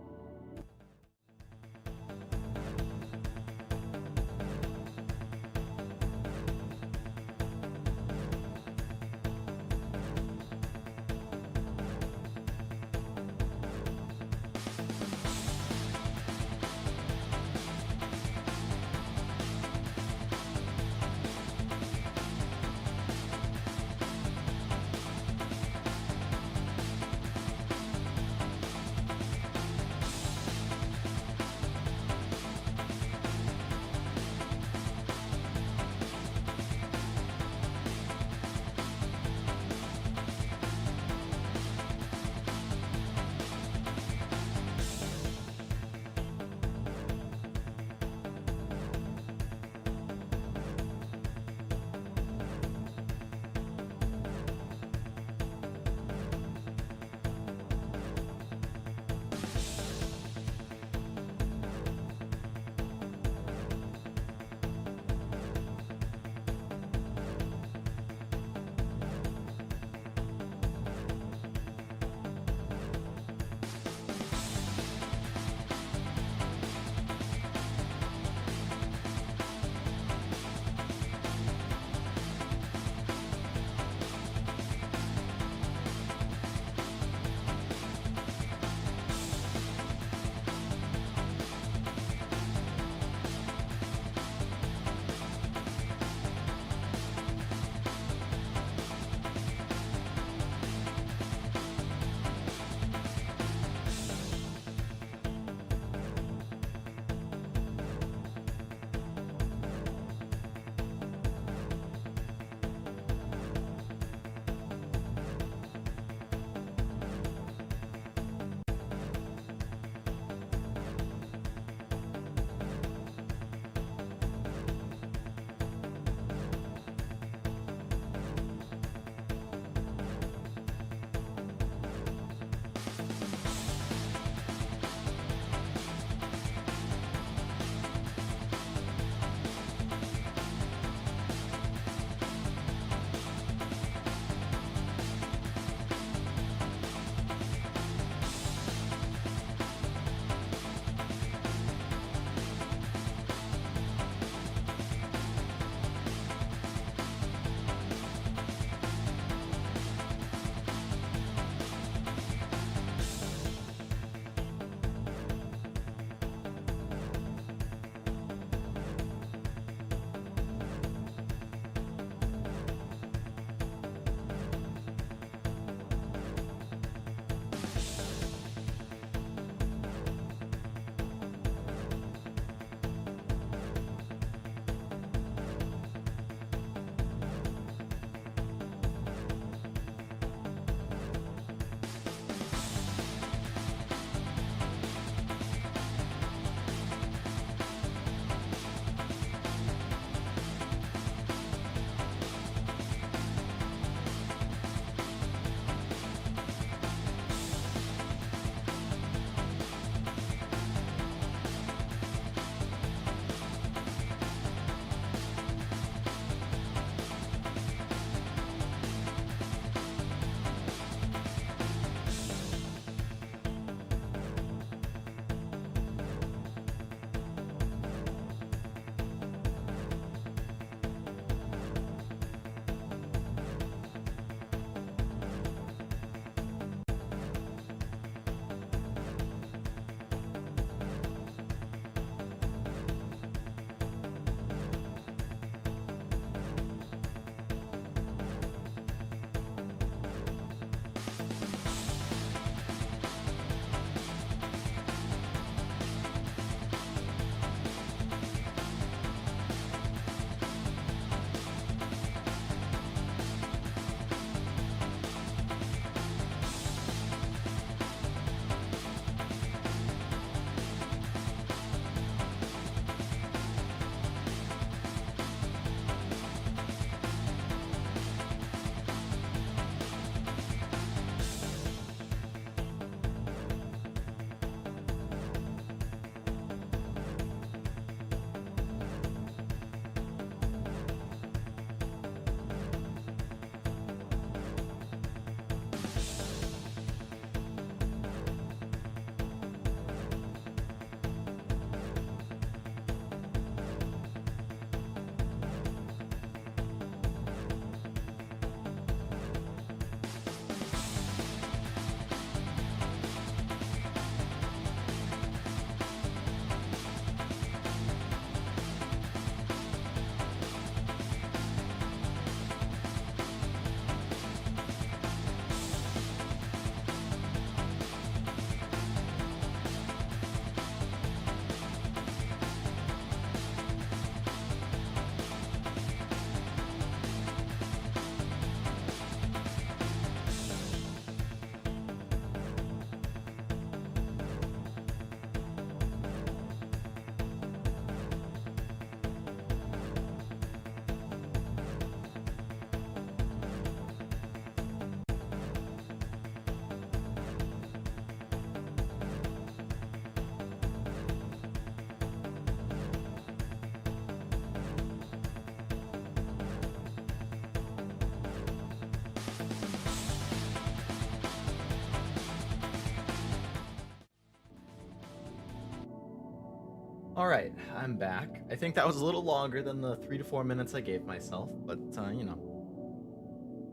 Alright, I'm back. I think that was a little longer than the 3 to 4 minutes I gave myself, but, you know.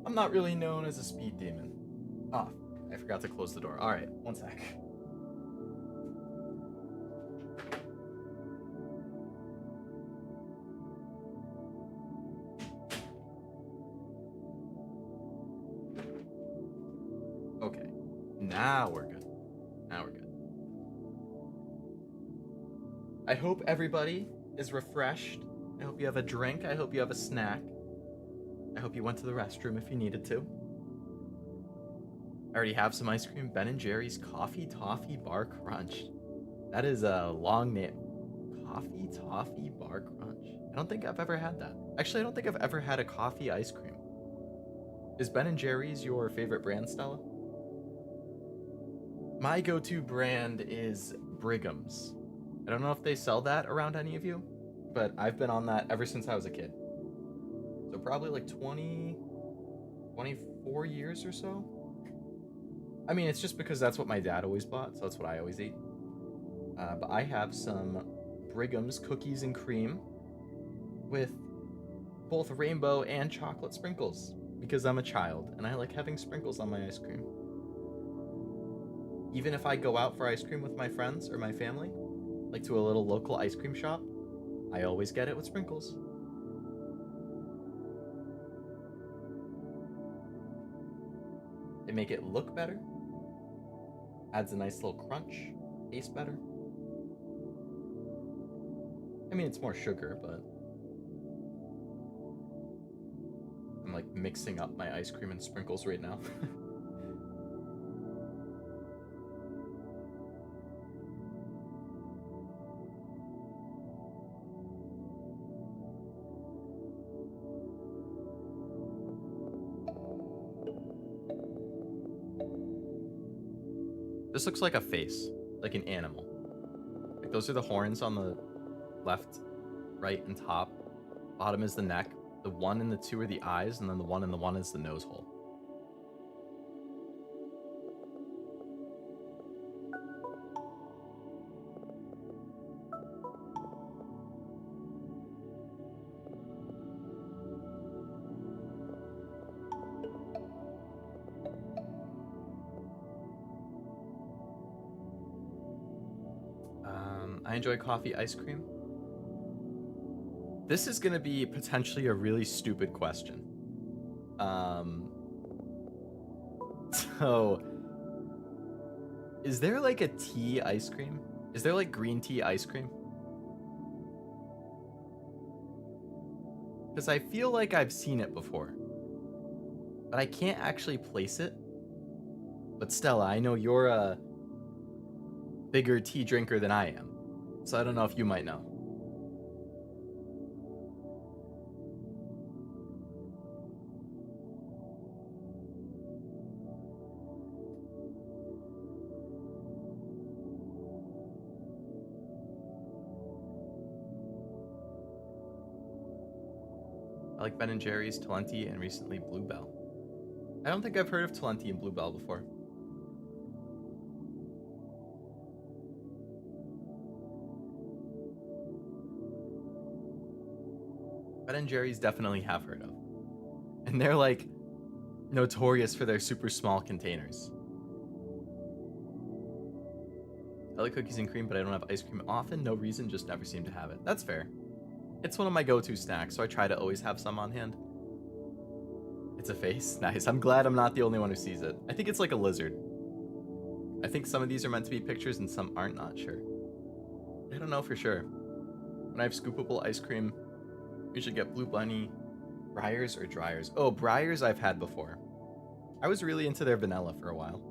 I'm not really known as a speed demon. Oh, I forgot to close the door. Alright, one sec. Okay, now we're good. Now we're good. I hope everybody is refreshed. I hope you have a drink. I hope you have a snack. I hope you went to the restroom if you needed to. I already have some ice cream. Ben & Jerry's Coffee Toffee Bar Crunch. That is a long name. Coffee Toffee Bar Crunch. I don't think I've ever had that. Actually, I don't think I've ever had a coffee ice cream. Is Ben & Jerry's your favorite brand, Stella? My go-to brand is Brigham's. I don't know if they sell that around any of you, but I've been on that ever since I was a kid. So probably like 24 years or so. I mean, it's just because that's what my dad always bought, so that's what I always ate. But I have some Brigham's cookies and cream with both rainbow and chocolate sprinkles because I'm a child and I like having sprinkles on my ice cream. Even if I go out for ice cream with my friends or my family, like to a little local ice cream shop, I always get it with sprinkles. They make it look better, adds a nice little crunch, tastes better. I mean, it's more sugar, but I'm like mixing up my ice cream and sprinkles right now. This looks like a face, like an animal. Like those are the horns on the left, right, and top. Bottom is the neck. The 1 and the 2 are the eyes, and then the 1 and the 1 is the nose hole. I enjoy coffee ice cream. This is going to be potentially a really stupid question. So, is there like a tea ice cream? Is there like green tea ice cream? Because I feel like I've seen it before. But I can't actually place it. But Stella, I know you're a bigger tea drinker than I am. So I don't know if you might know. I like Ben & Jerry's, Talenti, and recently Bluebell. I don't think I've heard of Talenti and Bluebell before. Ben & Jerry's definitely have heard of. And they're like notorious for their super small containers. I like cookies and cream, but I don't have ice cream often. No reason, just never seem to have it. That's fair. It's one of my go-to snacks, so I try to always have some on hand. It's a face. Nice. I'm glad I'm not the only one who sees it. I think it's like a lizard. I think some of these are meant to be pictures and some aren't, not sure. I don't know for sure. When I have scoopable ice cream, we should get Blue Bunny, Breyers, or Dryers. Oh, Breyers I've had before. I was really into their vanilla for a while.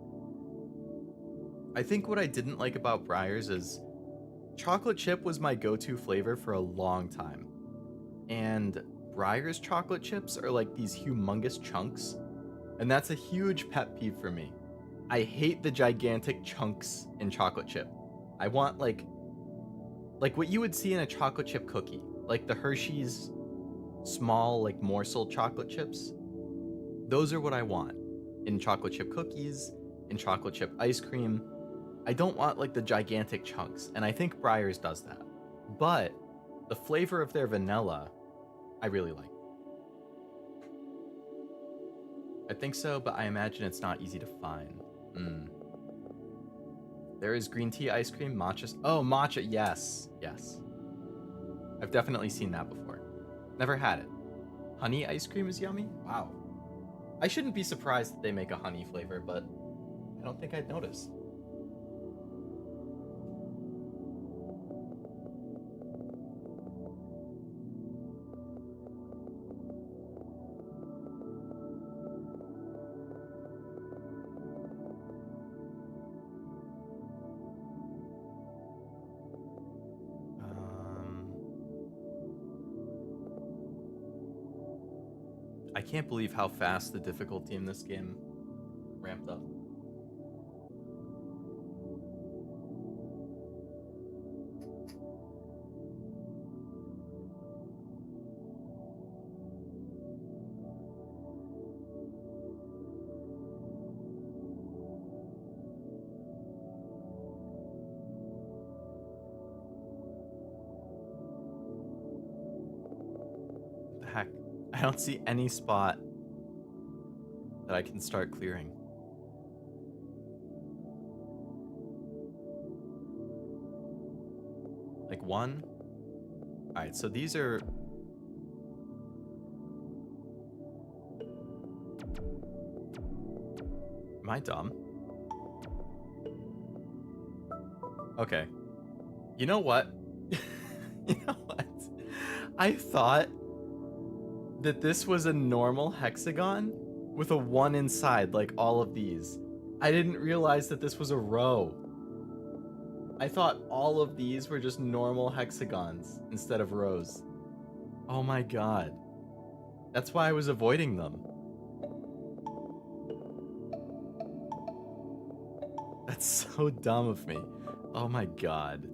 I think what I didn't like about Breyers is chocolate chip was my go-to flavor for a long time. And Breyers chocolate chips are like these humongous chunks. And that's a huge pet peeve for me. I hate the gigantic chunks in chocolate chip. I want like what you would see in a chocolate chip cookie. Like the Hershey's small, like morsel chocolate chips. Those are what I want in chocolate chip cookies, in chocolate chip ice cream. I don't want like the gigantic chunks, and I think Breyers does that. but the flavor of their vanilla, I really like. I think so, but I imagine it's not easy to find. There is green tea ice cream, matcha. Oh, matcha, yes, yes. I've definitely seen that before. Never had it. Honey ice cream is yummy? Wow. I shouldn't be surprised that they make a honey flavor, but I don't think I'd notice. I can't believe how fast the difficulty in this game ramped up. What the heck? I don't see any spot that I can start clearing. Like one? Alright, so these are... Am I dumb? Okay. You know what? You know what? I thought that this was a normal hexagon with a 1 inside, like all of these. I didn't realize that this was a row. I thought all of these were just normal hexagons instead of rows. Oh my god. That's why I was avoiding them. That's so dumb of me. Oh my god.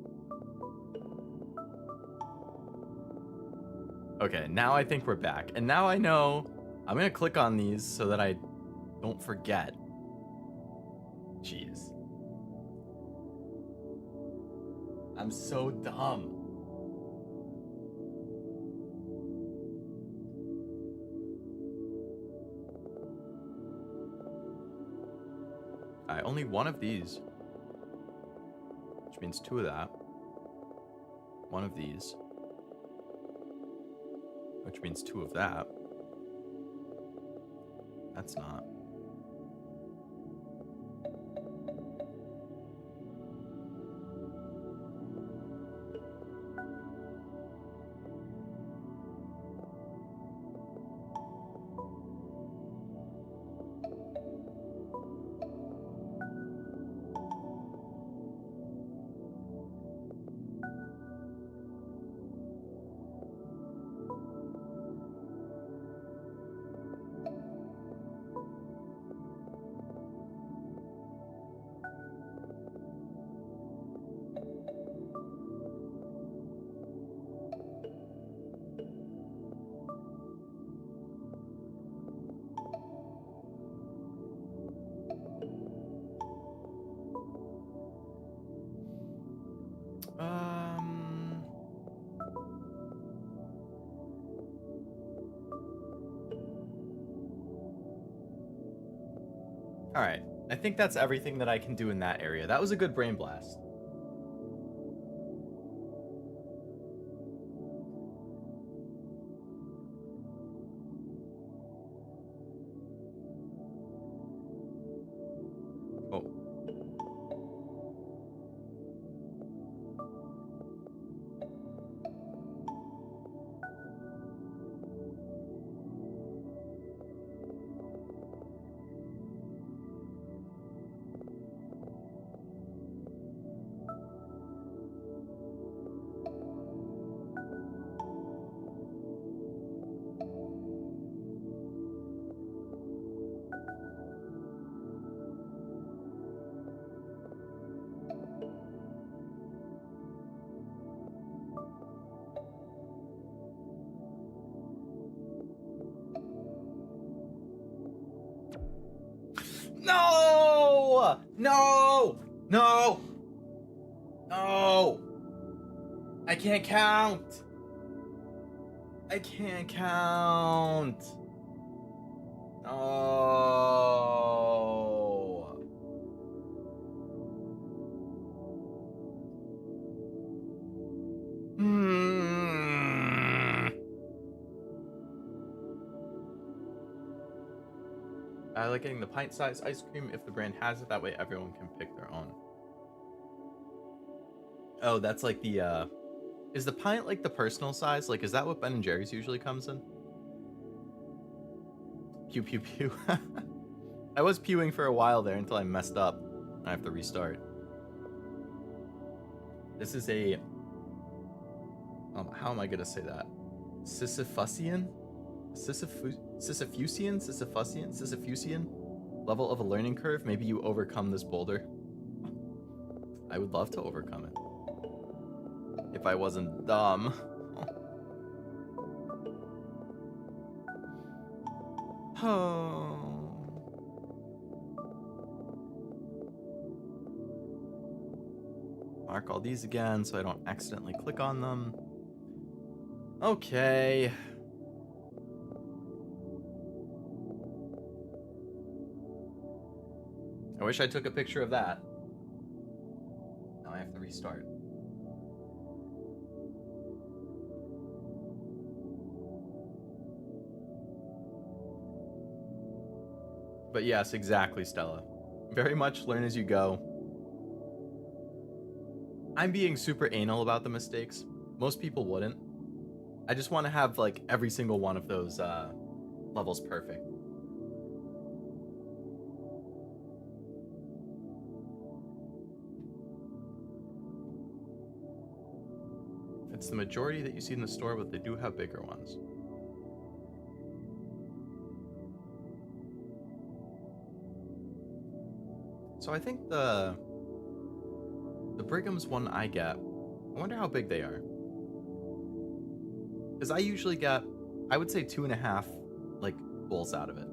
Okay, now I think we're back. And now I know I'm gonna click on these so that I don't forget. Jeez. I'm so dumb. Alright, only one of these. Which means 2 of that. 1 of these. Which means 2 of that. That's not. Alright, I think that's everything that I can do in that area. That was a good brain blast. Oh. No! No! No! No! I can't count. I can't count. Oh. I like getting the pint-sized ice cream if the brand has it. That way everyone can pick their own. Oh, that's like the, is the pint like the personal size? Like, is that what Ben & Jerry's usually comes in? Pew, pew, pew. I was pewing for a while there until I messed up. I have to restart. This is a... how am I going to say that? Sisyphusian? Sisyphusian level of a learning curve. Maybe you overcome this boulder. I would love to overcome it. If I wasn't dumb. Oh. Mark all these again so I don't accidentally click on them. Okay. I wish I took a picture of that. Now I have to restart. But yes, exactly, Stella. Very much learn as you go. I'm being super anal about the mistakes. Most people wouldn't. I just want to have like every single one of those levels perfect. It's the majority that you see in the store, but they do have bigger ones. So I think the Brigham's one I get, I wonder how big they are. Because I usually get, I would say 2.5 like bowls out of it.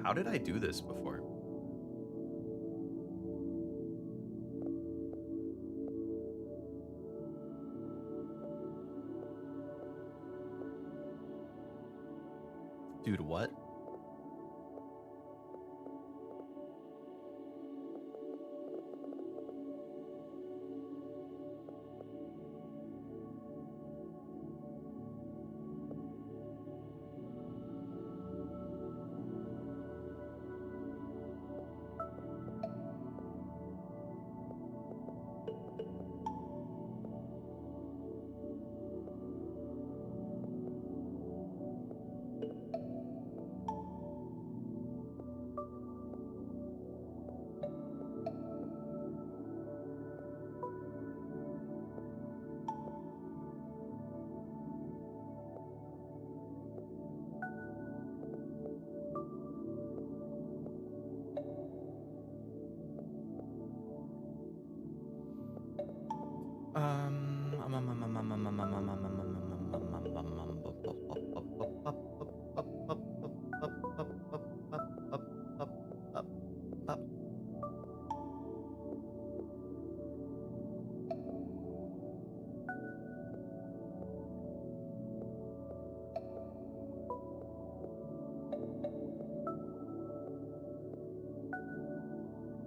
How did I do this before? Dude, what?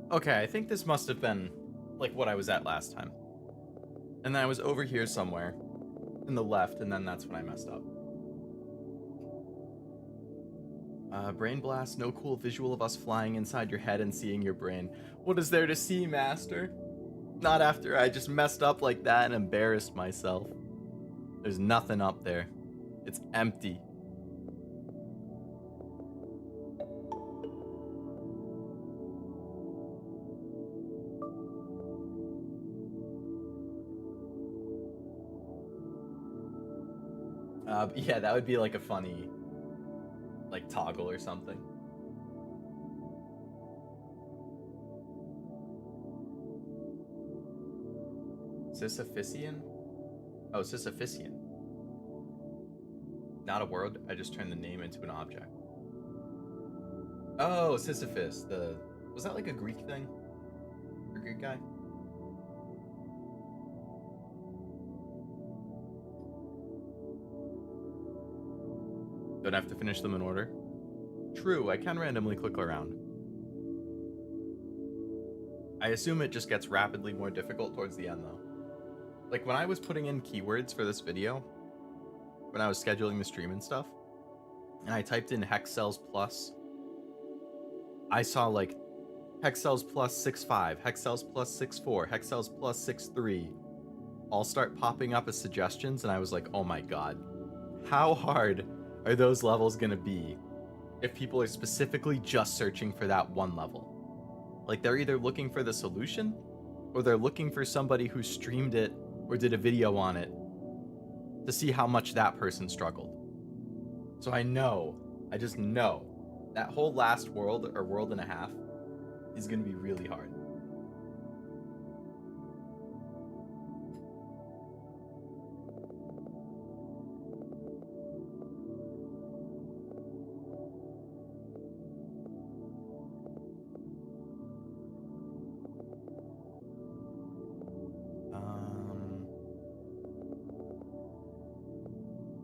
Okay, I think this must have been like what I was at last time. And then I was over here somewhere in the left, and then that's when I messed up. Brain blast, no cool visual of us flying inside your head and seeing your brain. What is there to see, master? Not after I just messed up like that and embarrassed myself. There's nothing up there. It's empty. Yeah, that would be like a funny, like, toggle or something. Sisyphusian? Oh, Sisyphusian. Not a word, I just turned the name into an object. Oh, Sisyphus, was that like a Greek thing? A Greek guy? Don't have to finish them in order. True, I can randomly click around. I assume it just gets rapidly more difficult towards the end, though. Like, when I was putting in keywords for this video, when I was scheduling the stream and stuff, and I typed in Hexcells Plus, I saw, like, Hexcells Plus 6.5, Hexcells Plus 6.4, Hexcells Plus 6.3 all start popping up as suggestions, and I was like, oh my god. How hard are those levels gonna be if people are specifically just searching for that one level? Like, they're either looking for the solution, or they're looking for somebody who streamed it or did a video on it to see how much that person struggled. So I just know, that whole last world, or world and a half, is gonna be really hard.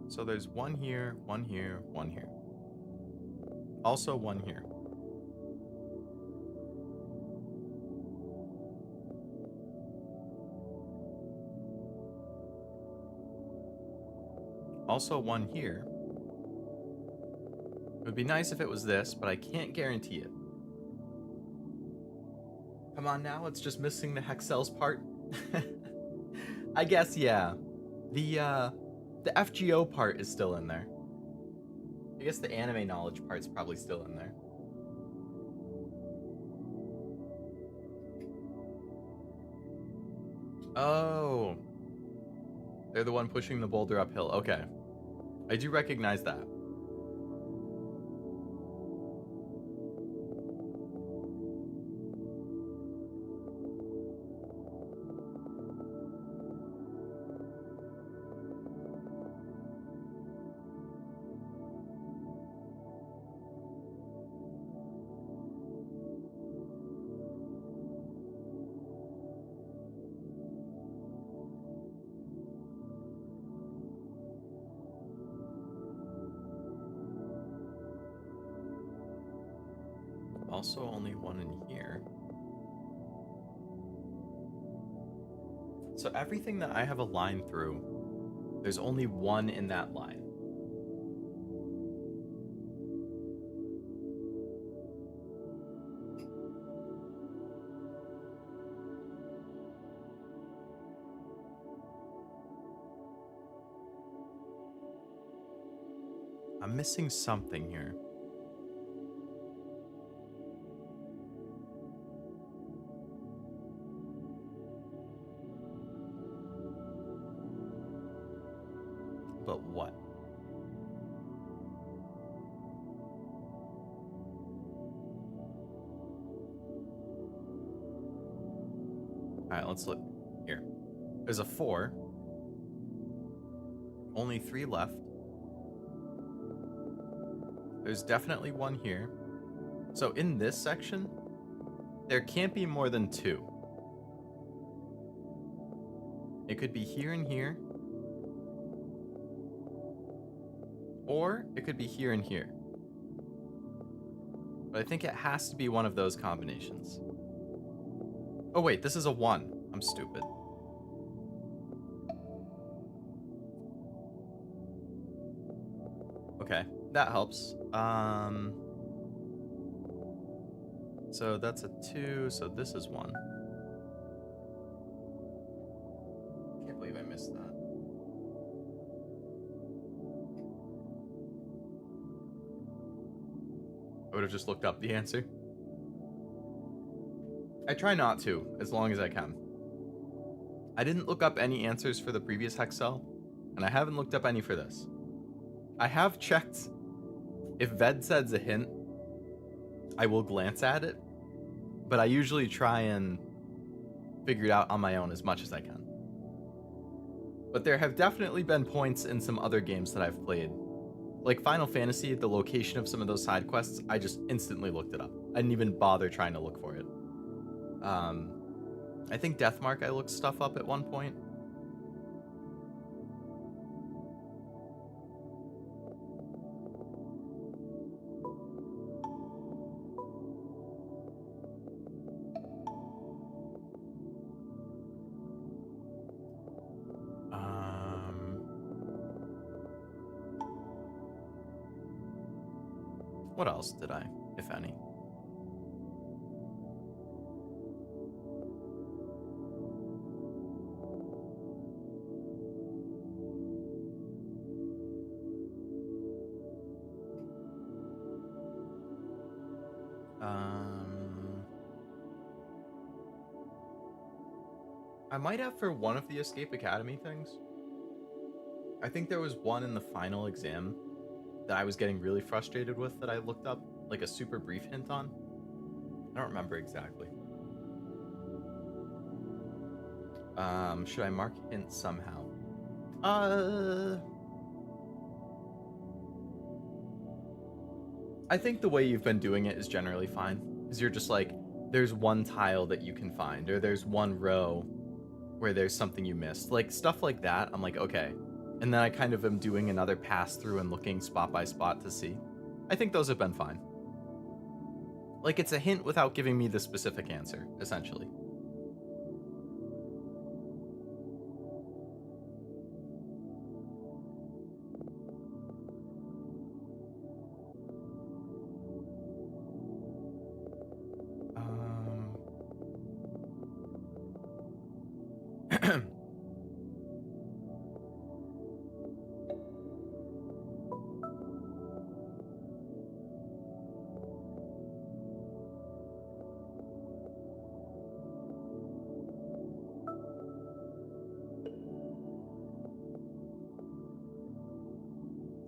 So there's one here, one here, one here. Also one here. Also one here. It would be nice if it was this, but I can't guarantee it. Come on now, it's just missing the Hexcells part. I guess, yeah. The FGO part is still in there. I guess the anime knowledge part's probably still in there. Oh. They're the one pushing the boulder uphill. Okay. I do recognize that. Also only one in here. So everything that I have a line through, there's only one in that line. I'm missing something here. But what? Alright, let's look here. There's a 4. Only 3 left. There's definitely one here. So in this section, there can't be more than 2. It could be here and here. Or it could be here and here. But I think it has to be one of those combinations. Oh wait, this is a 1. I'm stupid. Okay, that helps. So that's a 2, so this is 1. Can't believe I missed that. I would have just looked up the answer. I try not to, as long as I can. I didn't look up any answers for the previous Hexcell, and I haven't looked up any for this. I have checked. If Ved says a hint, I will glance at it, but I usually try and figure it out on my own as much as I can. But there have definitely been points in some other games that I've played. Like Final Fantasy, the location of some of those side quests, I just instantly looked it up. I didn't even bother trying to look for it. I think Deathmark, I looked stuff up at one point. What else did I, if any? I might have for one of the Escape Academy things. I think there was one in the final exam that I was getting really frustrated with that I looked up like a super brief hint on. I don't remember exactly. Should I mark hint somehow? I think the way you've been doing it is generally fine. Because you're just like, there's one tile that you can find, or there's one row where there's something you missed. Like, stuff like that, I'm like, okay. And then I kind of am doing another pass through and looking spot by spot to see. I think those have been fine. Like, it's a hint without giving me the specific answer, essentially.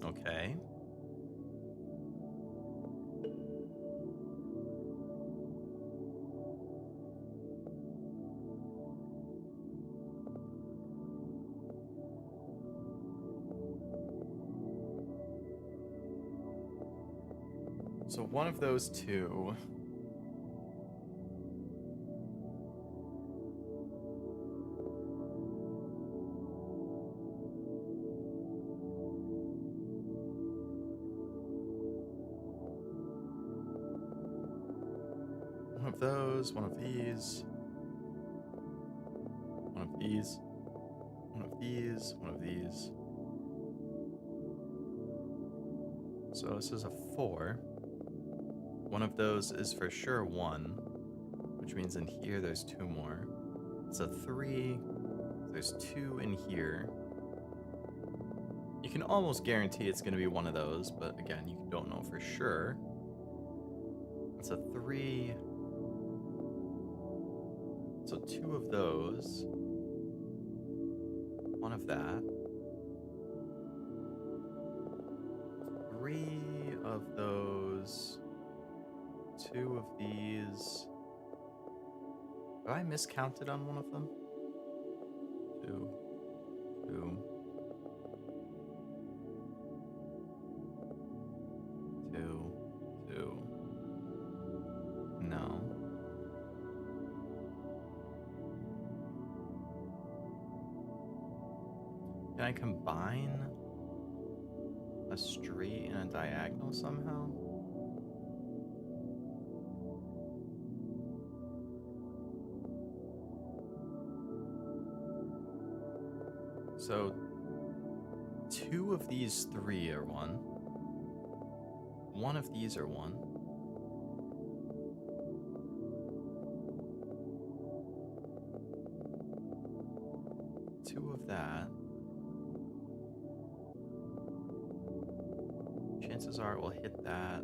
Okay. So one of those two. One of those, one of these. One of these. One of these, one of these. So this is a 4. One of those is for sure 1, which means in here there's 2 more. It's a 3. There's 2 in here. You can almost guarantee it's going to be one of those, but again, you don't know for sure. It's a 3. So 2 of those. 1 of that. 3 of those. 2 of these. Have I miscounted on one of them? 2. 2. 2. 2. No. Can I combine a straight and a diagonal somehow? So 2 of these 3 are 1. 1 of these are 1. Two of that. Chances are it will hit that.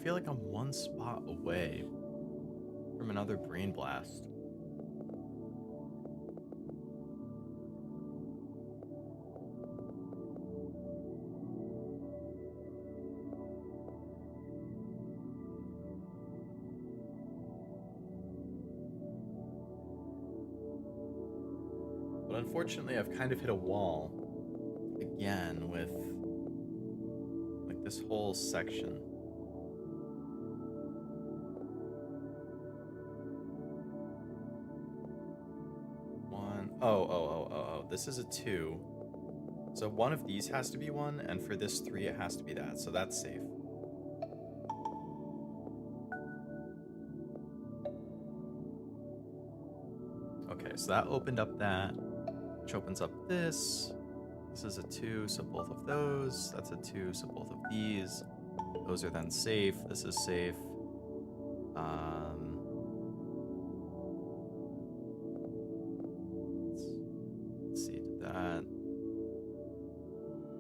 I feel like I'm one spot away from another brain blast. But unfortunately, I've kind of hit a wall again with like this whole section. Oh, this is a 2. So one of these has to be 1, and for this 3 it has to be that, so that's safe. Okay, so that opened up that, which opens up this. This is a 2, so both of those. That's a 2, so both of these. Those are then safe. This is safe. Let's see, did that.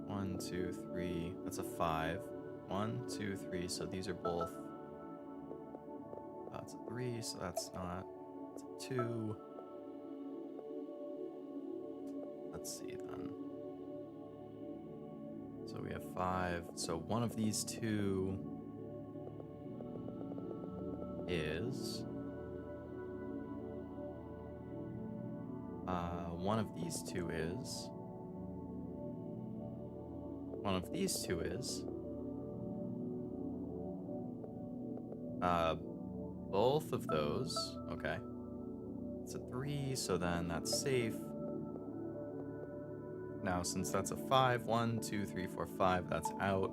1, 2, 3. That's a 5. 1, 2, 3. So these are both. That's a 3, so that's not. It's a 2. Let's see then. So we have 5. So one of these 2 is one of these 2 is one of these 2 is both of those. Okay, it's a 3, so then that's safe. Now, since that's a 5, 1, 2, 3, 4, 5, that's out.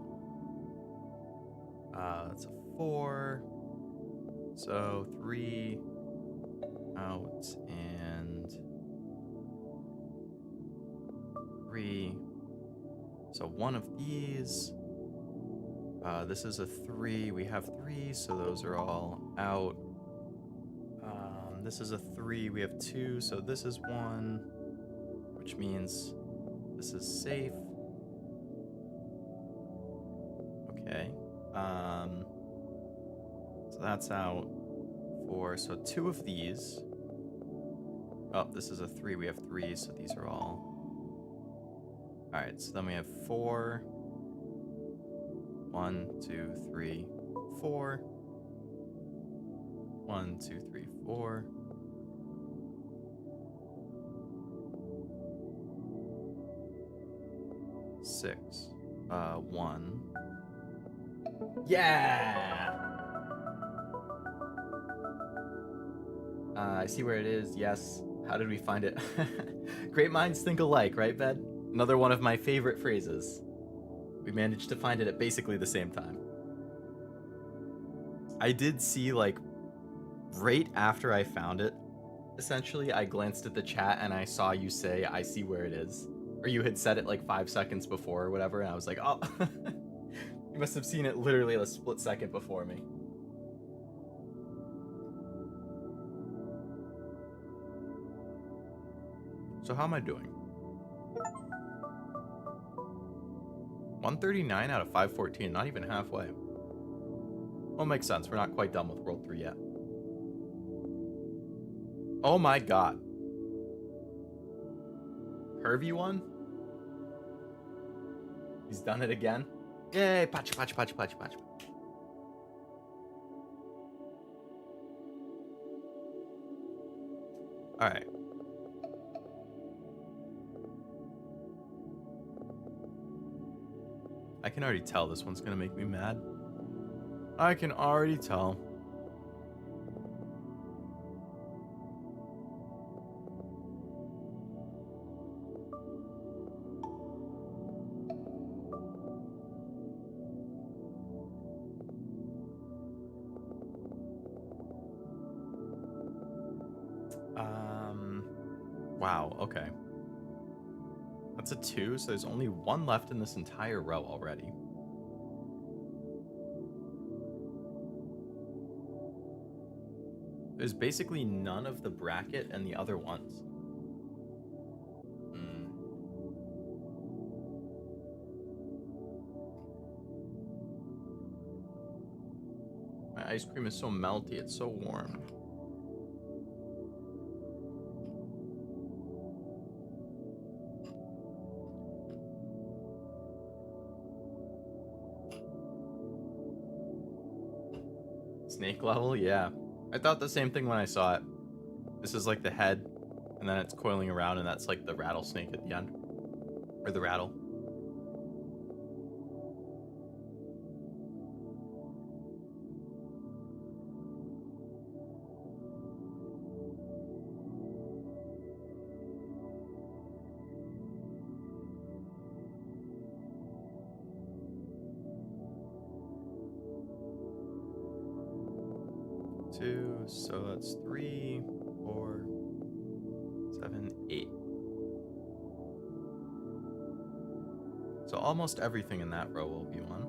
That's a 4. So 3 out and 3. So one of these. This is a 3. We have 3, so those are all out. This is a 3. We have 2, so this is 1, which means this is safe. Okay. So that's out. 4. So 2 of these. Oh, this is a 3. We have 3, so these are all. Alright, so then we have 4. 1, 2, 3, 4. 1, 2, 3, 4. Six. 1. Yeah! I see where it is. Yes. How did we find it? Great minds think alike, right, Ben? Another one of my favorite phrases. We managed to find it at basically the same time. I did see, like, right after I found it, essentially, I glanced at the chat and I saw you say, I see where it is. Or you had said it like 5 seconds before or whatever, and I was like, oh, you must have seen it literally a split second before me. So how am I doing? 139 out of 514, not even halfway. Well, makes sense. We're not quite done with World 3 yet. Oh my god. Curvy one? He's done it again? Yay! Patch, patch, patch, patch, patch. Alright. I can already tell this one's gonna make me mad. I can already tell. Wow, okay. That's a 2, so there's only 1 left in this entire row already. There's basically none of the bracket and the other ones. My ice cream is so melty, it's so warm. Snake level? Yeah. I thought the same thing when I saw it. This is like the head, and then it's coiling around, and that's like the rattlesnake at the end. Or the rattle. Two, so that's 3, 4, 7, 8. So almost everything in that row will be 1.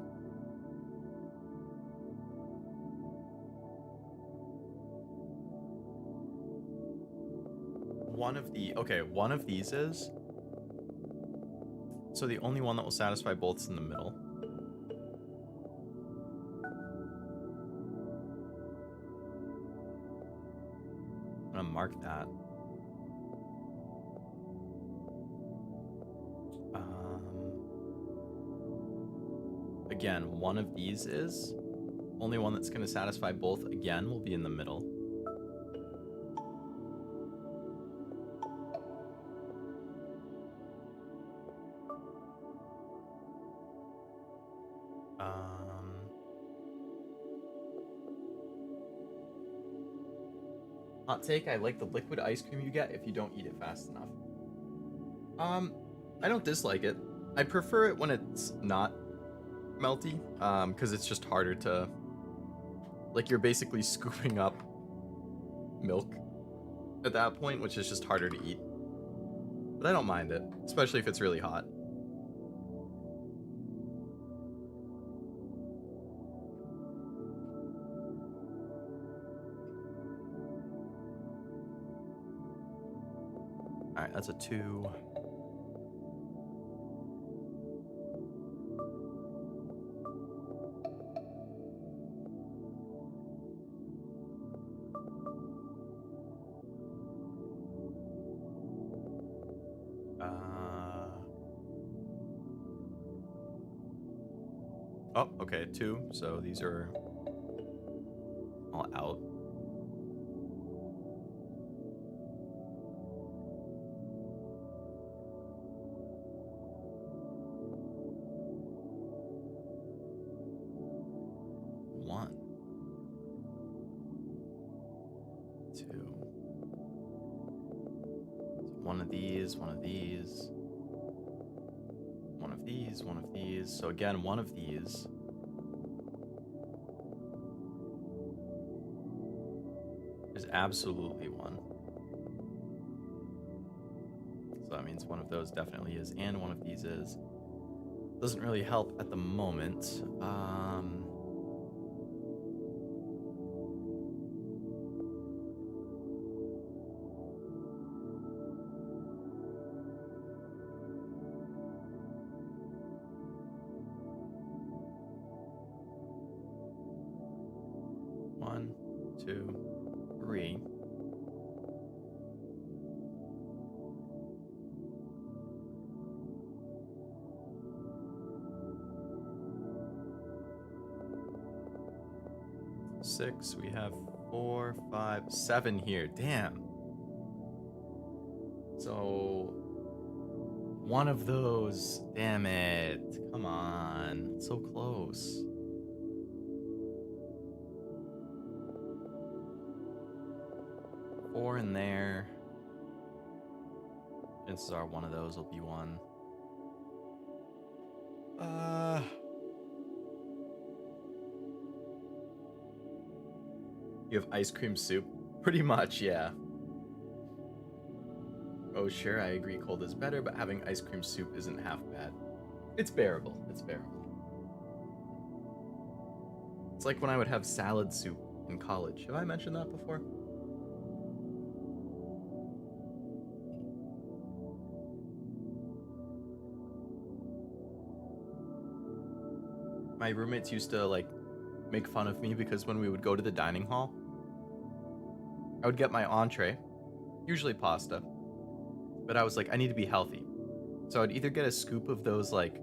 One of these is. So the only one that will satisfy both is in the middle. I'm gonna mark that. Again, one of these is. Only one that's gonna satisfy both, again, will be in the middle. Hot take, I like the liquid ice cream you get if you don't eat it fast enough. I don't dislike it. I prefer it when it's not melty, because it's just harder to... Like, you're basically scooping up milk at that point, which is just harder to eat. But I don't mind it, especially if it's really hot. Alright, that's a 2. Oh, okay, 2. So these are all out. One of these, one of these, one of these, one of these. So again, one of these. There's absolutely one. So that means one of those definitely is, and one of these is. Doesn't really help at the moment. One, 2, 3. Six. We have 4, 5, 7 here. Damn. So one of those. Damn it. Come on. It's so close. Four in there. Chances are one of those will be one. You have ice cream soup? Pretty much, yeah. Oh, sure, I agree cold is better, but having ice cream soup isn't half bad. It's bearable. It's bearable. It's like when I would have salad soup in college. Have I mentioned that before? My roommates used to, like, make fun of me because when we would go to the dining hall, I would get my entree, usually pasta, but I was like, I need to be healthy. So I'd either get a scoop of those like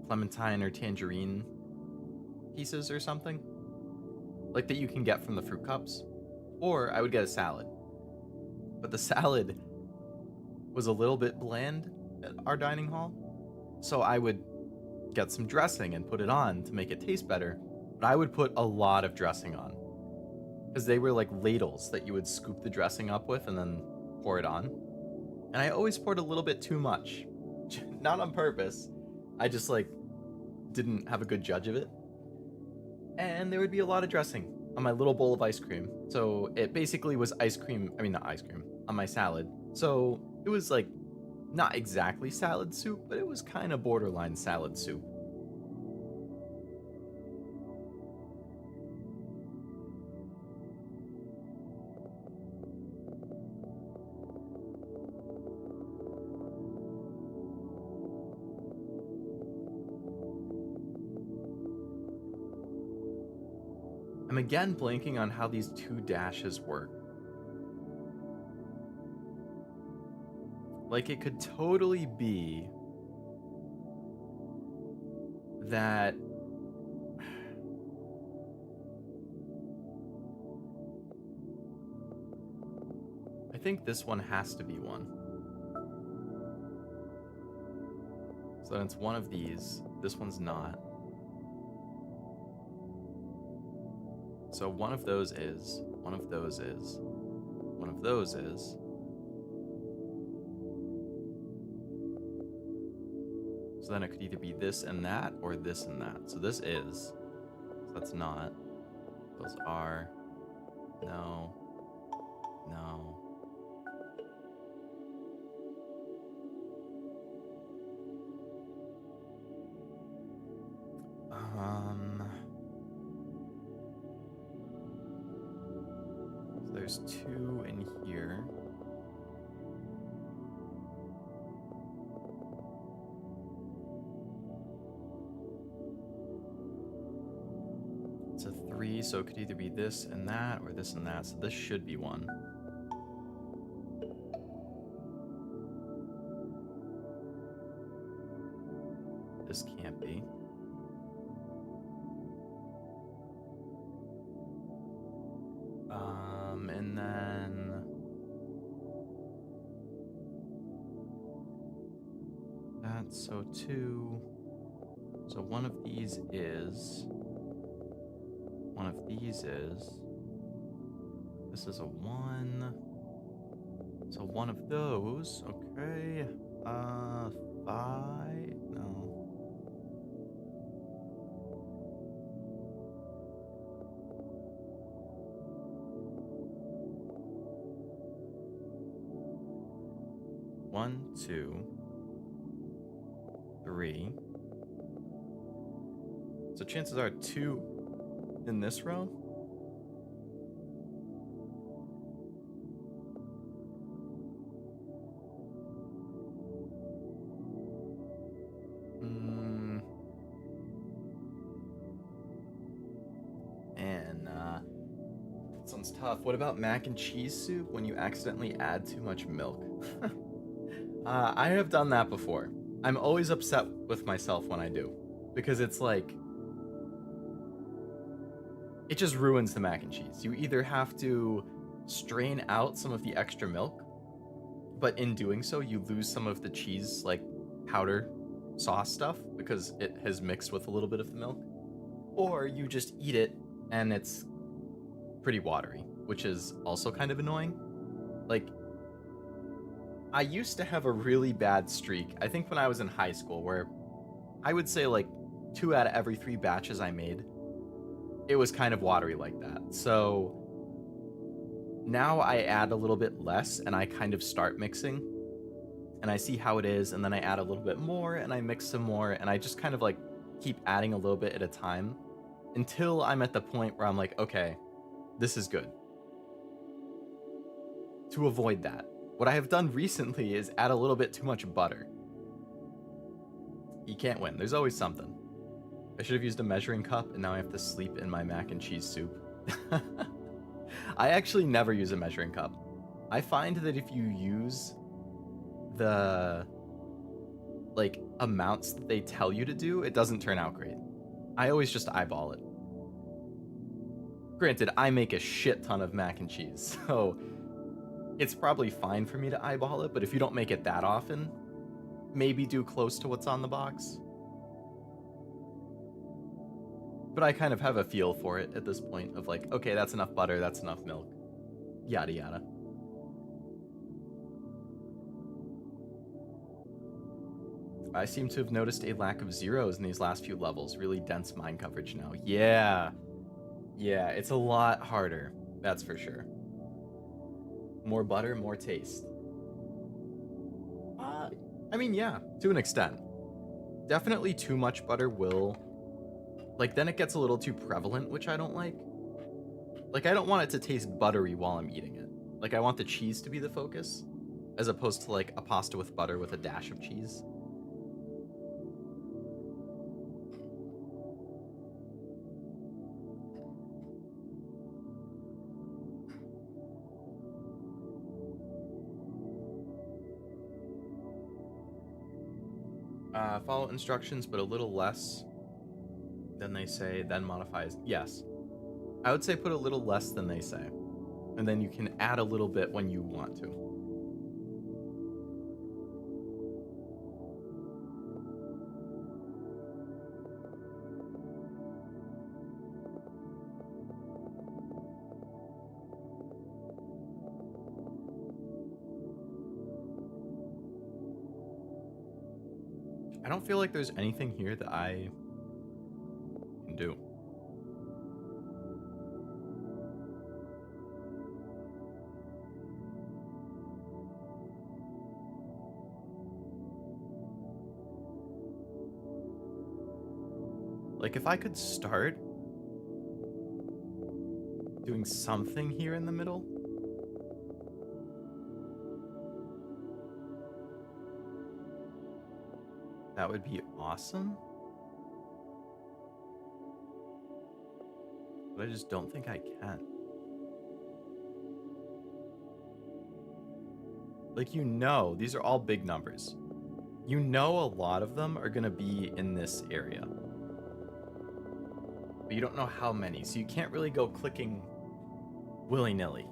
clementine or tangerine pieces or something, like that you can get from the fruit cups, or I would get a salad. But the salad was a little bit bland at our dining hall, so I would get some dressing and put it on to make it taste better, but I would put a lot of dressing on because they were like ladles that you would scoop the dressing up with and then pour it on. And I always poured a little bit too much. Not on purpose. I just like didn't have a good judge of it. And there would be a lot of dressing on my little bowl of ice cream. So it basically was ice cream, I mean not ice cream, on my salad. So it was like not exactly salad soup, but it was kind of borderline salad soup. I'm again blanking on how these two dashes work. Like, it could totally be that I think this one has to be one. So then it's one of these. This one's not. So one of those is, one of those is, one of those is. So then it could either be this and that, or this and that. So this is, so that's not. Those are, no, no. So there's two in here. It's a 3, so it could either be this and that, or this and that. So this should be one. This can't be. And then that's so 2. So one of these is. One of these is. This is a 1. So one of those. Okay. 5. No. One, 2, 3. So chances are 2 in this row. And this one's tough. What about mac and cheese soup when you accidentally add too much milk? I have done that before. I'm always upset with myself when I do, because it's like, it just ruins the mac and cheese. You either have to strain out some of the extra milk, but in doing so, you lose some of the cheese, like powder sauce stuff, because it has mixed with a little bit of the milk, or you just eat it and it's pretty watery, which is also kind of annoying. Like, I used to have a really bad streak, I think when I was in high school, where I would say like 2 out of every 3 batches I made, it was kind of watery like that. So now I add a little bit less and I kind of start mixing and I see how it is, and then I add a little bit more and I mix some more, and I just kind of like keep adding a little bit at a time until I'm at the point where I'm like, okay, this is good. To avoid that, what I have done recently is add a little bit too much butter. You can't win. There's always something. I should have used a measuring cup, and now I have to sleep in my mac and cheese soup. I actually never use a measuring cup. I find that if you use the like amounts that they tell you to do, it doesn't turn out great. I always just eyeball it. Granted, I make a shit ton of mac and cheese, so it's probably fine for me to eyeball it, but if you don't make it that often, maybe do close to what's on the box. But I kind of have a feel for it at this point of like, okay, that's enough butter, that's enough milk, yada yada. I seem to have noticed a lack of zeros in these last few levels. Really dense mine coverage now. Yeah, it's a lot harder, that's for sure. More butter, more taste. I mean, yeah, to an extent. Definitely too much butter will... Like, then it gets a little too prevalent, which I don't like. Like, I don't want it to taste buttery while I'm eating it. Like, I want the cheese to be the focus, as opposed to, like, a pasta with butter with a dash of cheese. Follow instructions, but a little less than they say, then modifies. Yes. I would say put a little less than they say. And then you can add a little bit when you want to. I don't feel like there's anything here that I can do. Like, if I could start doing something here in the middle. That would be awesome. But I just don't think I can. Like, you know, these are all big numbers. You know a lot of them are going to be in this area. But you don't know how many, so you can't really go clicking willy-nilly.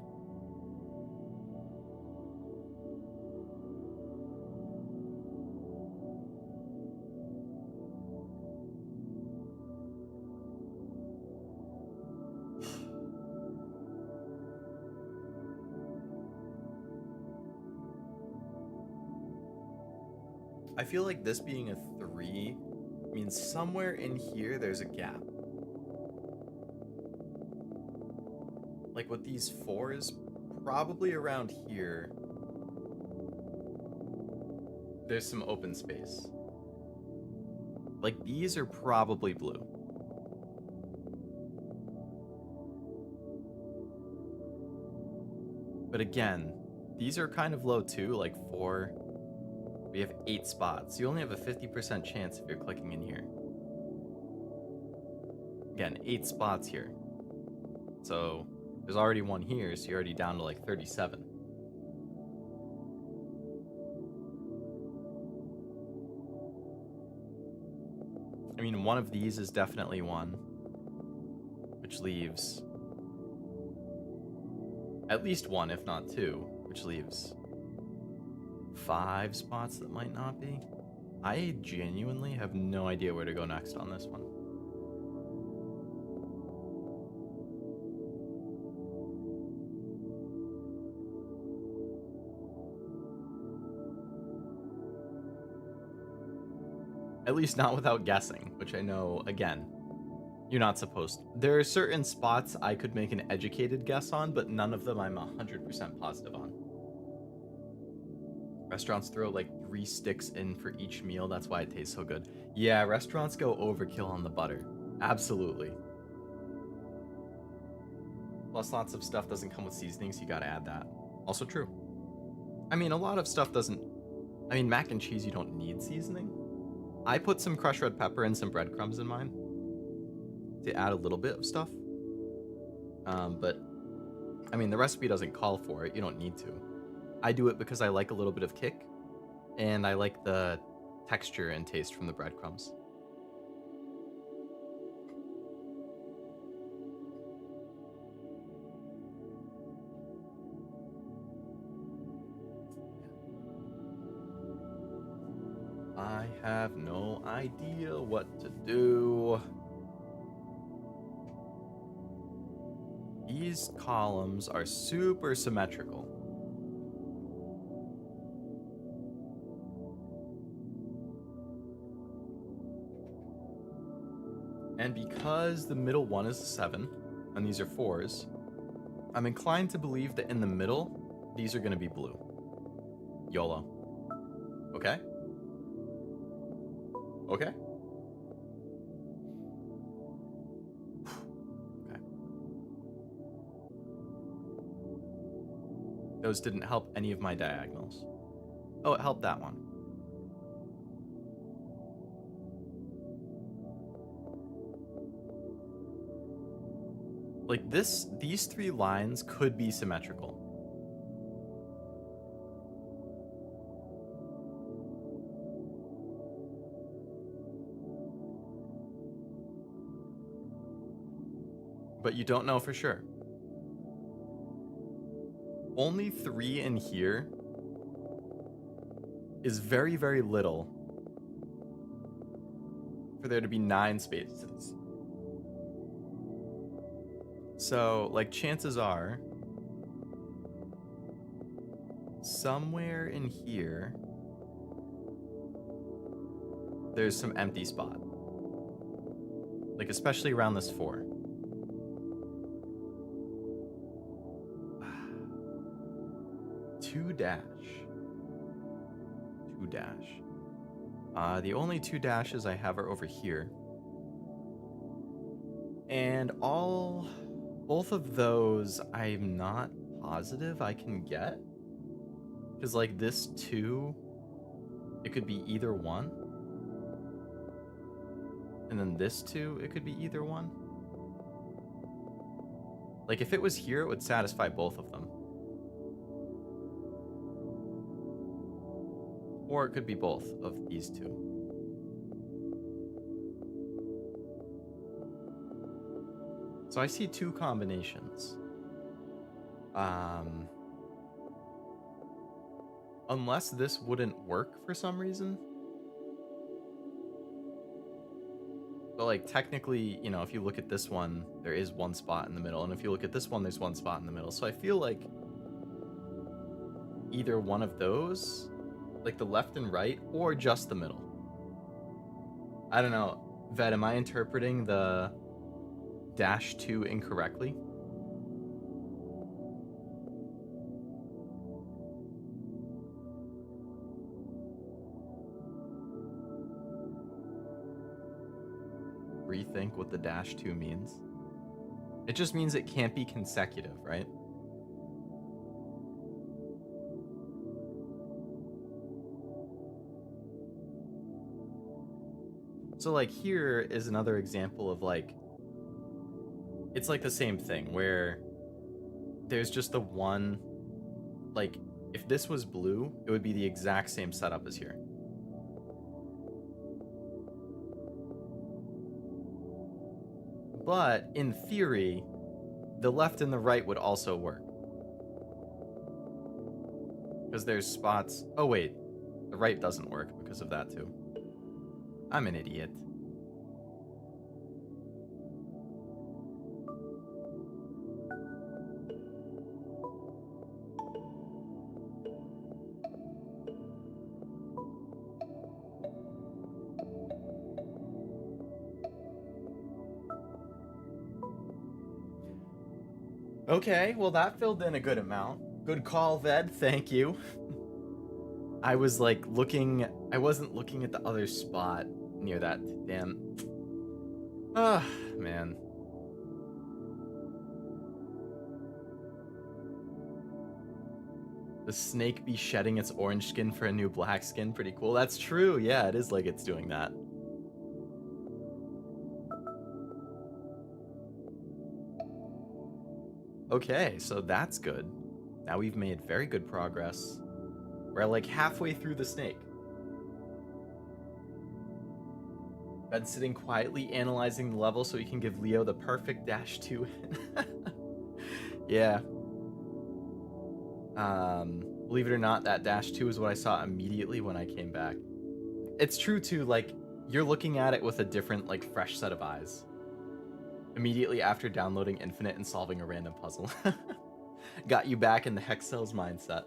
I feel like this being a 3 means somewhere in here there's a gap. Like with these 4s, probably around here, there's some open space. Like these are probably blue. But again, these are kind of low too, like 4. We have 8 spots. You only have a 50% chance if you're clicking in here. Again, 8 spots here. So there's already one here, so you're already down to like 37. I mean, one of these is definitely one, which leaves at least one, if not 2, which leaves 5 spots that might not be. I genuinely have no idea where to go next on this one. At least not without guessing, which I know, again, you're not supposed to. There are certain spots I could make an educated guess on, but none of them I'm 100% positive on. Restaurants throw like 3 sticks in for each meal. That's why it tastes so good. Yeah, restaurants go overkill on the butter. Absolutely. Plus, lots of stuff doesn't come with seasoning, so you gotta add that. Also true. I mean, a lot of stuff doesn't... I mean, mac and cheese, you don't need seasoning. I put some crushed red pepper and some breadcrumbs in mine. to add a little bit of stuff. But, I mean, the recipe doesn't call for it. You don't need to. I do it because I like a little bit of kick, and I like the texture and taste from the breadcrumbs. I have no idea what to do. These columns are super symmetrical. And because the middle one is a 7, and these are 4s, I'm inclined to believe that in the middle, these are going to be blue. YOLO. Okay? Okay? Okay. Those didn't help any of my diagonals. Oh, it helped that one. Like these 3 lines could be symmetrical. But you don't know for sure. Only 3 in here is very, very little for there to be 9 spaces. So, like, chances are somewhere in here there's some empty spot. Like, especially around this 4. Two dash. The only 2 dashes I have are over here. And both of those I'm not positive I can get. Because like this 2, it could be either one. And then this 2, it could be either one. Like if it was here, it would satisfy both of them. Or it could be both of these 2. So I see 2 combinations. Unless this wouldn't work for some reason. But like technically, you know, if you look at this one, there is 1 spot in the middle. And if you look at this one, there's 1 spot in the middle. So I feel like either one of those, like the left and right, or just the middle. I don't know. Ved, am I interpreting the -2 incorrectly? Rethink what the -2 means. It just means it can't be consecutive, right? So like here is another example of like, it's like the same thing where there's just the one, like if this was blue, it would be the exact same setup as here. But in theory, the left and the right would also work. Because there's spots, oh wait, the right doesn't work because of that too. I'm an idiot. Okay, well that filled in a good amount. Good call, Ved, thank you. I was like looking, I wasn't looking at the other spot near that damn. Ah, man. The snake be shedding its orange skin for a new black skin. Pretty cool. That's true. Yeah, it is like it's doing that. Okay, so that's good. Now we've made very good progress. We're like halfway through the snake. Been sitting quietly analyzing the level so he can give Leo the perfect -2. Yeah. Believe it or not, that -2 is what I saw immediately when I came back. It's true too, like, you're looking at it with a different, like, fresh set of eyes. Immediately after downloading Infinite and solving a random puzzle. Got you back in the Hexcells mindset.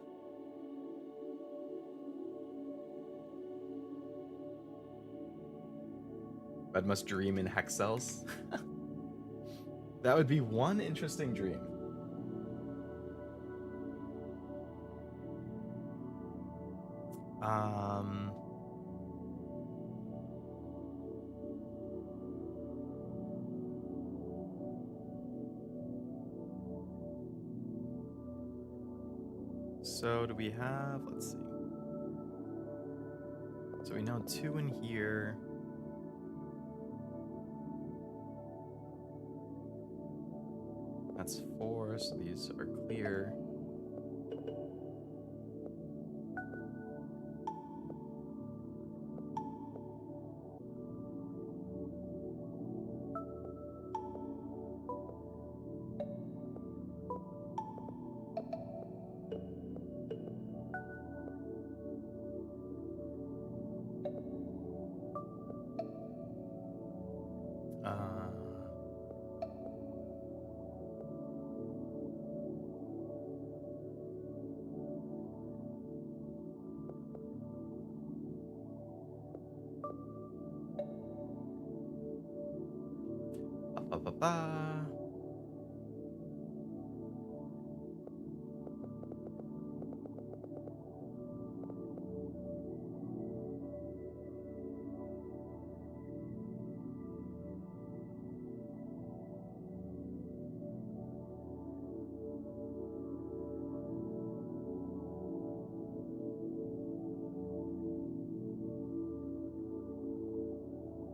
Red must dream in Hexcells. That would be one interesting dream. So do we have, let's see. So we know 2 in here. That's 4, so these are clear.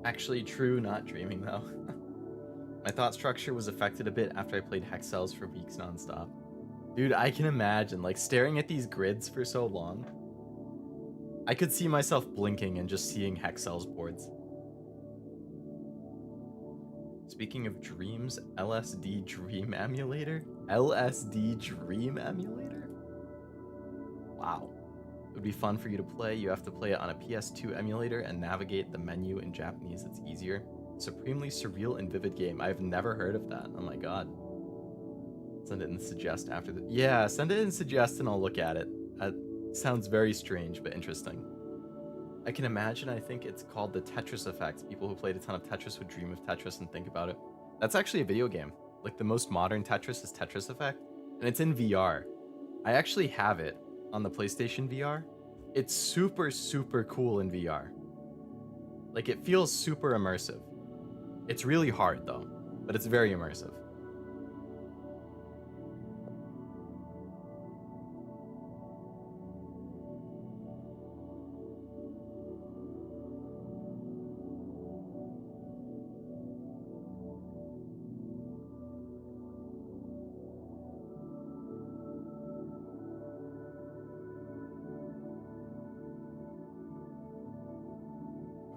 Actually true, not dreaming though. My thought structure was affected a bit after I played Hexcells for weeks nonstop. Dude, I can imagine, like, staring at these grids for so long. I could see myself blinking and just seeing Hexcells boards. Speaking of dreams, LSD Dream Emulator? LSD Dream Emulator? Wow. It would be fun for you to play. You have to play it on a PS2 emulator and navigate the menu in Japanese. It's easier. Supremely surreal and vivid game. I've never heard of that. Oh my god. Send it and suggest after the... Yeah, send it and suggest and I'll look at it. That sounds very strange, but interesting. I can imagine, I think it's called the Tetris effect. People who played a ton of Tetris would dream of Tetris and think about it. That's actually a video game. Like, the most modern Tetris is Tetris Effect, and it's in VR. I actually have it on the PlayStation VR. It's super, super cool in VR. Like, it feels super immersive. It's really hard, though, but it's very immersive.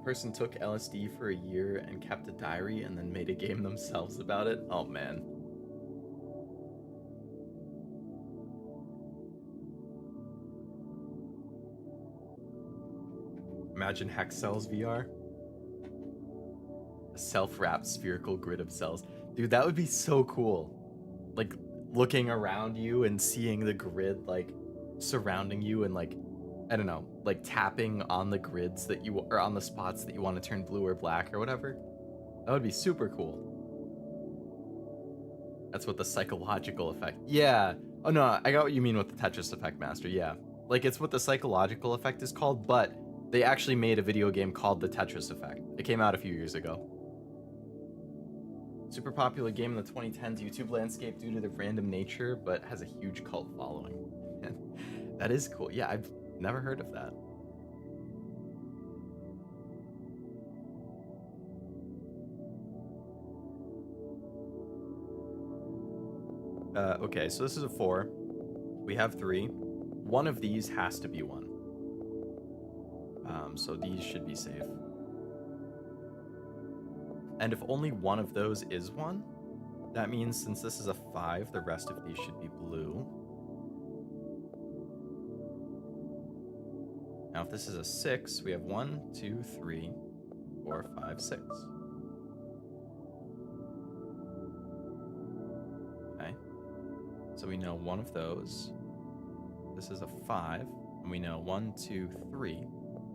Person took LSD for a year and kept a diary and then made a game themselves about it. Oh man. Imagine Hexcells VR. A self-wrapped spherical grid of cells. Dude, that would be so cool. Like, looking around you and seeing the grid, like, surrounding you and, like, I don't know, like tapping on the grids that you, or on the spots that you want to turn blue or black or whatever. That would be super cool. That's what the psychological effect. Yeah. Oh no, I got what you mean with the Tetris effect, Master. Yeah. Like, it's what the psychological effect is called, but they actually made a video game called the Tetris effect. It came out a few years ago. Super popular game in the 2010s YouTube landscape due to the random nature, but has a huge cult following. That is cool. Yeah, I've never heard of that. Okay, so this is a 4. We have 3. One of these has to be 1. So these should be safe. And if only one of those is 1, that means since this is a 5, the rest of these should be blue. Now if this is a 6, we have 1, 2, 3, 4, 5, 6. Okay. So we know one of those. This is a 5, and we know 1, 2, 3.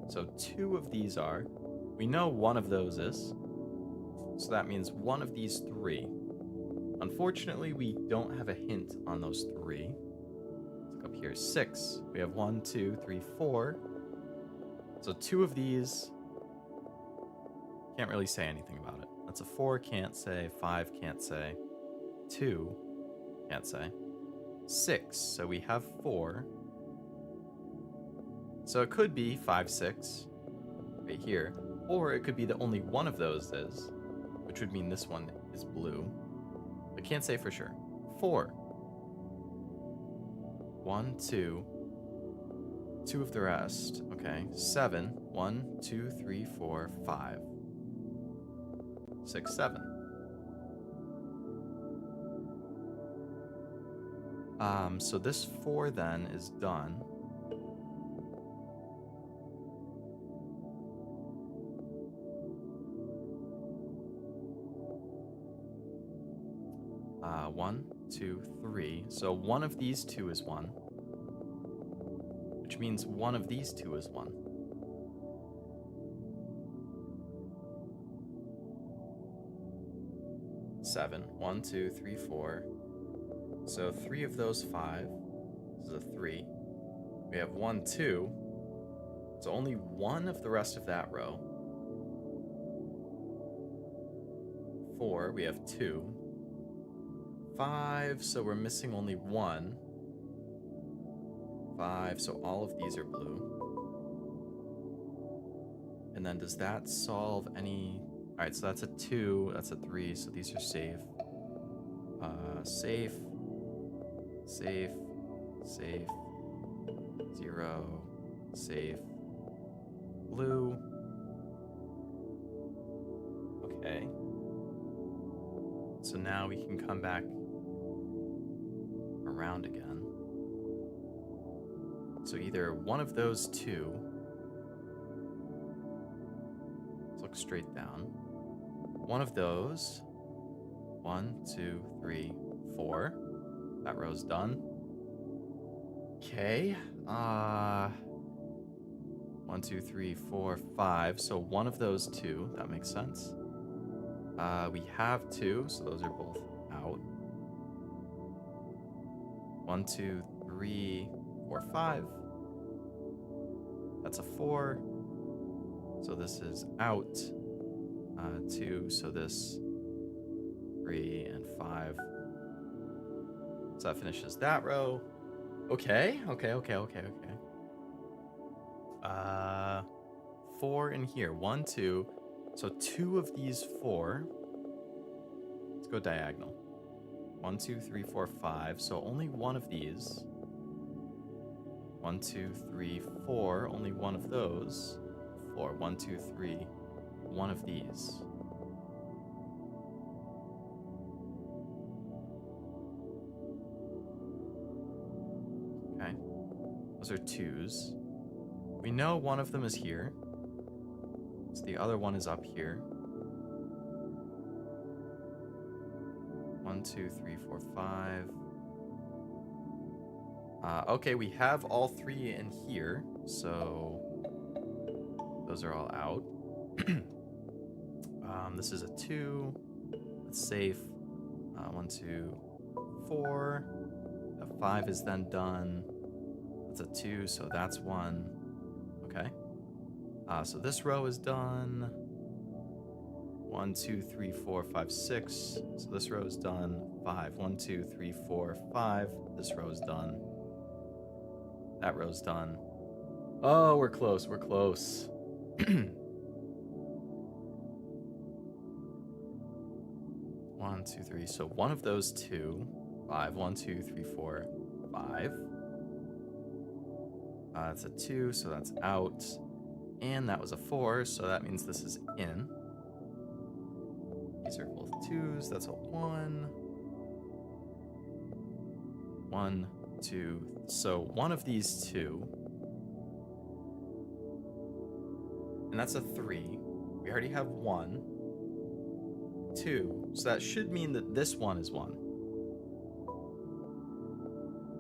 So 2 of these are. We know one of those is. So that means one of these 3. Unfortunately, we don't have a hint on those 3. Let's look up here. 6. We have 1, 2, 3, 4. So 2 of these. Can't really say anything about it. That's a 4, can't say. 5, can't say. 2, can't say. 6, so we have 4. So it could be 5, 6, right here. Or it could be that only one of those is, which would mean this one is blue. I can't say for sure. 4. 1, 2. 2 of the rest. Okay. 7. 1, 2, 3, 4, 5. 6, 7. So this 4 then is done. One, 2, 3. So one of these 2 is 1. Which means one of these 2 is 1. Seven. 1, 2, 3, 4. So 3 of those 5. This is a 3. We have 1, 2. So only one of the rest of that row. 4. We have 2. 5. So we're missing only 1. 5. So all of these are blue. And then does that solve any... Alright, so that's a 2. That's a 3. So these are safe. Safe. Safe. Safe. 0. Safe. Blue. Okay. So now we can come back around again. So either one of those 2. Let's look straight down. One of those. 1, 2, 3, 4. That row's done. Okay. 1, 2, 3, 4, 5. So one of those 2. That makes sense. We have 2, so those are both out. 1, 2, 3, 4, 5. That's a 4. So this is out. 2, so this 3 and 5. So that finishes that row. Okay. 4 in here. 1, 2. So 2 of these 4. Let's go diagonal. 1, 2, 3, 4, 5. So only one of these. 1, 2, 3, 4. Only one of those. 4. 1, 2, 3. One of these. Okay. Those are 2s. We know one of them is here. So the other one is up here. 1, 2, 3, 4, 5. Okay, we have all 3 in here, so those are all out. This is a 2. It's safe. 1, 2, 4. The 5 is then done. That's a 2, so that's 1. Okay. So this row is done. 1, 2, 3, 4, 5, 6. So this row is done. 5. 1, 2, 3, 4, 5. This row is done. That row's done. Oh, we're close. We're close. 1, 2, 3. So one of those 2. 5. 1, 2, 3, 4, 5. That's a 2, so that's out. And that was a 4, so that means this is in. These are both 2s, that's a 1. 1, 2. So one of these 2. And that's a 3. We already have 1. 2. So that should mean that this one is 1.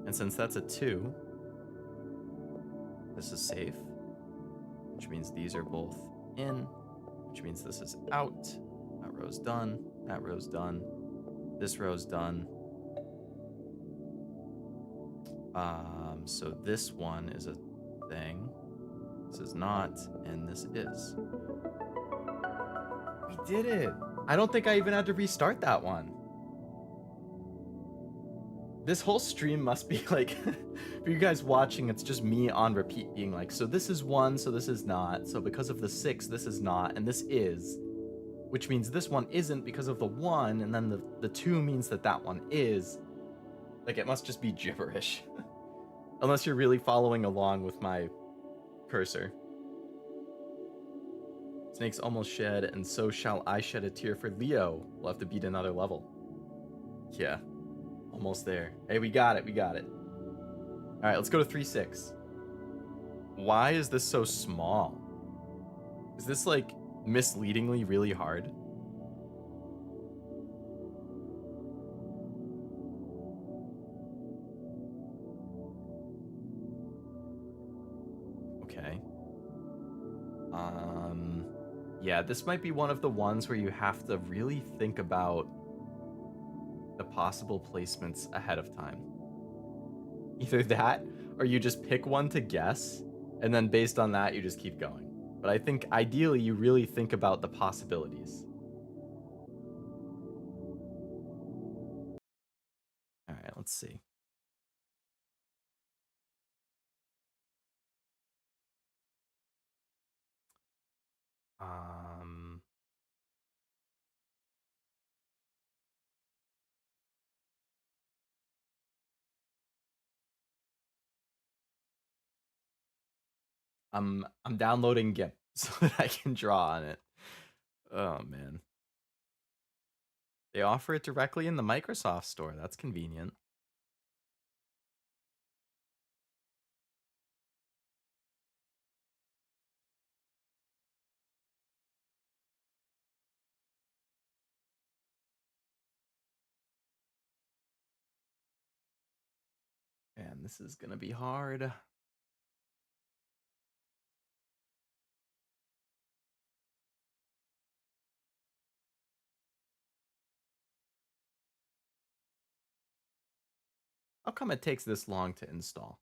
And since that's a 2, this is safe, which means these are both in, which means this is out. That row's done. That row's done. This row's done. So this one is a thing. This is not, and this is. We did it! I don't think I even had to restart that one. This whole stream must be like, for you guys watching, it's just me on repeat being like, so this is 1, so this is not. So because of the 6, this is not, and this is. Which means this one isn't because of the 1, and then the 2 means that that one is. Like, it must just be gibberish. Unless you're really following along with my cursor. Snakes almost shed, and so shall I shed a tear for Leo. We'll have to beat another level. Yeah. Almost there. Hey, we got it, we got it. Alright, let's go to 3-6. Why is this so small? Is this, like, misleadingly really hard? Okay. Yeah, this might be one of the ones where you have to really think about the possible placements ahead of time. Either that, or you just pick one to guess, and then based on that, you just keep going. But I think ideally you really think about the possibilities. Alright, let's see. I'm downloading GIMP so that I can draw on it. Oh man. They offer it directly in the Microsoft Store. That's convenient. Man, this is gonna be hard. How come it takes this long to install?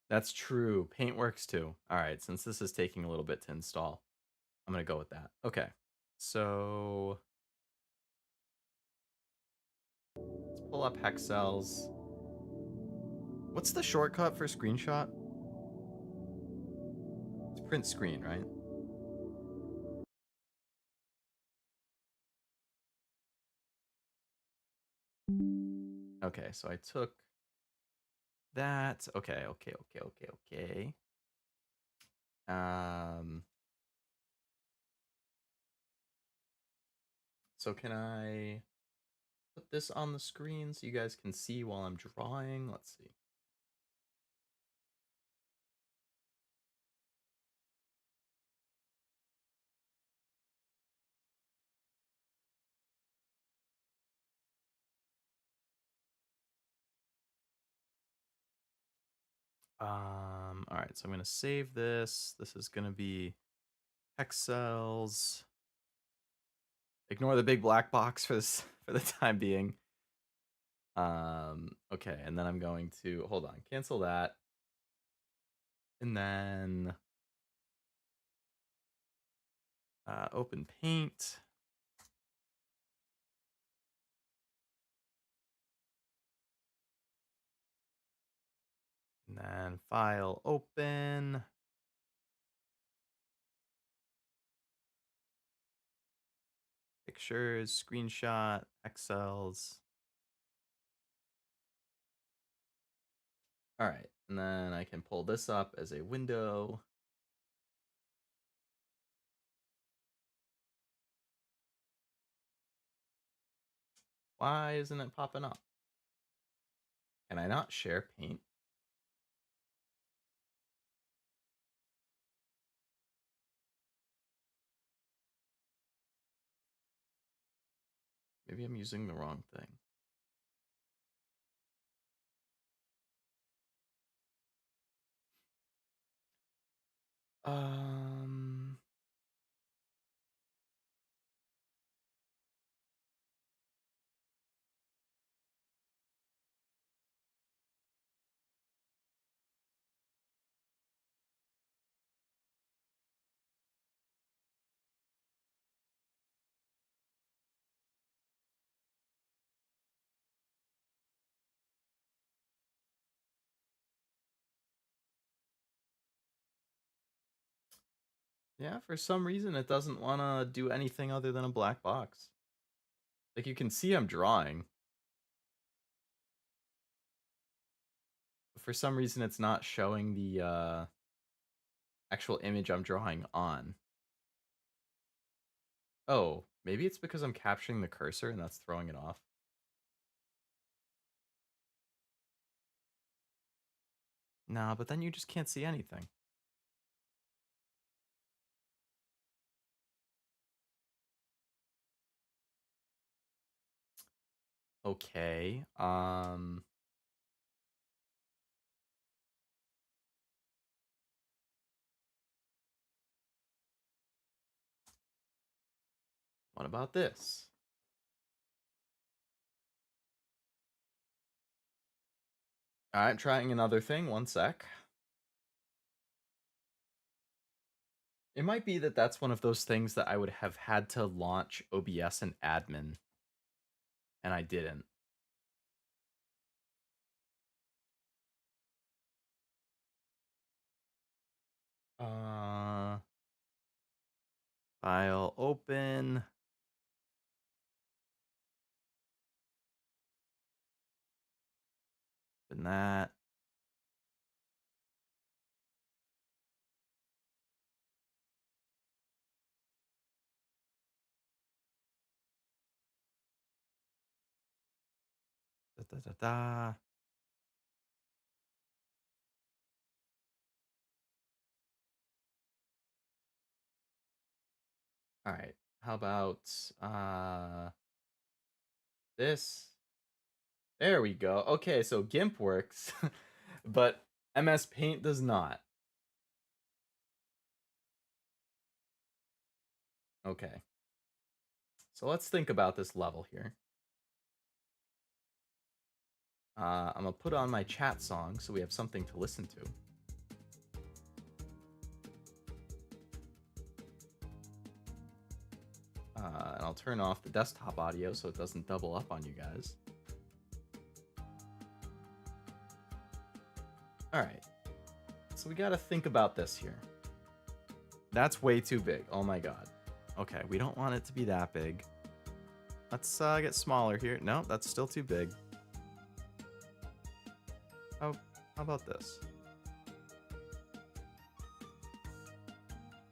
That's true. Paint works too. All right, since this is taking a little bit to install, I'm going to go with that. Okay. So let's pull up Hexcells. What's the shortcut for screenshot? It's print screen, right? Okay, so I took that. Okay. So can I put this on the screen so you guys can see while I'm drawing? Let's see. All right, so I'm gonna save this. This is gonna be Hexcells. Ignore the big black box for this for the time being. Okay, and then I'm going to hold on, cancel that, and then open Paint. And then File, Open. pictures, screenshot, Hexcells. All right, and then I can pull this up as a window. Why isn't it popping up? Can I not share paint? Maybe I'm using the wrong thing. Yeah, for some reason it doesn't want to do anything other than a black box. Like, you can see I'm drawing. But for some reason it's not showing the actual image I'm drawing on. Oh, maybe it's because I'm capturing the cursor and that's throwing it off. Nah, but then you just can't see anything. Okay. What about this? Alright, trying another thing. One sec. It might be that that's one of those things that I would have had to launch OBS and admin, and I didn't. File open. Open that. Da. All right. How about this? There we go. Okay, so GIMP works, but MS Paint does not. Okay. So let's think about this level here. I'm gonna put on my chat song so we have something to listen to. And I'll turn off the desktop audio so it doesn't double up on you guys. Alright. So we gotta think about this here. That's way too big. Oh my god. Okay, we don't want it to be that big. Let's get smaller here. No, that's still too big. How about this?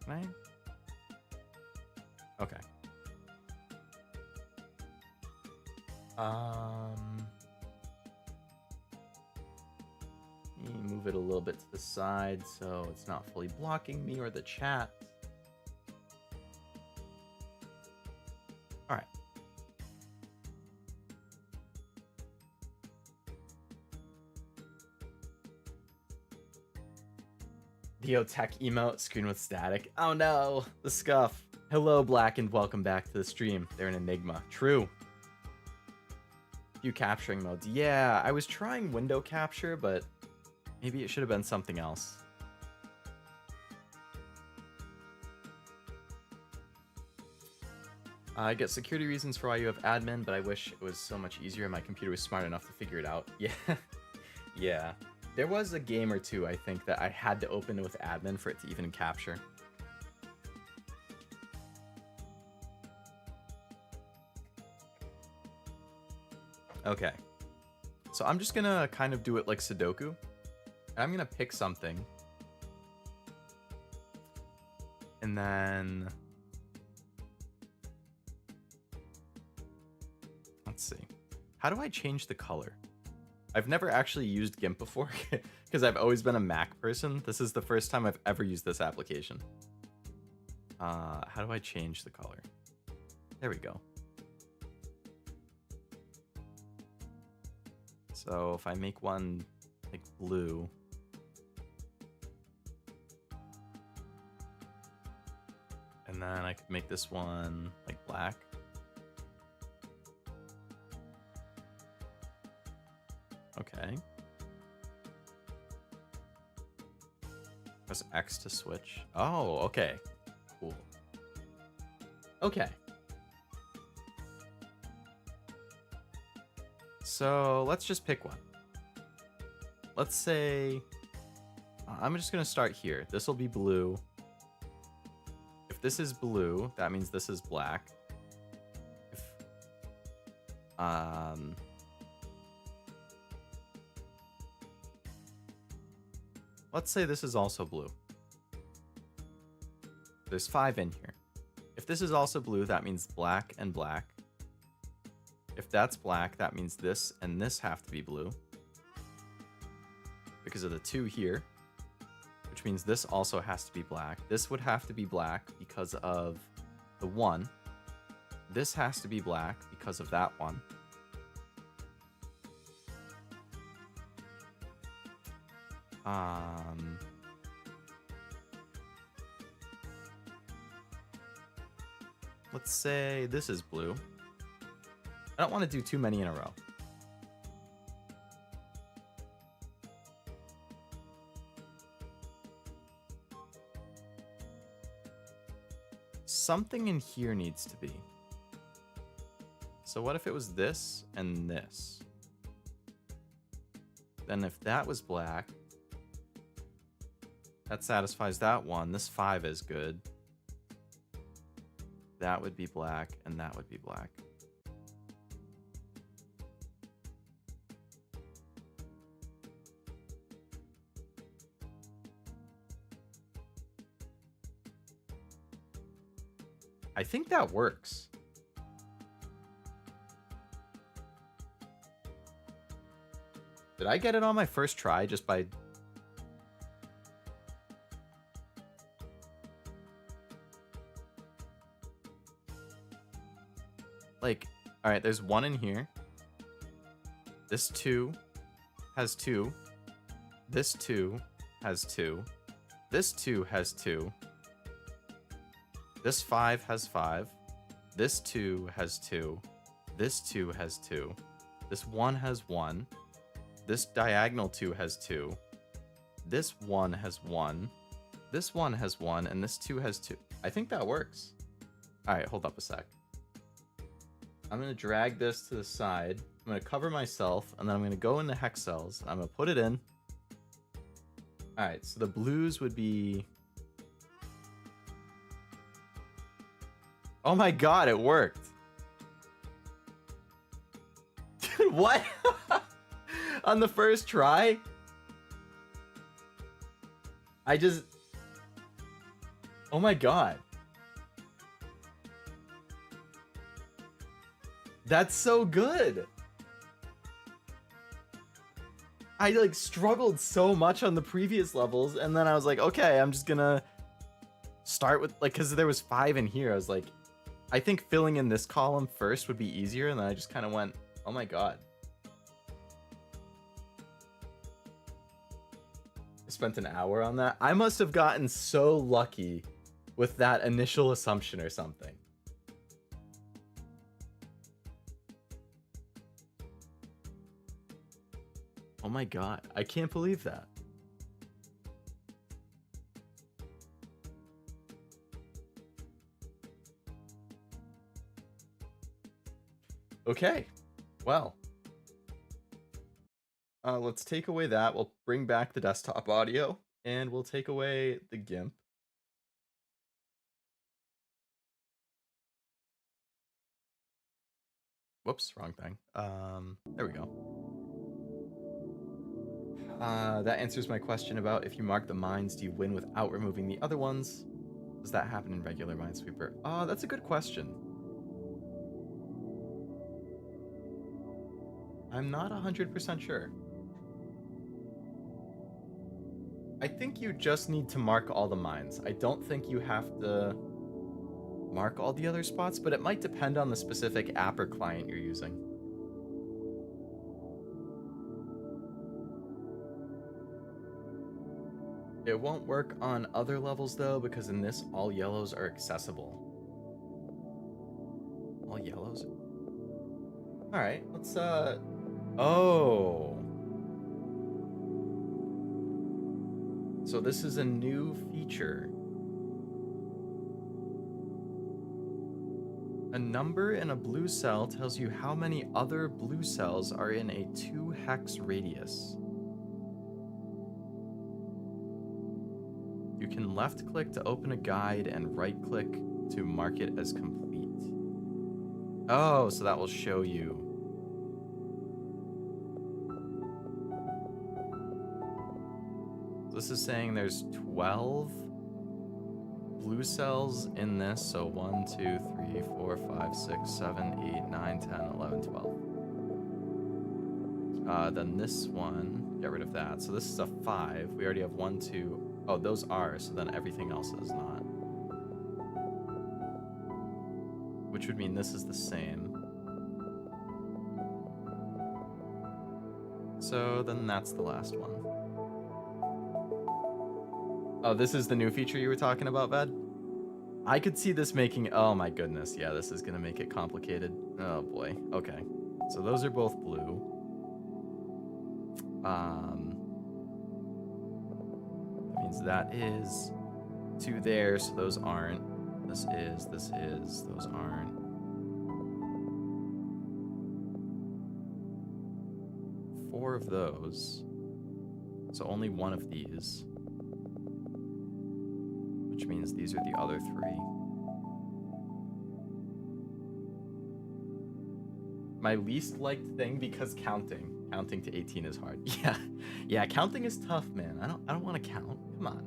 Can I? Okay. Move it a little bit to the side so it's not fully blocking me or the chat. All right. Theo Tech emote, screen with static. Oh no, the scuff. Hello, Black, and welcome back to the stream. They're an enigma. True. Few capturing modes. Yeah, I was trying window capture, but maybe it should have been something else. I get security reasons for why you have admin, but I wish it was so much easier and my computer was smart enough to figure it out. Yeah. Yeah. There was a game or two, I think, that I had to open with admin for it to even capture. Okay. So I'm just gonna kind of do it like Sudoku. I'm gonna pick something. And then... let's see. How do I change the color? I've never actually used GIMP before because I've always been a Mac person. This is the first time I've ever used this application. How do I change the color? There we go. So if I make one like blue, and then I could make this one like black. Okay. Press X to switch. Oh, okay. Cool. Okay. So let's just pick one. Let's say I'm just gonna start here. This will be blue. If this is blue, that means this is black. If let's say this is also blue. There's 5 in here. If this is also blue, that means black and black. If that's black, that means this and this have to be blue. Because of the 2 here. Which means this also has to be black. This would have to be black because of the 1. This has to be black because of that 1. Let's say this is blue. I don't want to do too many in a row. Something in here needs to be. So what if it was this and this? Then if that was black, that satisfies that 1. This 5 is good. That would be black, and that would be black. I think that works. Did I get it on my first try just by... like, all right, there's 1 in here. This 2 has 2. This 2 has 2. This 2 has 2. This 5 has 5. This 2 has 2. This 2 has 2. This 1 has 1. This diagonal 2 has 2. This 1 has 1. This 1 has 1. And this 2 has 2. I think that works. All right, hold up a sec. I'm going to drag this to the side. I'm going to cover myself. And then I'm going to go into Hexcells. I'm going to put it in. All right, so the blues would be... oh my god, it worked. What? On the first try? I just... oh my god. That's so good. I like struggled so much on the previous levels, and then I was like, okay, I'm just gonna start with like, because there was 5 in here. I was like, I think filling in this column first would be easier, and then I just kind of went, oh my god. I spent an hour on that. I must have gotten so lucky with that initial assumption or something. Oh my god, I can't believe that. Okay, well, let's take away that. We'll bring back the desktop audio, and we'll take away the GIMP. Whoops, wrong thing. There we go. That answers my question about if you mark the mines, do you win without removing the other ones? Does that happen in regular Minesweeper? That's a good question. I'm not 100% sure. I think you just need to mark all the mines. I don't think you have to mark all the other spots, but it might depend on the specific app or client you're using. It won't work on other levels though, because in this, all yellows are accessible. All yellows? Alright, let's, oh. So this is a new feature. A number in a blue cell tells you how many other blue cells are in a 2-hex radius. You can left-click to open a guide and right-click to mark it as complete. Oh, so that will show you. This is saying there's 12 blue cells in this, so 1, 2, 3, 4, 5, 6, 7, 8, 9, 10, 11, 12. Then this one, get rid of that. So this is a 5. We already have 1, 2. Oh, those are, so then everything else is not. Which would mean this is the same. So then that's the last one. Oh, this is the new feature you were talking about, Ved? I could see this making... Oh my goodness, yeah, this is going to make it complicated. Oh boy, okay. So those are both blue. That means that is 2 there, so those aren't. This is, those aren't. 4 of those. So only 1 of these. Which means these are the other 3. My least liked thing because counting to 18 is hard. Yeah, counting is tough, man. I don't want to count. Come on.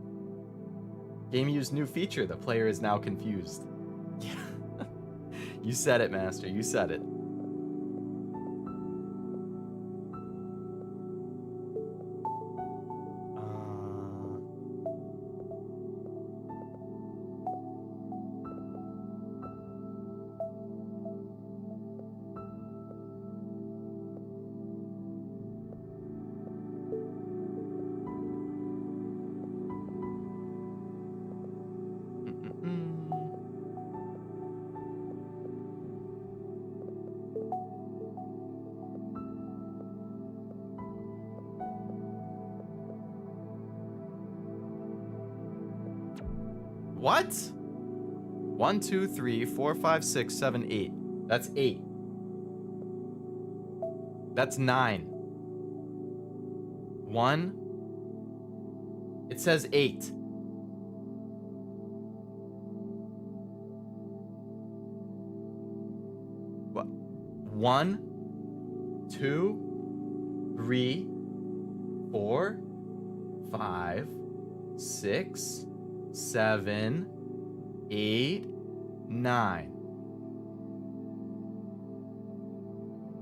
Game used new feature. The player is now confused. Yeah. You said it, Master. You said it. What? 1, 2, 3, 4, 5, 6, 7, 8. That's 8. That's 9. 1. It says 8. What? 1, 2, 3, 4, 5, 6, 7, 8, 9.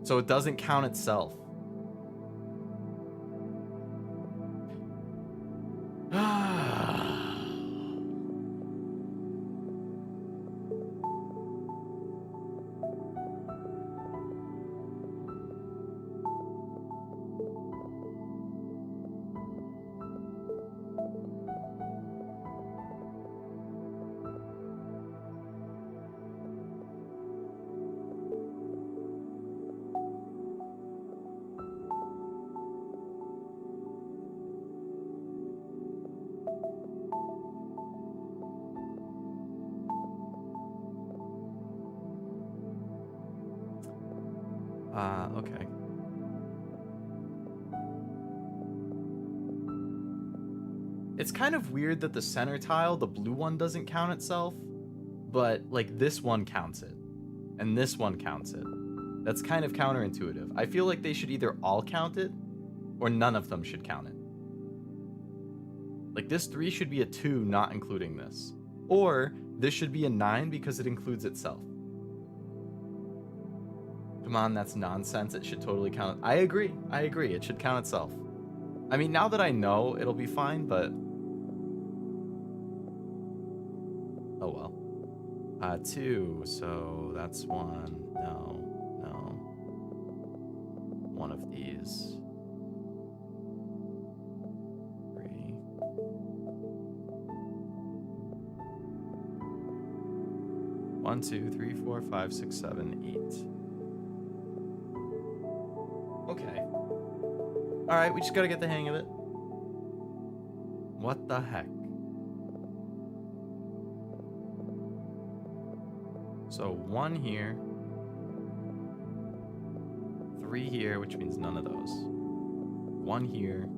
So it doesn't count itself. Okay. It's kind of weird that the center tile, the blue one, doesn't count itself, but like this one counts it, and this one counts it. That's kind of counterintuitive. I feel like they should either all count it or none of them should count it. Like this 3 should be a 2, not including this. Or this should be a 9 because it includes itself. Come on, that's nonsense. It should totally count. I agree. It should count itself. I mean, now that I know, it'll be fine, but... oh well. 2, so that's 1. No. One of these. 3. 1, 2, 3, 4, 5, 6, 7, 8. Okay. Alright, we just gotta get the hang of it. What the heck? So 1 here. 3 here, which means none of those. 1 here.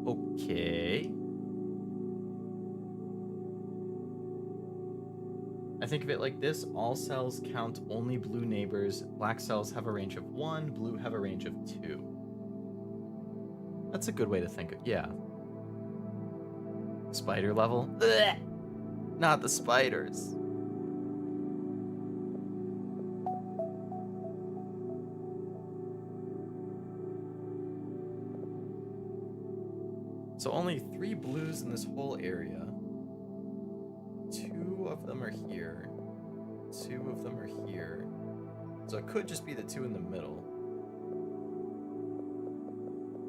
Okay. I think of it like this. All cells count only blue neighbors. Black cells have a range of 1. Blue have a range of 2. That's a good way to think of it. Yeah. Spider level? Ugh! Not the spiders. So only 3 blues in this whole area. 2 of them are here. 2 of them are here. So it could just be the 2 in the middle.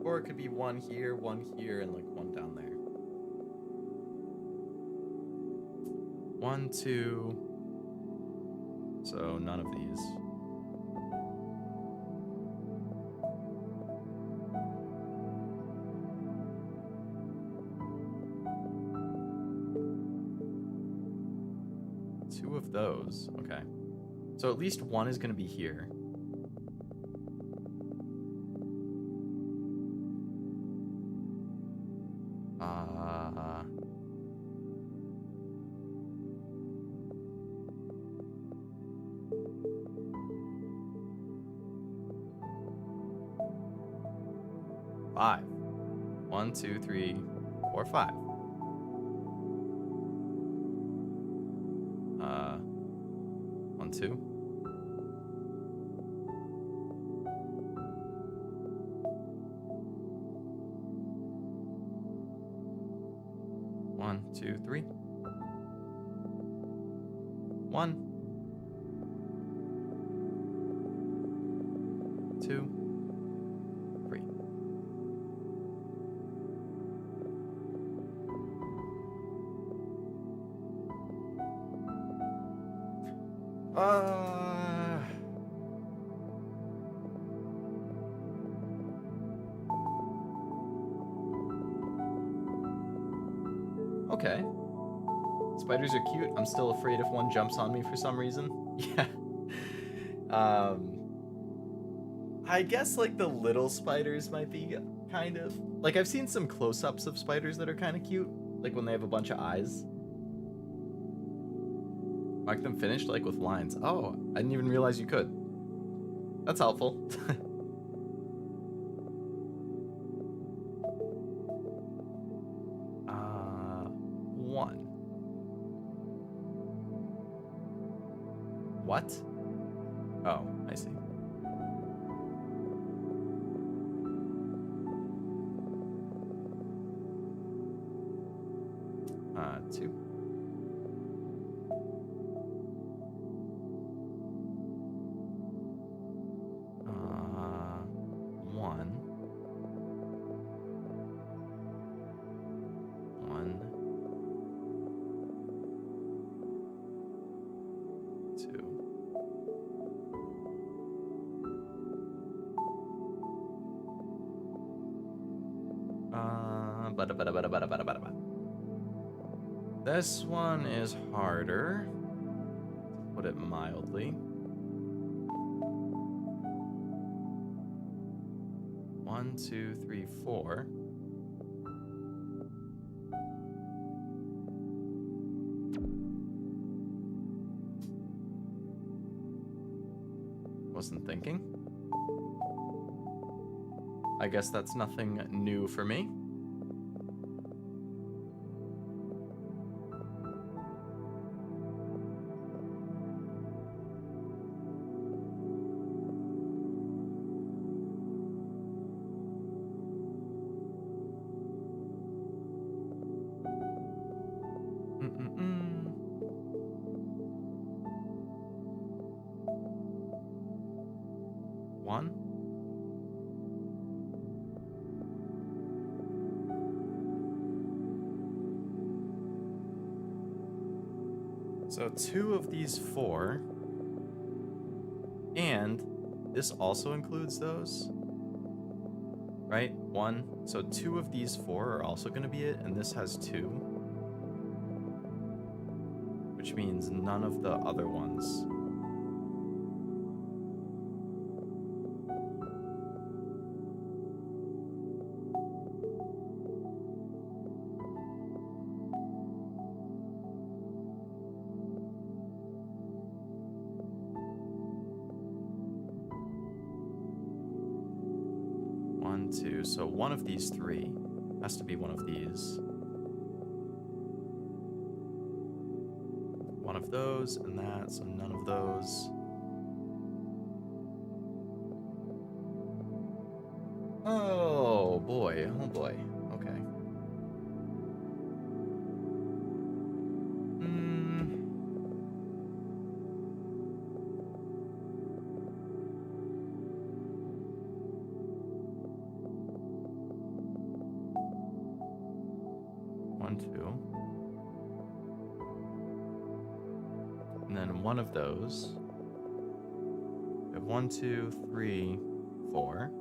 Or it could be 1 here, and like 1 down there. 1, 2. So none of these. Of those. Okay. So at least 1 is going to be here. Five. 1, 2, 3, 4, 5. 1, 2. 1, 2, 3. 1, 2, 3. Okay. Spiders are cute. I'm still afraid if one jumps on me for some reason. Yeah. I guess like the little spiders might be kind of like I've seen some close-ups of spiders that are kind of cute, like when they have a bunch of eyes. Mark them finished like with lines. Oh, I didn't even realize you could. That's helpful. 1. What? Oh, I see. Two. One. 1. 2. This one is harder. put it mildly. 1, 2, 3, 4. Wasn't thinking. I guess that's nothing new for me. One. So 2 of these 4. And this also includes those. Right? 1. So 2 of these 4 are also going to be it, and this has 2. Which means none of the other ones. So one of these 3 has to be one of these. One of those and that, so none of those. Oh boy, oh boy. Okay. 1, 2. And then one of those. We have 1, 2, 3, 4.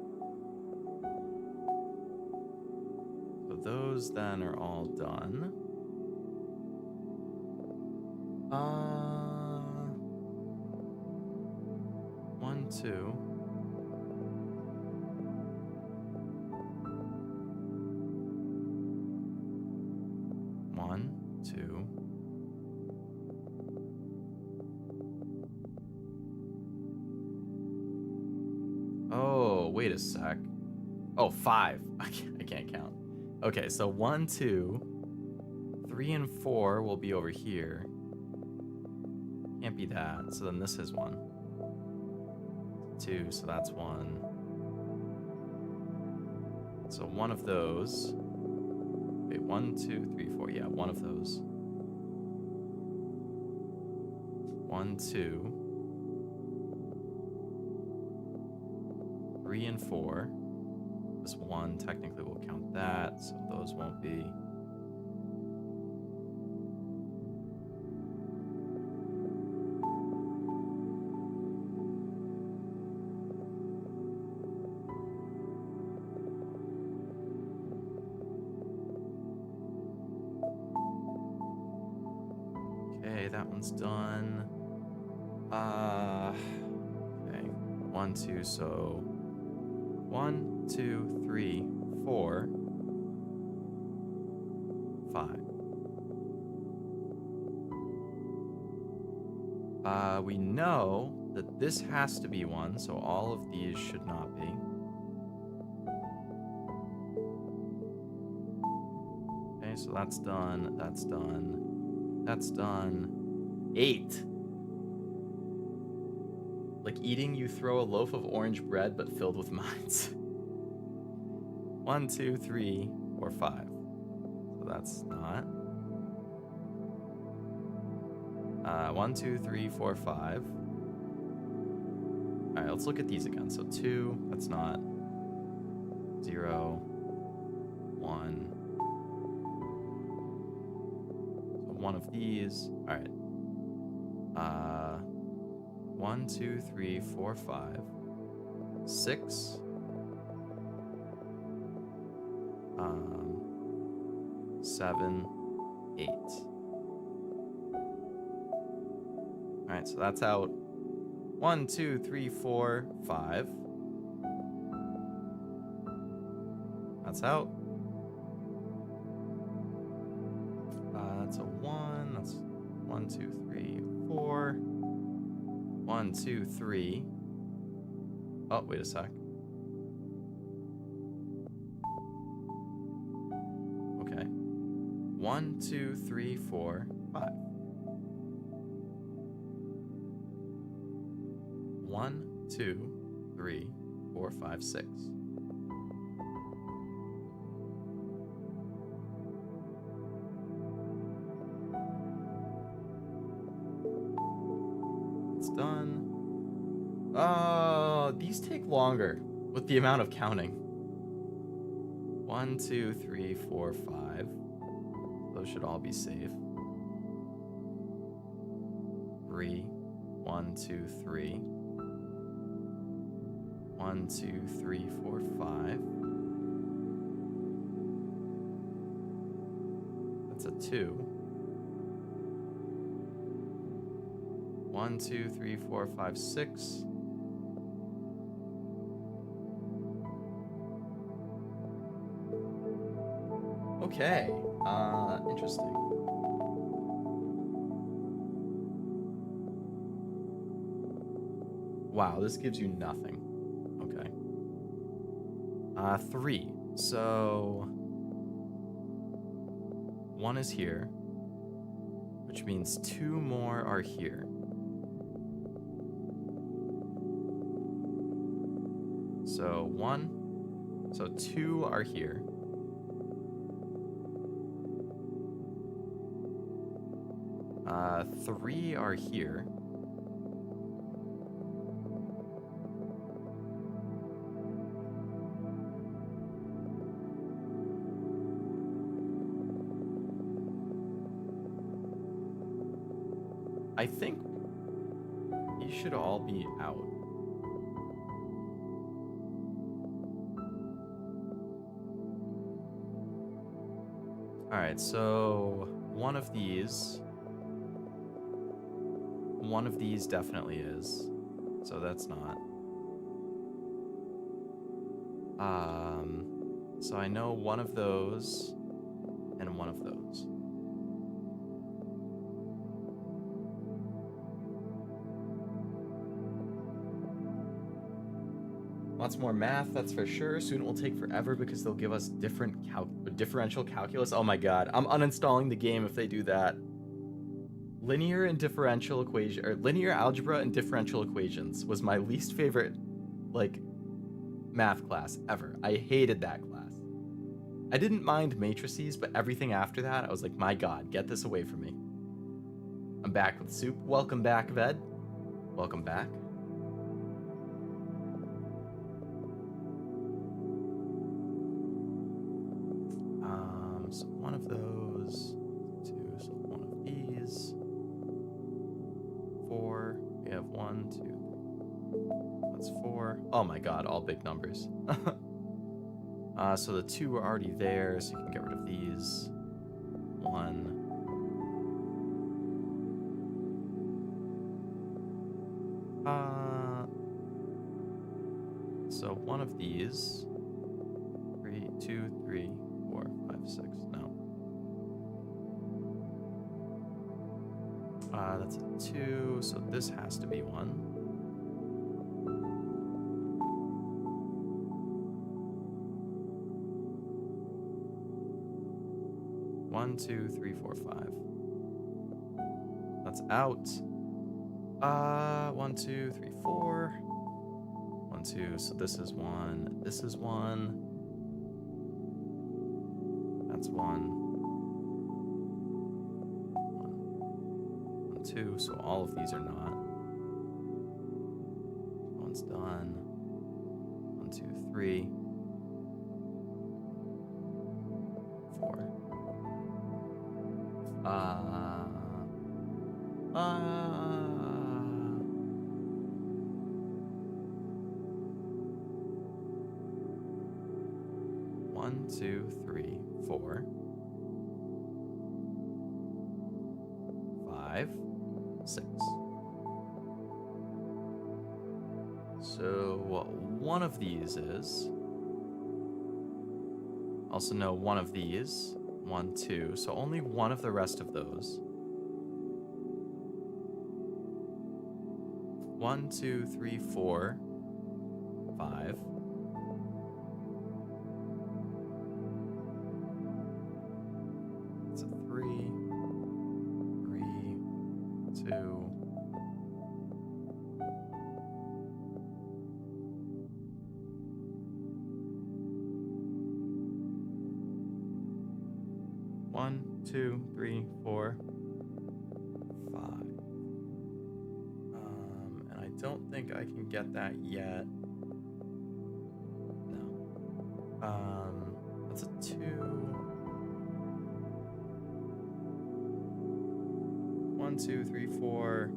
So those then are all done. 1, 2. Oh, wait a sec. Oh, 5. I can't count. Okay, so 1, 2, 3, and 4 will be over here. Can't be that. So then this is 1. 2, so that's 1. So one of those. Wait, 1, 2, 3, 4. Yeah, one of those. 1, 2. 3 and 4. This 1 technically will count that, so those won't be. Okay, that one's done. Okay. 1, 2, so 1, 2, 3, 4, 5. We know that this has to be 1, so all of these should not be. Okay, so that's done, that's done, that's done. 8. Like eating, you throw a loaf of orange bread, but filled with mines. 1, 2, 3, 4, 5. So that's not. 1, 2, 3, 4, 5. All right, let's look at these again. So 2, that's not. 0, 1. So one of these. All right. 1, 2, 3, 4, 5, 6. 7, 8. All right, so that's out 1, 2, 3, 4, 5. That's out. That's a 1. That's 1, 2, 3, 4. 1, 2, 3. Oh, wait a sec. Okay. 1, 2, 3, 4, 5. 1, 2, 3, 4, 5, 6. It's done. These take longer with the amount of counting. 1, 2, 3, 4, 5. Those should all be safe. 3. 1, 2, 3. 1, 2, 3, 4, 5. That's a 2. 1, 2, 3, 4, 5, 6. Okay. Interesting. Wow, this gives you nothing. Okay. 3. So 1 is here, which means 2 more are here. So 1, so 2 are here. Three are here. I think you should all be out. Alright, so one of these definitely is. So that's not. So I know one of those and one of those. Lots more math, that's for sure. Soon it will take forever because they'll give us differential calculus. Oh my god, I'm uninstalling the game if they do that. Linear and differential equation, or linear algebra and differential equations was my least favorite, like, math class ever. I hated that class. I didn't mind matrices, but everything after that, I was like, my god, get this away from me. I'm back with soup. Welcome back, Ved. Welcome back. So one of those, 2, so one of these, 4, we have 1, 2, that's 4. Oh my god, all big numbers. So the 2 are already there, so you can get rid of these. 1. So one of these, 3, 2, 3, 4, 5, 6, no. That's a 2, so this has to be 1. 1, 2, 3, 4, 5. That's out. 1, 2, 3, 4. 1, 2, so this is 1. This is 1. That's 1. 1, 2, so all of these are not. One's done. 1, 2, 3. 4. 1, 2, 3, 4, 5, 6. one of these is. Also know one of these. 1, 2. So only one of the rest of those. 1, 2, 3, 4, 5. It's a 3, 2. 1, 2, 3, 4, 5. And I don't think I can get that yet. No. That's a 2. 1, 2, 3, 4,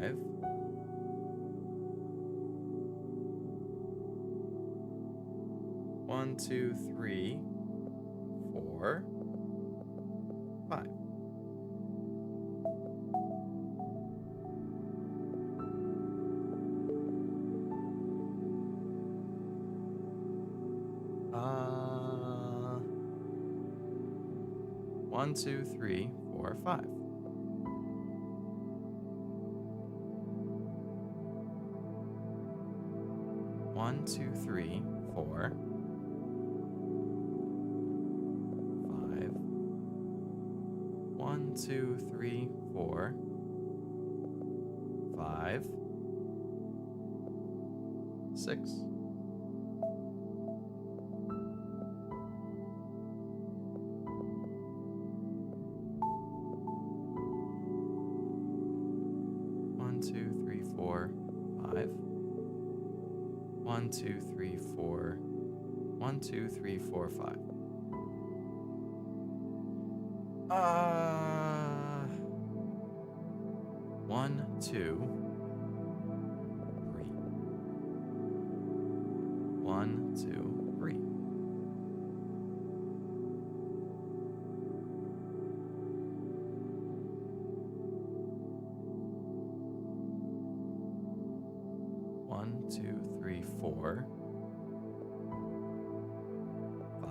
5. 1, 2, 3, 4, 5. One, 2, 3, 4, 5. One, 2, 3, 4, 5. 1, 2, 3, 4, 5, 6. 1, 2, 3, 4, 5. 1, 2, 3, 4. 1, 2, 3, 4, 5. 1, 2, 3. 1, 2, 3. 1, 2, 3, 4, 5.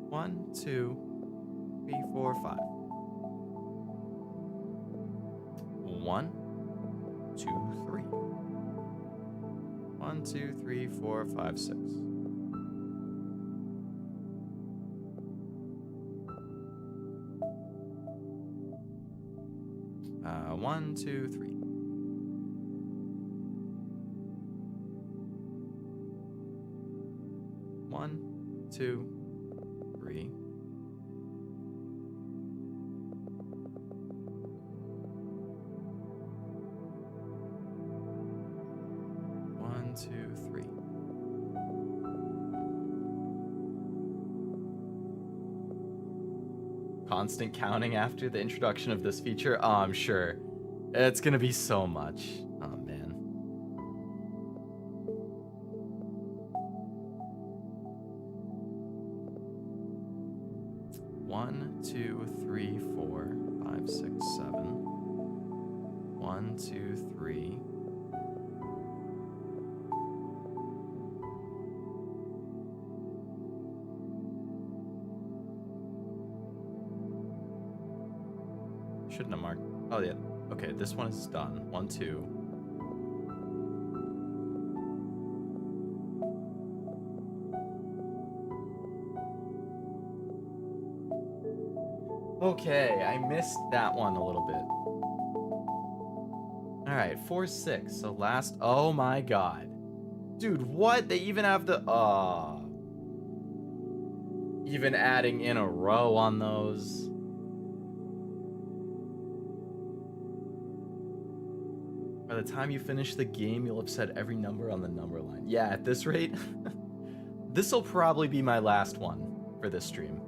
1, 2, 3, 4, 5. 1, 2, 3. 1, 2, 3, 4, 5, 6. 1, 2, 3. 1, 2, 3. 1, 2, 3. Constant counting after the introduction of this feature? Oh, I'm sure. It's gonna be so much. Oh, man. One, 2, 3, 4, 5, 6, 7. 1, 2, 3. 'Shouldn't have marked. Oh, yeah. Okay, this one is done. 1, 2. Okay, I missed that one a little bit. Alright, 4, 6. So last. Oh my god. Dude, what? They even have the. Even adding in a row on those. By the time you finish the game, you'll have said every number on the number line. Yeah, at this rate, this will probably be my last one for this stream.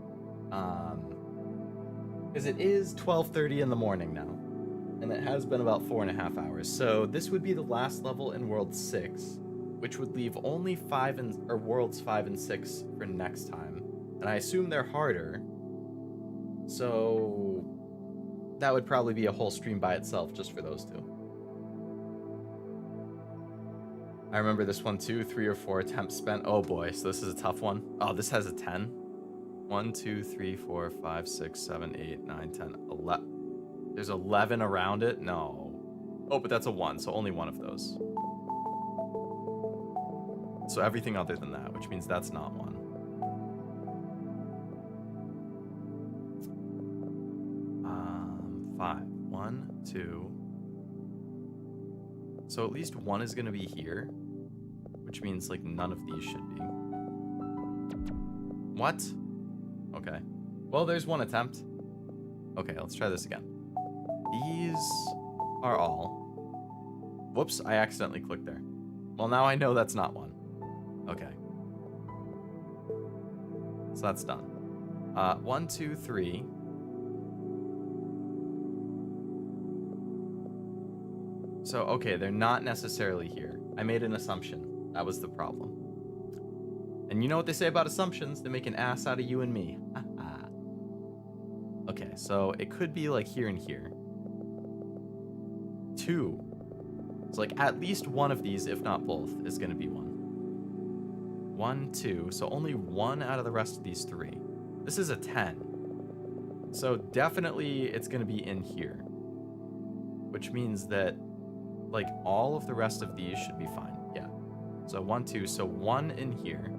Because it is 12:30 in the morning now, and it has been about 4.5 hours. So this would be the last level in World 6. which would leave only worlds 5 and 6 for next time. And I assume they're harder. So that would probably be a whole stream by itself just for those two. I remember this one too, 3 or 4 attempts spent. Oh boy, so this is a tough one. Oh, this has a 10. 1, 2, 3, 4, 5, 6, 7, 8, 9, 10, 11. There's 11 around it? No. Oh, but that's a 1, so only one of those. So everything other than that, which means that's not one. 5. 1, 2. So at least one is going to be here, which means like none of these should be. What? Okay. Well, there's one attempt. Okay, let's try this again. These are all. Whoops, I accidentally clicked there. Well, now I know that's not one. Okay. So that's done. 1, 2, 3. So, okay, they're not necessarily here. I made an assumption. That was the problem. And you know what they say about assumptions? They make an ass out of you and me. Okay, so it could be like here and here. 2. So like at least one of these, if not both, is going to be one. 1, 2. So only one out of the rest of these 3. This is a 10. So definitely it's going to be in here. Which means that like all of the rest of these should be fine. Yeah. So 1, 2. So 1 in here.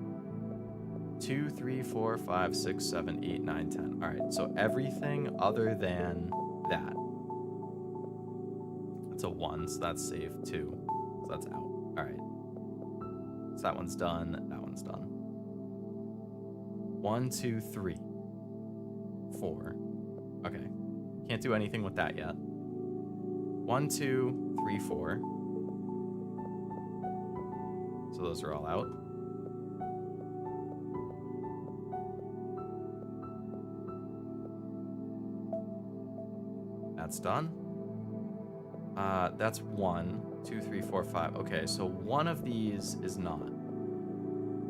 2, 3, 4, 5, 6, 7, 8, 9, 10. All right. So everything other than that. That's a 1. So that's safe. 2. So that's out. All right. So that one's done. That one's done. 1, 2, 3, 4. Okay. Can't do anything with that yet. 1, 2, 3, 4. So those are all out. That's done. That's 1, 2, 3, 4, 5. Okay, so one of these is not.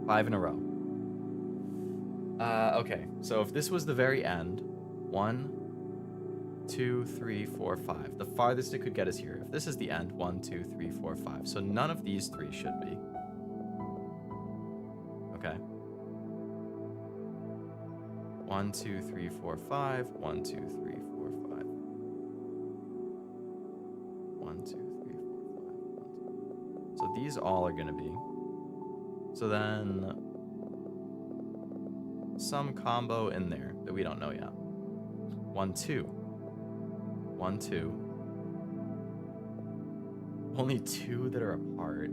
5 in a row. Okay, so if this was the very end, 1, 2, 3, 4, 5. The farthest it could get is here. If this is the end, 1, 2, 3, 4, 5. So none of these 3 should be. Okay. 1, 2, 3, 4, 5. 1, 2, 3, 4, 5. 1, 2, 3, 4, 5. 1, 2. So these all are going to be. So then some combo in there that we don't know yet. 1, 2. 1, 2. Only 2 that are apart.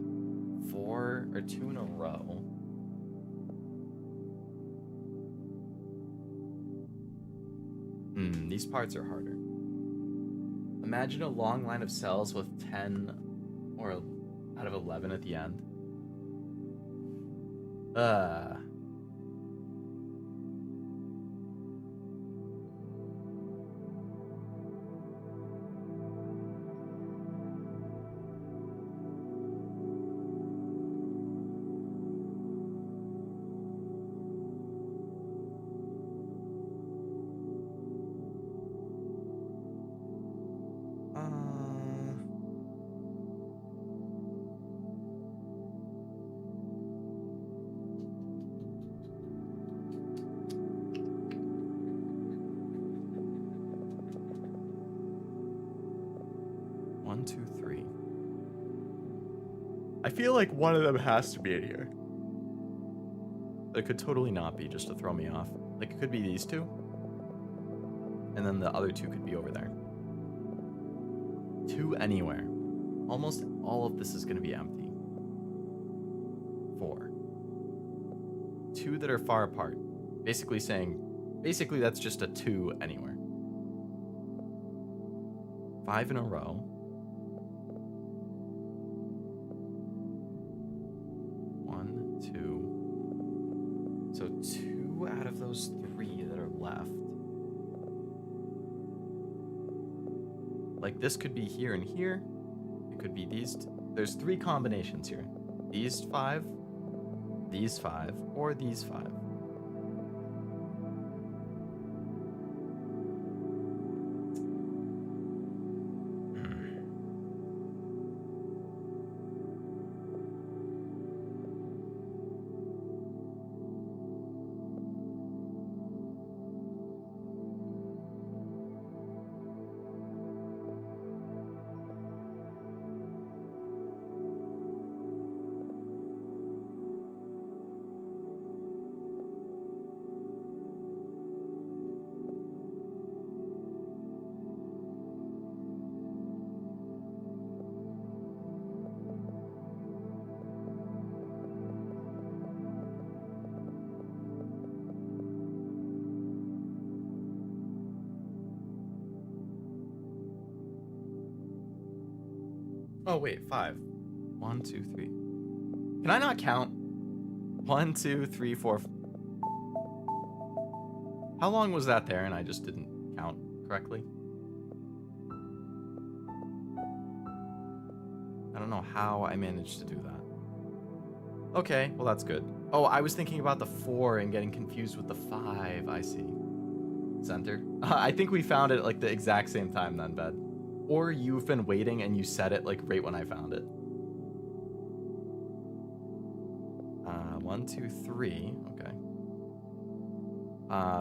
4 or 2 in a row. These parts are harder. Imagine a long line of cells with 10 or out of 11 at the end. I feel like one of them has to be in here. But it could totally not be, just to throw me off. Like, it could be these 2. And then the other 2 could be over there. 2 anywhere. Almost all of this is going to be empty. 4. 2 that are far apart. Basically that's just a 2 anywhere. 5 in a row. 1, 2. So 2 out of those 3 that are left. Like this could be here and here. It could be these. There's 3 combinations here. these 5, these 5, or these 5. Oh, wait, 5. 1, 2, 3. Can I not count? 1, 2, 3, 4. How long was that there and I just didn't count correctly? I don't know how I managed to do that. Okay, well that's good. Oh, I was thinking about the 4 and getting confused with the 5. I see. Center. I think we found it like the exact same time then, Bed. Or you've been waiting and you said it like right when I found it. 1, 2, 3. Okay.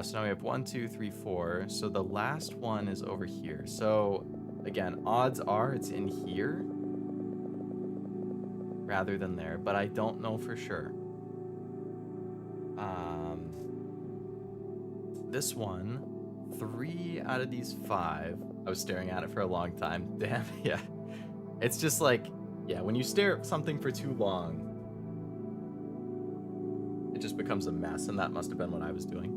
So now we have 1, 2, 3, 4. So the last one is over here. So again, odds are it's in here rather than there, but I don't know for sure. This one, 3 out of these 5. I was staring at it for a long time. Damn, yeah. It's just like, yeah, when you stare at something for too long, it just becomes a mess, and that must have been what I was doing.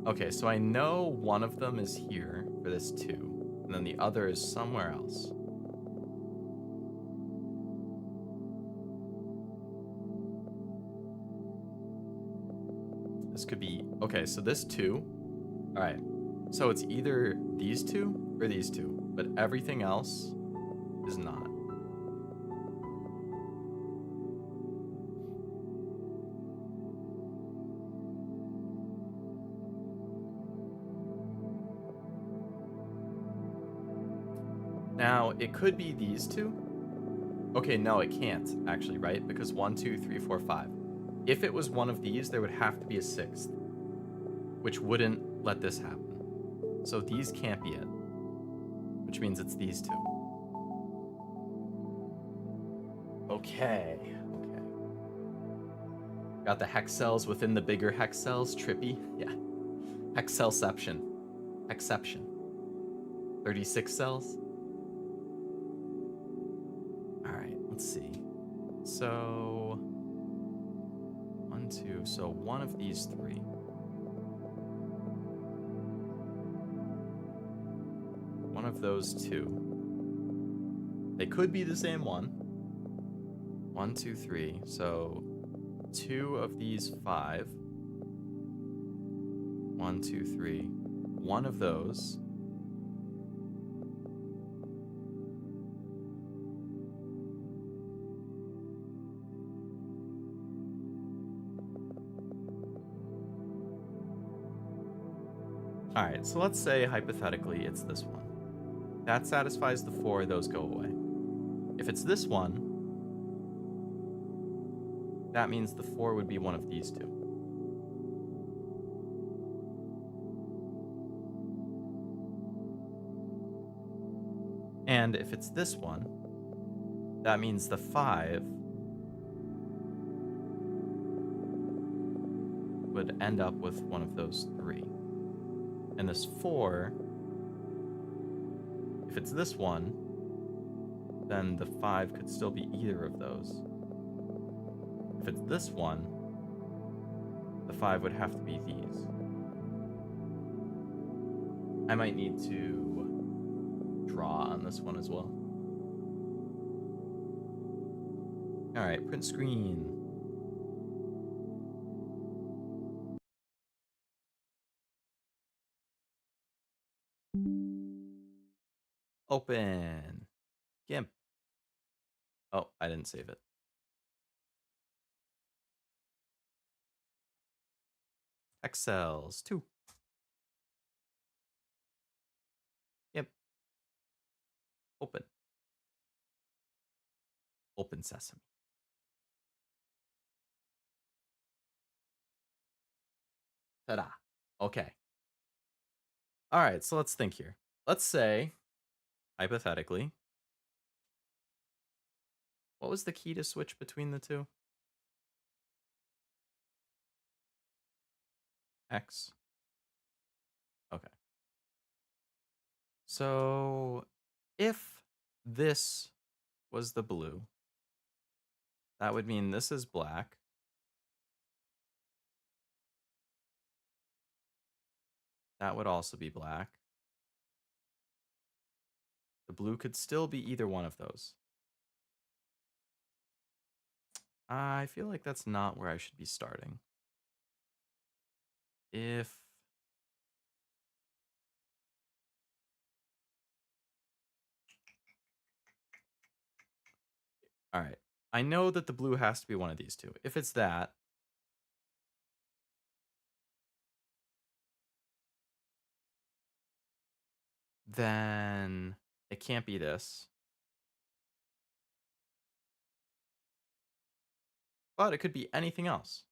Okay, so I know one of them is here for this 2, and then the other is somewhere else. This could be, okay, so this 2, all right. So it's either these 2 or these 2, but everything else is not. Now, it could be these 2. Okay, no, it can't actually, right? Because 1, 2, 3, 4, 5. If it was one of these, there would have to be a 6th, which wouldn't let this happen. So these can't be it, which means it's these 2. Okay. Got the hex cells within the bigger hex cells. Trippy. Yeah. Hexcelception. Exception. 36 cells. All right, let's see. So 1, 2. So one of these 3. One of those 2. They could be the same one. 1, 2, 3. So 2 of these 5. 1, 2, 3. One of those. All right, so let's say hypothetically it's this one. That satisfies the 4, those go away. If it's this one, that means the 4 would be one of these 2. And if it's this one, that means the 5 would end up with one of those 3. And this 4, if it's this one, then the 5 could still be either of those. If it's this one, the 5 would have to be these. I might need to draw on this one as well. All right, print screen. Open. GIMP. Oh, I didn't save it. Hexcells 2. Yep. Open. Open sesame. Ta-da. Okay. All right, so let's think here. Let's say, hypothetically, what was the key to switch between the two? X. Okay. So if this was the blue, that would mean this is black. That would also be black. The blue could still be either one of those. I feel like that's not where I should be starting. If all right, I know that the blue has to be one of these two. If it's that, then it can't be this. But it could be anything else.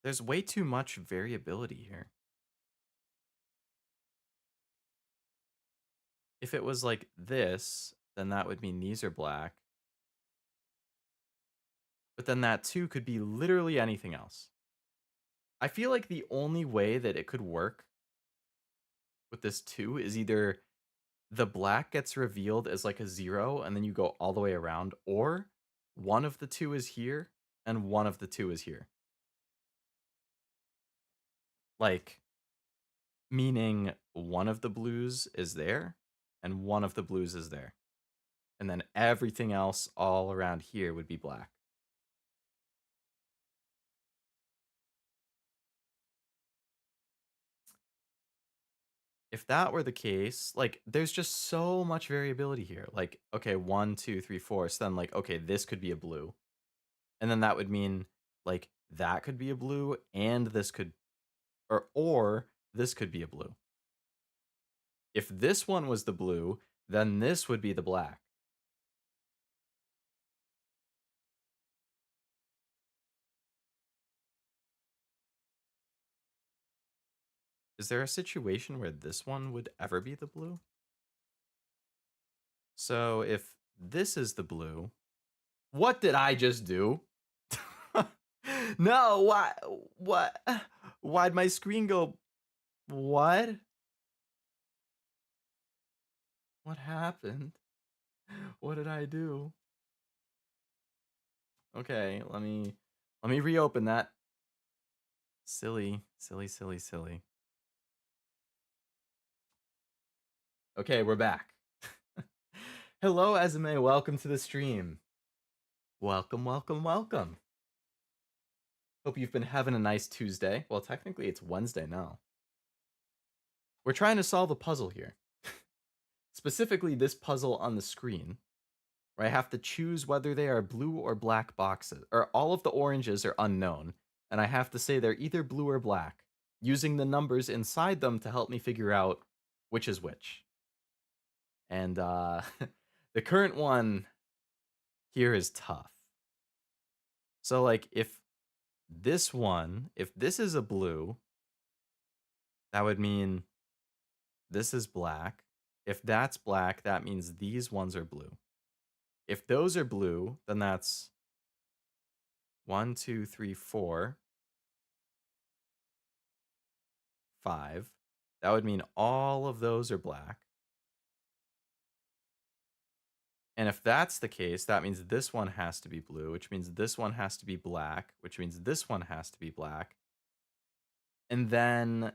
There's way too much variability here. If it was like this, then that would mean these are black. But then that too could be literally anything else. I feel like the only way that it could work with this 2 is either the black gets revealed as like a 0 and then you go all the way around, or one of the two is here and one of the two is here. Like, meaning one of the blues is there and one of the blues is there. And then everything else all around here would be black. If that were the case, like, there's just so much variability here. Like, okay, 1, 2, 3, 4. So then, like, okay, this could be a blue. And then that would mean, like, that could be a blue and this could, or this could be a blue. If this one was the blue, then this would be the black. Is there a situation where this one would ever be the blue? So if this is the blue, what did I just do? No, why? What? Why'd my screen go? What? What happened? What did I do? Okay, let me reopen that. Silly, silly, silly, silly. Okay, we're back. Hello, Ezume. Welcome to the stream. Welcome, welcome, welcome. Hope you've been having a nice Tuesday. Well, technically, it's Wednesday now. We're trying to solve a puzzle here. Specifically, this puzzle on the screen, where I have to choose whether they are blue or black boxes, or all of the oranges are unknown, and I have to say they're either blue or black, using the numbers inside them to help me figure out which is which. And the current one here is tough. So, like, if this is a blue, that would mean this is black. If that's black, that means these ones are blue. If those are blue, then that's 1, 2, 3, 4, 5. That would mean all of those are black. And if that's the case, that means this one has to be blue, which means this one has to be black, which means this one has to be black. And then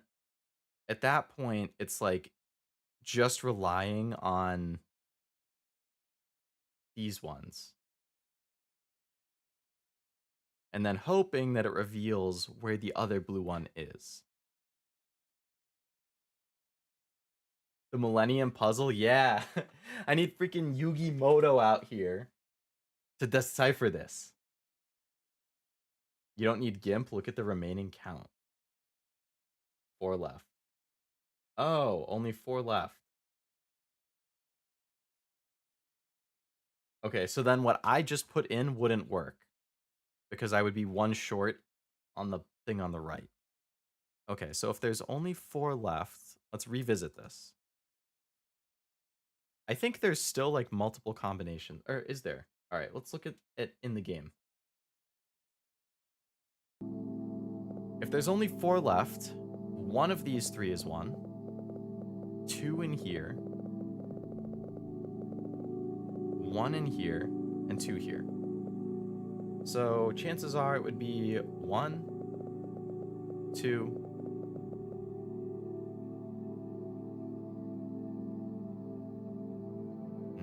at that point, it's like just relying on these ones. And then hoping that it reveals where the other blue one is. The Millennium Puzzle? Yeah. I need freaking YuGiOh out here. to decipher this. You don't need GIMP. Look at the remaining count. 4 left. Oh, only 4 left. Okay, so then what I just put in wouldn't work because I would be 1 short on the thing on the right. Okay, so if there's only 4 left, let's revisit this. I think there's still like multiple combinations, or is there? All right, let's look at it in the game. If there's only 4 left, one of these 3 is 1, 2 in here, 1 in here, and 2 here. So chances are it would be 1, 2,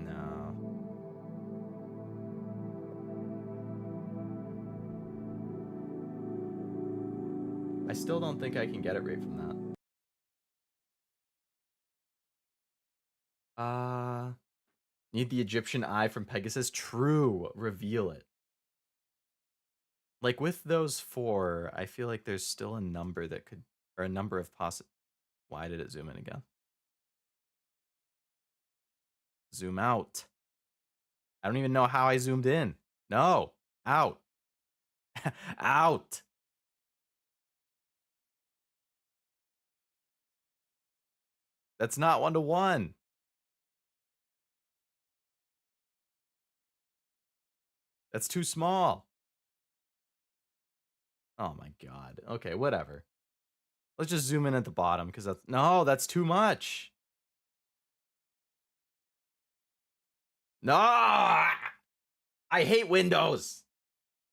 no. I still don't think I can get it right from that. Need the Egyptian eye from Pegasus? True. Reveal it. Like with those 4, I feel like there's still a number that could, or a number of possible. Why did it zoom in again? Zoom out. I don't even know how I zoomed in. No. Out. Out. That's not 1-to-1. That's too small. Oh my god. Okay, whatever. Let's just zoom in at the bottom because that's no, that's too much. No, I hate Windows.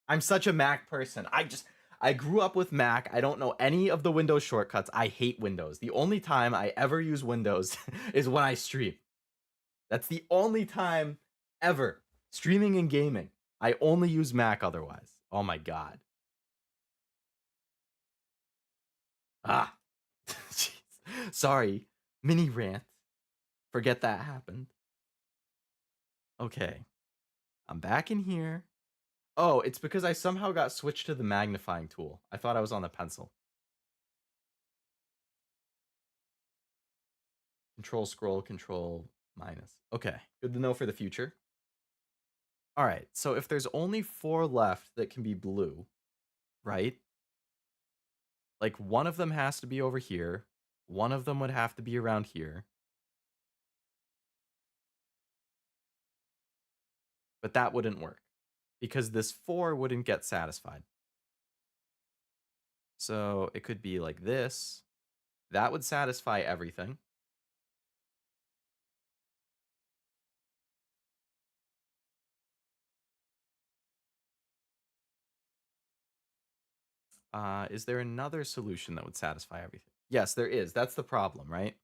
I'm such a Mac person. I grew up with Mac. I don't know any of the Windows shortcuts. I hate Windows. The only time I ever use Windows is when I stream. That's the only time ever. Streaming and gaming. I only use Mac otherwise. Oh my god. Ah. Sorry. Mini rant. Forget that happened. Okay. I'm back in here. Oh, it's because I somehow got switched to the magnifying tool. I thought I was on the pencil. Control scroll, control minus. Okay, good to know for the future. All right, so if there's only 4 left that can be blue, right? Like one of them has to be over here. One of them would have to be around here. But that wouldn't work because this 4 wouldn't get satisfied. So it could be like this. That would satisfy everything. Is there another solution that would satisfy everything? Yes, there is. That's the problem, right?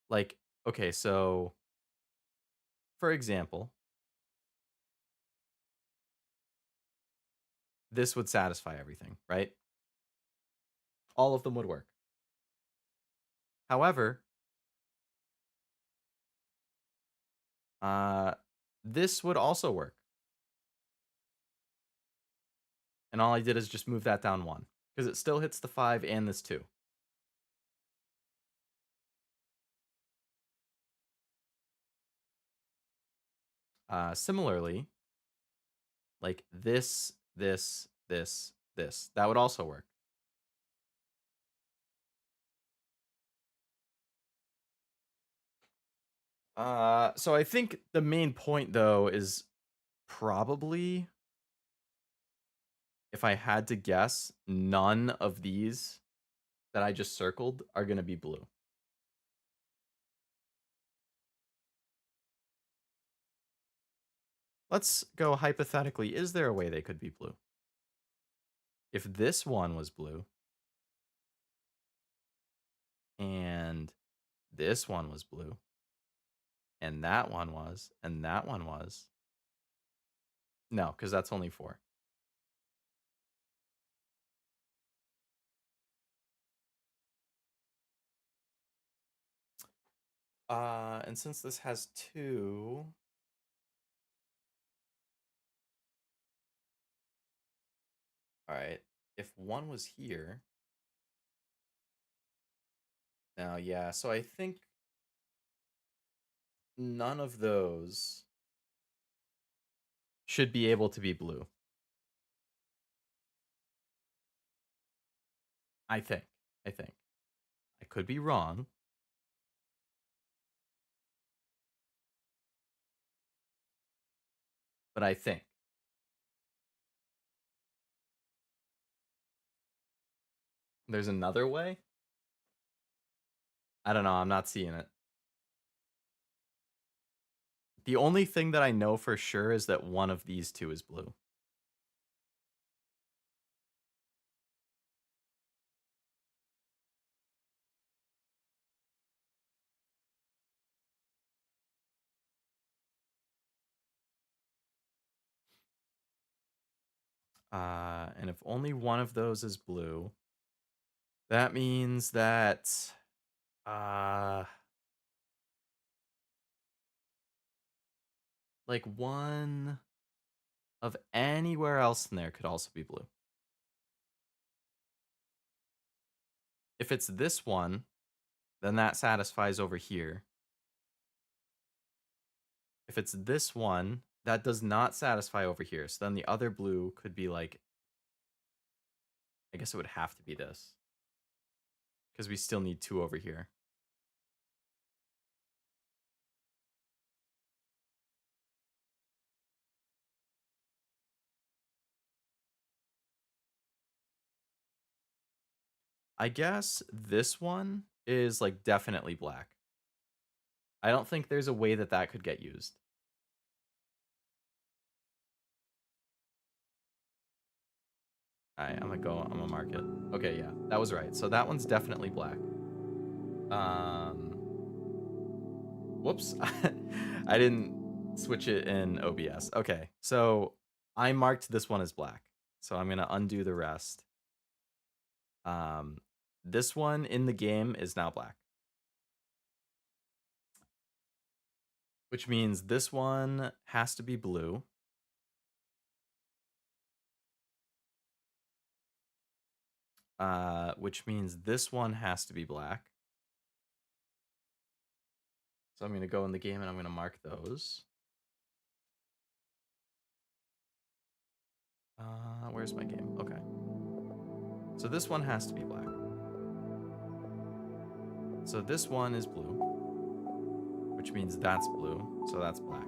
Like, okay, so for example, this would satisfy everything, right? All of them would work. However, this would also work. And all I did is just move that down 1 because it still hits the 5 and this 2. Similarly, like this, this, that would also work. So I think the main point though is probably, if I had to guess, none of these that I just circled are going to be blue. Let's go hypothetically. Is there a way they could be blue? If this one was blue and this one was blue and that one was and that one was, no, because that's only 4. And since this has 2, All right. If one was here. Now, yeah, so I think none of those should be able to be blue. I think. I could be wrong. But I think. There's another way? I don't know, I'm not seeing it. The only thing that I know for sure is that one of these two is blue. And if only one of those is blue, that means that like one of anywhere else in there could also be blue. If it's this one, then that satisfies over here. If it's this one, that does not satisfy over here. So then the other blue could be like, I guess it would have to be this. Because we still need two over here. I guess this one is like definitely black. I don't think there's a way that that could get used. Alright, I'm gonna mark it. Okay, yeah, that was right. So that one's definitely black. Whoops. I didn't switch it in OBS. Okay, so I marked this one as black. So I'm gonna undo the rest. This one in the game is now black. Which means this one has to be blue. Which means this one has to be black. So I'm going to go in the game and I'm going to mark those. Where's my game? Okay. So this one has to be black. So this one is blue, which means that's blue, so that's black.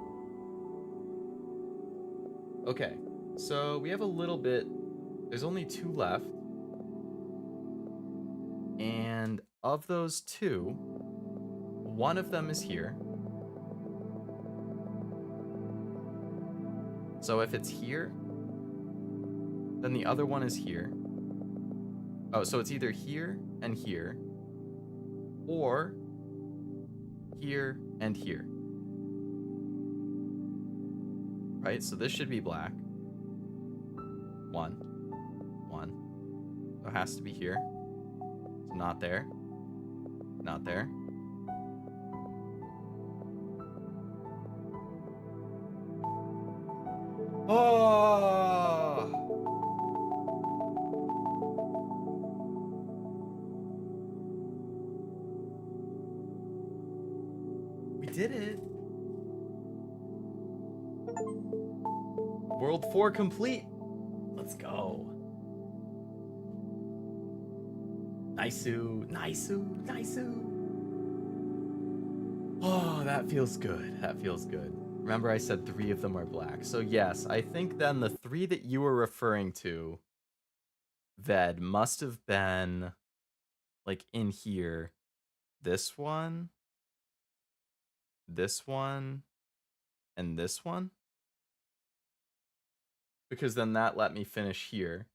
Okay, so we have a little bit. There's only two left. And of those two, one of them is here. So if it's here, then the other one is here. Oh, so it's either here and here, or here and here. Right? So this should be black. One. So it has to be here. So not there. Not there. Oh! We did it. World 4 complete. Let's go. Nice. Oh, that feels good. Remember I said 3 of them are black. So yes, I think then the 3 that you were referring to, Ved, must have been like in here. This one, and this one. Because then that let me finish here.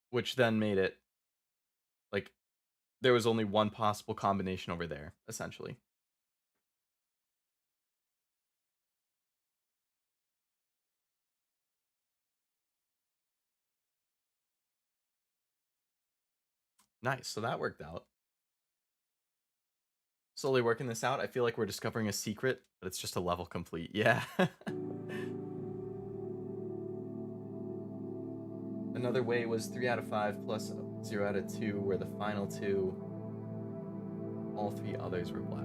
Which then made it like there was only one possible combination over there, essentially. Nice, so that worked out. Slowly working this out, I feel like we're discovering a secret, but it's just a level complete. Yeah. Another way was 3 out of 5 plus 0 out of 2 were the final two. All 3 others were black.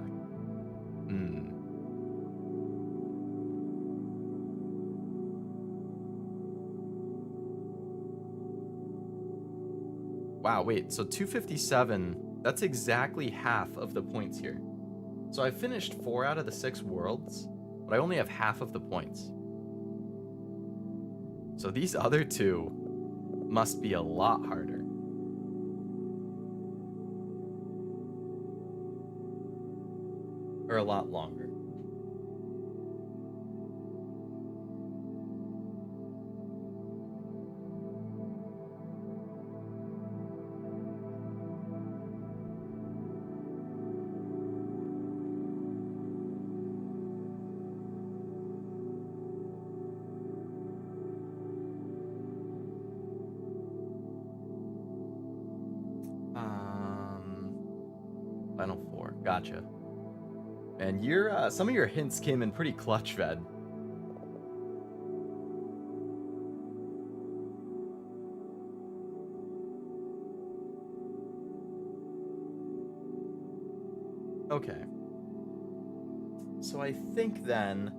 Wow, wait, so 257, that's exactly half of the points here. So I finished 4 out of the 6 worlds, but I only have half of the points. So these other 2 must be a lot harder. Or a lot longer. Final 4. Gotcha. And your some of your hints came in pretty clutch, Ved. Okay. So I think then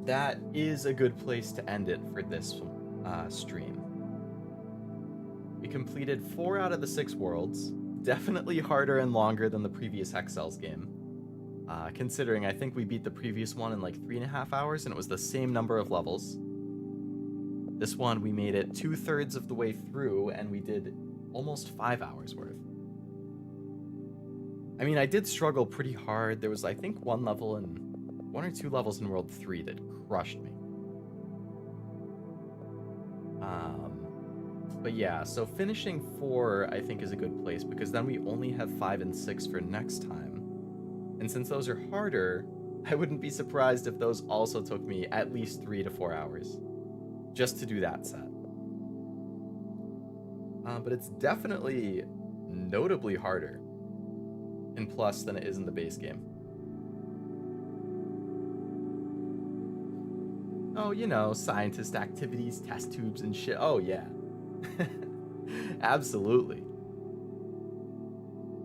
that is a good place to end it for this stream. We completed 4 out of the 6 worlds. Definitely harder and longer than the previous Hexcells game. Considering I think we beat the previous one in like 3.5 hours and it was the same number of levels. This one we made it 2/3 of the way through and we did almost 5 hours worth. I mean, I did struggle pretty hard. There was, I think, one or two levels in World 3 that crushed me. But yeah, so finishing 4, I think, is a good place, because then we only have 5 and 6 for next time. And since those are harder, I wouldn't be surprised if those also took me at least 3 to 4 hours just to do that set. But it's definitely notably harder in Plus than it is in the base game. Oh, you know, scientist activities, test tubes and shit. Oh, yeah. Absolutely.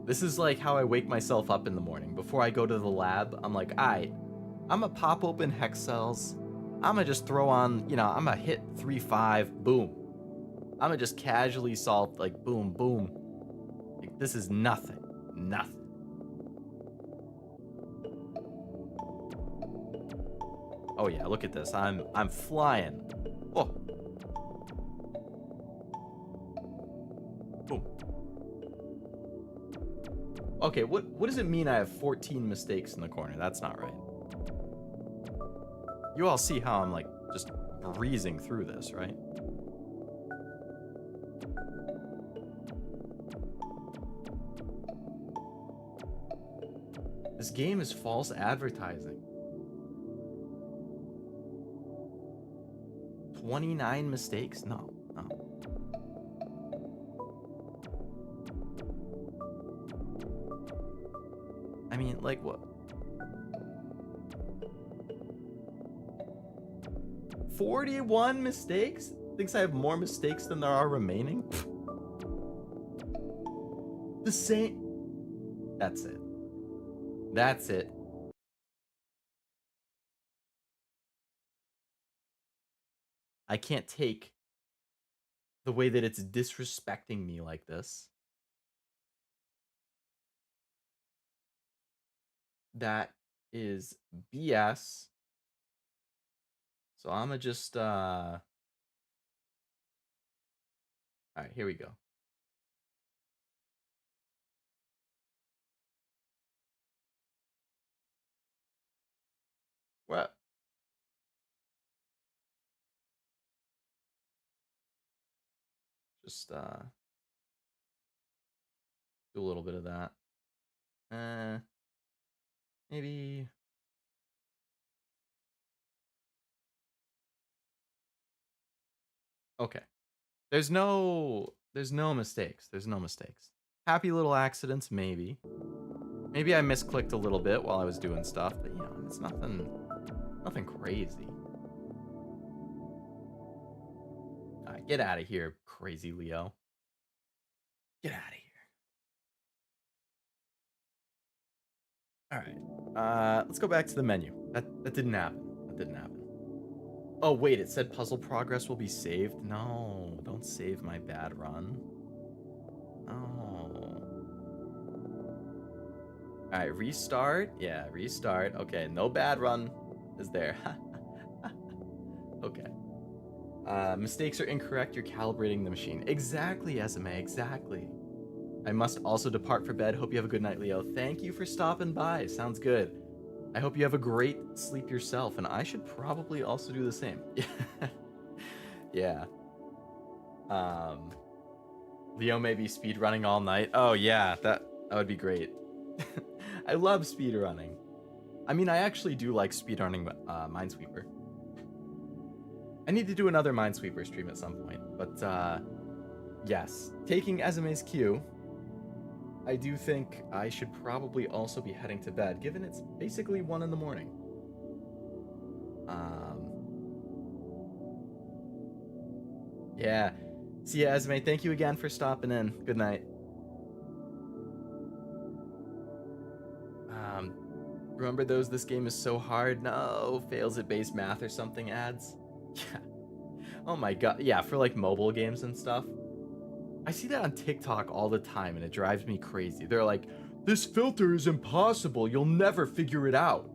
This is like how I wake myself up in the morning. Before I go to the lab, I'm like, alright, I'm gonna pop open Hexcells. I'm gonna just throw on, you know, I'm gonna hit 3-5, boom. I'm gonna just casually solve, like, boom, boom. Like, this is nothing. Nothing. Oh yeah, look at this. I'm flying. Oh. Boom. Okay, what does it mean I have 14 mistakes in the corner? That's not right. You all see how I'm like just breezing through this, right? This game is false advertising. 29 mistakes? No, no. I mean, like, what? 41 mistakes? Thinks I have more mistakes than there are remaining? The same. That's it. That's it. I can't take the way that it's disrespecting me like this. That is BS. So I'm gonna just, all right, here we go. What? Just, do a little bit of that. Maybe. Okay. There's no mistakes. There's no mistakes. Happy little accidents, maybe. Maybe I misclicked a little bit while I was doing stuff, but you know, it's nothing crazy. All right, get out of here, crazy Leo. Get out of here. All right. Let's go back to the menu. That didn't happen. That didn't happen. Oh, wait, it said puzzle progress will be saved? No, don't save my bad run. Oh. Alright, restart. Yeah, restart. Okay, no bad run is there. Okay. Mistakes are incorrect. You're calibrating the machine. Exactly, Esme, exactly. I must also depart for bed. Hope you have a good night, Leo. Thank you for stopping by. Sounds good. I hope you have a great sleep yourself, and I should probably also do the same. Yeah. Leo may be speedrunning all night. Oh yeah, that would be great. I love speedrunning. I mean, I actually do like speedrunning Minesweeper. I need to do another Minesweeper stream at some point, but yes, taking Ezume's cue, I do think I should probably also be heading to bed, given it's basically 1 in the morning. Yeah. See ya, Ezume. Thank you again for stopping in. Good night. Remember those? This game is so hard. No, fails at base math or something ads. Yeah. Oh my god. Yeah, for like mobile games and stuff. I see that on TikTok all the time and it drives me crazy. They're like, this filter is impossible. You'll never figure it out.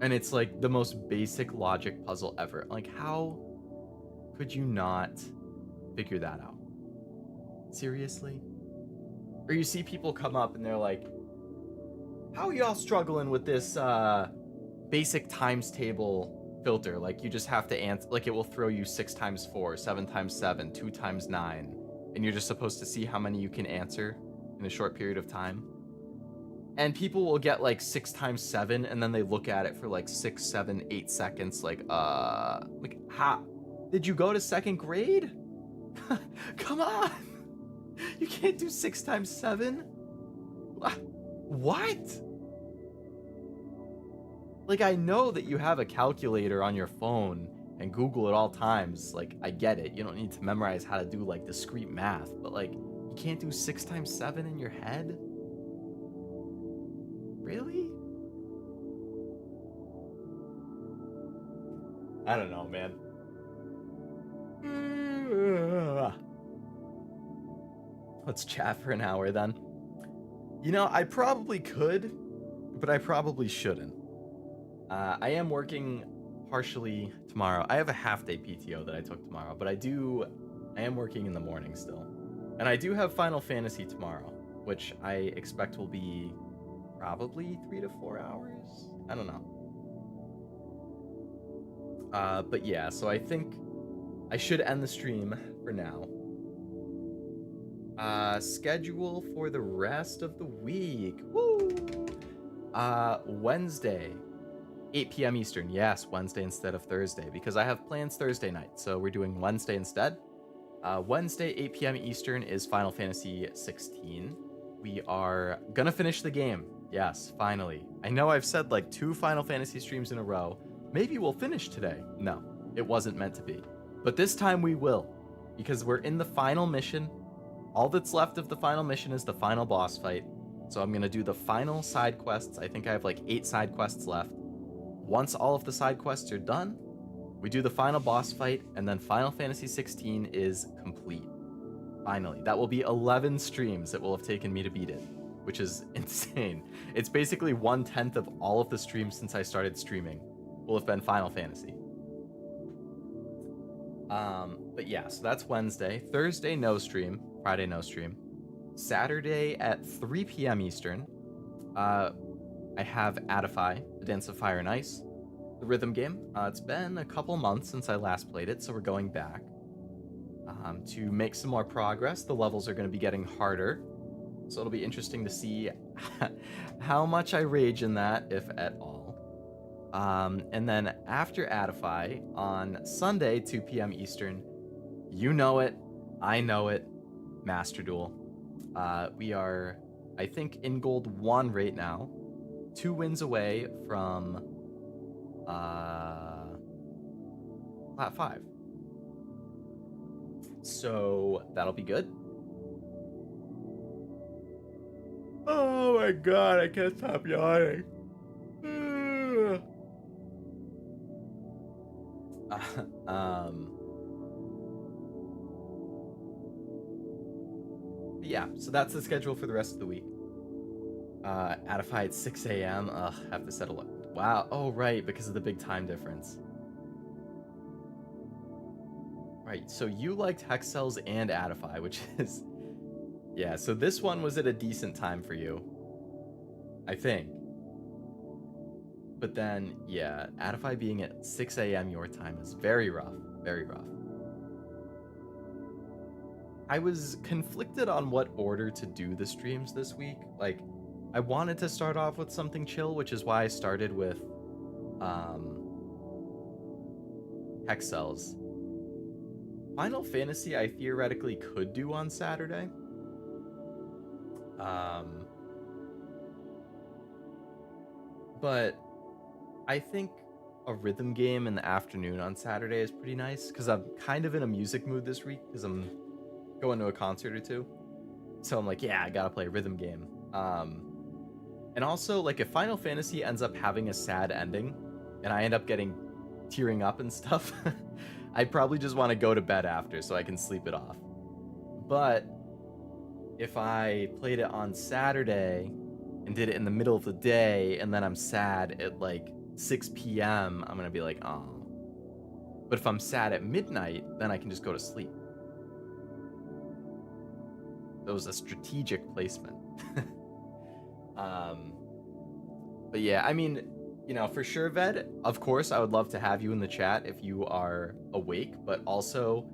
And it's like the most basic logic puzzle ever. Like, how could you not figure that out? Seriously? Or you see people come up and they're like, how are y'all struggling with this basic times table filter? Like, you just have to answer, like, it will throw you 6 times 4, 7 times 7, 2 times 9, and you're just supposed to see how many you can answer in a short period of time. And people will get like 6 times 7, and then they look at it for like 6, 7, 8 seconds, like how? Did you go to 2nd grade? Come on! You can't do 6 times 7? What? Like, I know that you have a calculator on your phone and Google at all times. Like, I get it. You don't need to memorize how to do, like, discrete math. But, like, you can't do 6 times 7 in your head? Really? I don't know, man. Let's chat for an hour, then. You know, I probably could, but I probably shouldn't. I am working partially tomorrow. I have a half-day PTO that I took tomorrow, but I am working in the morning still. And I do have Final Fantasy tomorrow, which I expect will be probably 3 to 4 hours. I don't know. But yeah, so I think I should end the stream for now. Schedule for the rest of the week. Woo! Wednesday, 8 p.m. Eastern. Yes, Wednesday instead of Thursday, because I have plans Thursday night, so we're doing Wednesday instead. Wednesday, 8 p.m. Eastern is Final Fantasy 16. We are gonna finish the game. Yes, finally. I know I've said like 2 Final Fantasy streams in a row. Maybe we'll finish today. No, it wasn't meant to be. But this time we will, because we're in the final mission. All that's left of the final mission is the final boss fight. So I'm gonna do the final side quests. I think I have like 8 side quests left. Once all of the side quests are done, we do the final boss fight, and then Final Fantasy 16 is complete. Finally, that will be 11 streams it will have taken me to beat it, which is insane. It's basically 1/10 of all of the streams since I started streaming will have been Final Fantasy. But yeah, so that's Wednesday. Thursday, no stream. Friday, no stream. Saturday at 3 p.m. Eastern, I have Adify, A Dance of Fire and Ice, the rhythm game. It's been a couple months since I last played it, so we're going back to make some more progress. The levels are going to be getting harder, so it'll be interesting to see how much I rage in that, if at all. And then after Adify, on Sunday, 2 p.m. Eastern, you know it, I know it, Master Duel. We are, I think, in Gold 1 right now, 2 wins away from Plat 5. So that'll be good. Oh my god, I can't stop yawning. Yeah, so that's the schedule for the rest of the week. Atify at 6 a.m. Ugh, have to settle up. Wow. Oh, right, because of the big time difference. Right, so you liked Hexcells and Atify, which is... Yeah, so this one was at a decent time for you. I think. But then, yeah, Atify being at 6 a.m. your time is very rough. Very rough. I was conflicted on what order to do the streams this week. Like, I wanted to start off with something chill, which is why I started with Hexcells. Final Fantasy I theoretically could do on Saturday. But I think a rhythm game in the afternoon on Saturday is pretty nice, because I'm kind of in a music mood this week, because I'm going to a concert or two. So I'm like, yeah, I gotta play a rhythm game. And also, like, if Final Fantasy ends up having a sad ending, and I end up tearing up and stuff, I'd probably just want to go to bed after so I can sleep it off. But if I played it on Saturday and did it in the middle of the day, and then I'm sad at like 6 p.m., I'm gonna be like, oh. But if I'm sad at midnight, then I can just go to sleep. That was a strategic placement. But yeah, I mean, you know, for sure, Ved, of course, I would love to have you in the chat if you are awake, but also,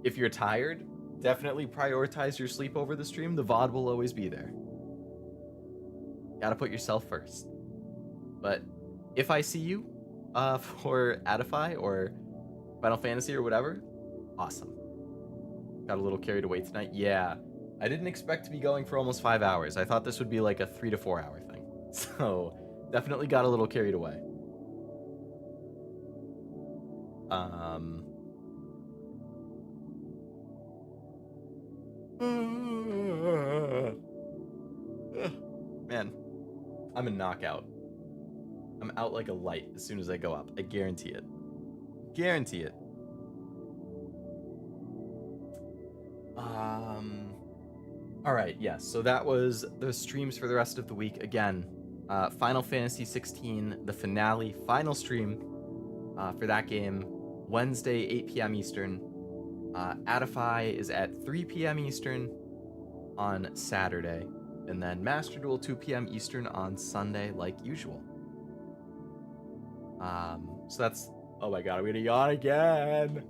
if you're tired, definitely prioritize your sleep over the stream. The VOD will always be there. Gotta put yourself first. But if I see you for Atify or Final Fantasy or whatever, awesome. Got a little carried away tonight. Yeah, I didn't expect to be going for almost 5 hours. I thought this would be like a 3 to 4 hour thing. So definitely got a little carried away. Man, I'm a knockout. I'm out like a light as soon as I go up. I guarantee it. Guarantee it. All right, yes. So that was the streams for the rest of the week. Again, Final Fantasy 16, the finale, final stream for that game, Wednesday, 8 p.m. Eastern. Atify is at 3 p.m. Eastern on Saturday, and then Master Duel 2 p.m. Eastern on Sunday, like usual. So that's... Oh my god, I'm gonna yawn again.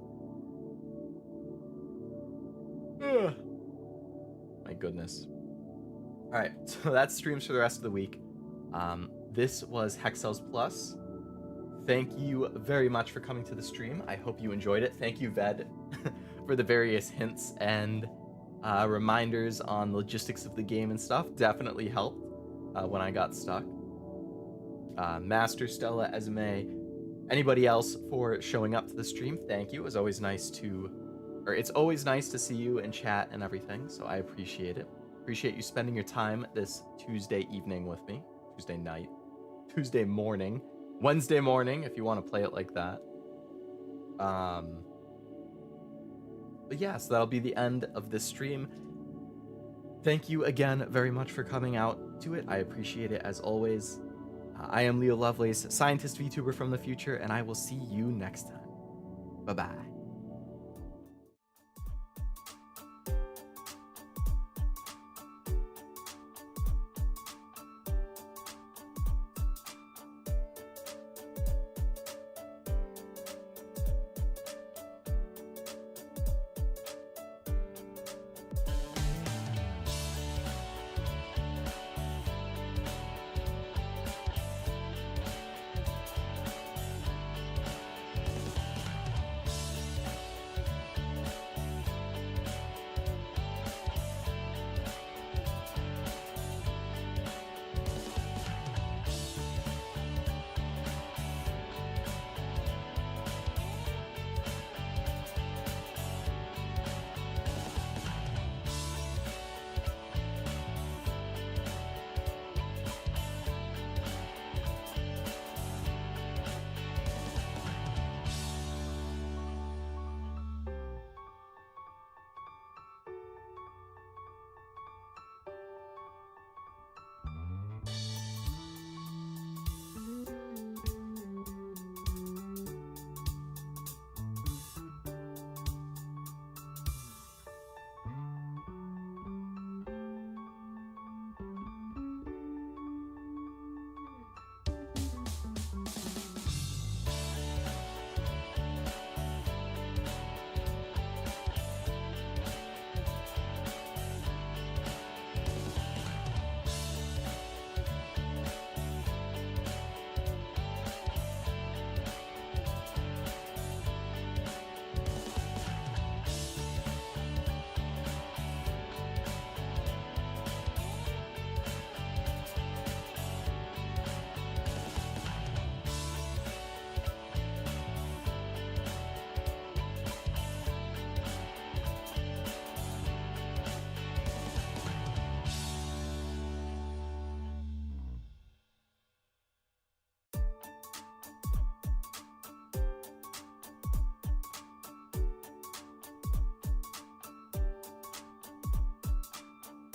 Ugh. My goodness. Alright, so that's streams for the rest of the week. This was Hexcells Plus. Thank you very much for coming to the stream. I hope you enjoyed it. Thank you, Ved, for the various hints and reminders on logistics of the game and stuff. Definitely helped when I got stuck. Master, Stella, Esme, anybody else for showing up to the stream, thank you. It's always nice to see you and chat and everything, so I appreciate it. Appreciate you spending your time this Tuesday evening with me. Tuesday night. Tuesday morning. Wednesday morning, if you want to play it like that. But yeah, so that'll be the end of this stream. Thank you again very much for coming out to it. I appreciate it as always. I am Leo Lovelace, scientist VTuber from the future, and I will see you next time. Bye-bye.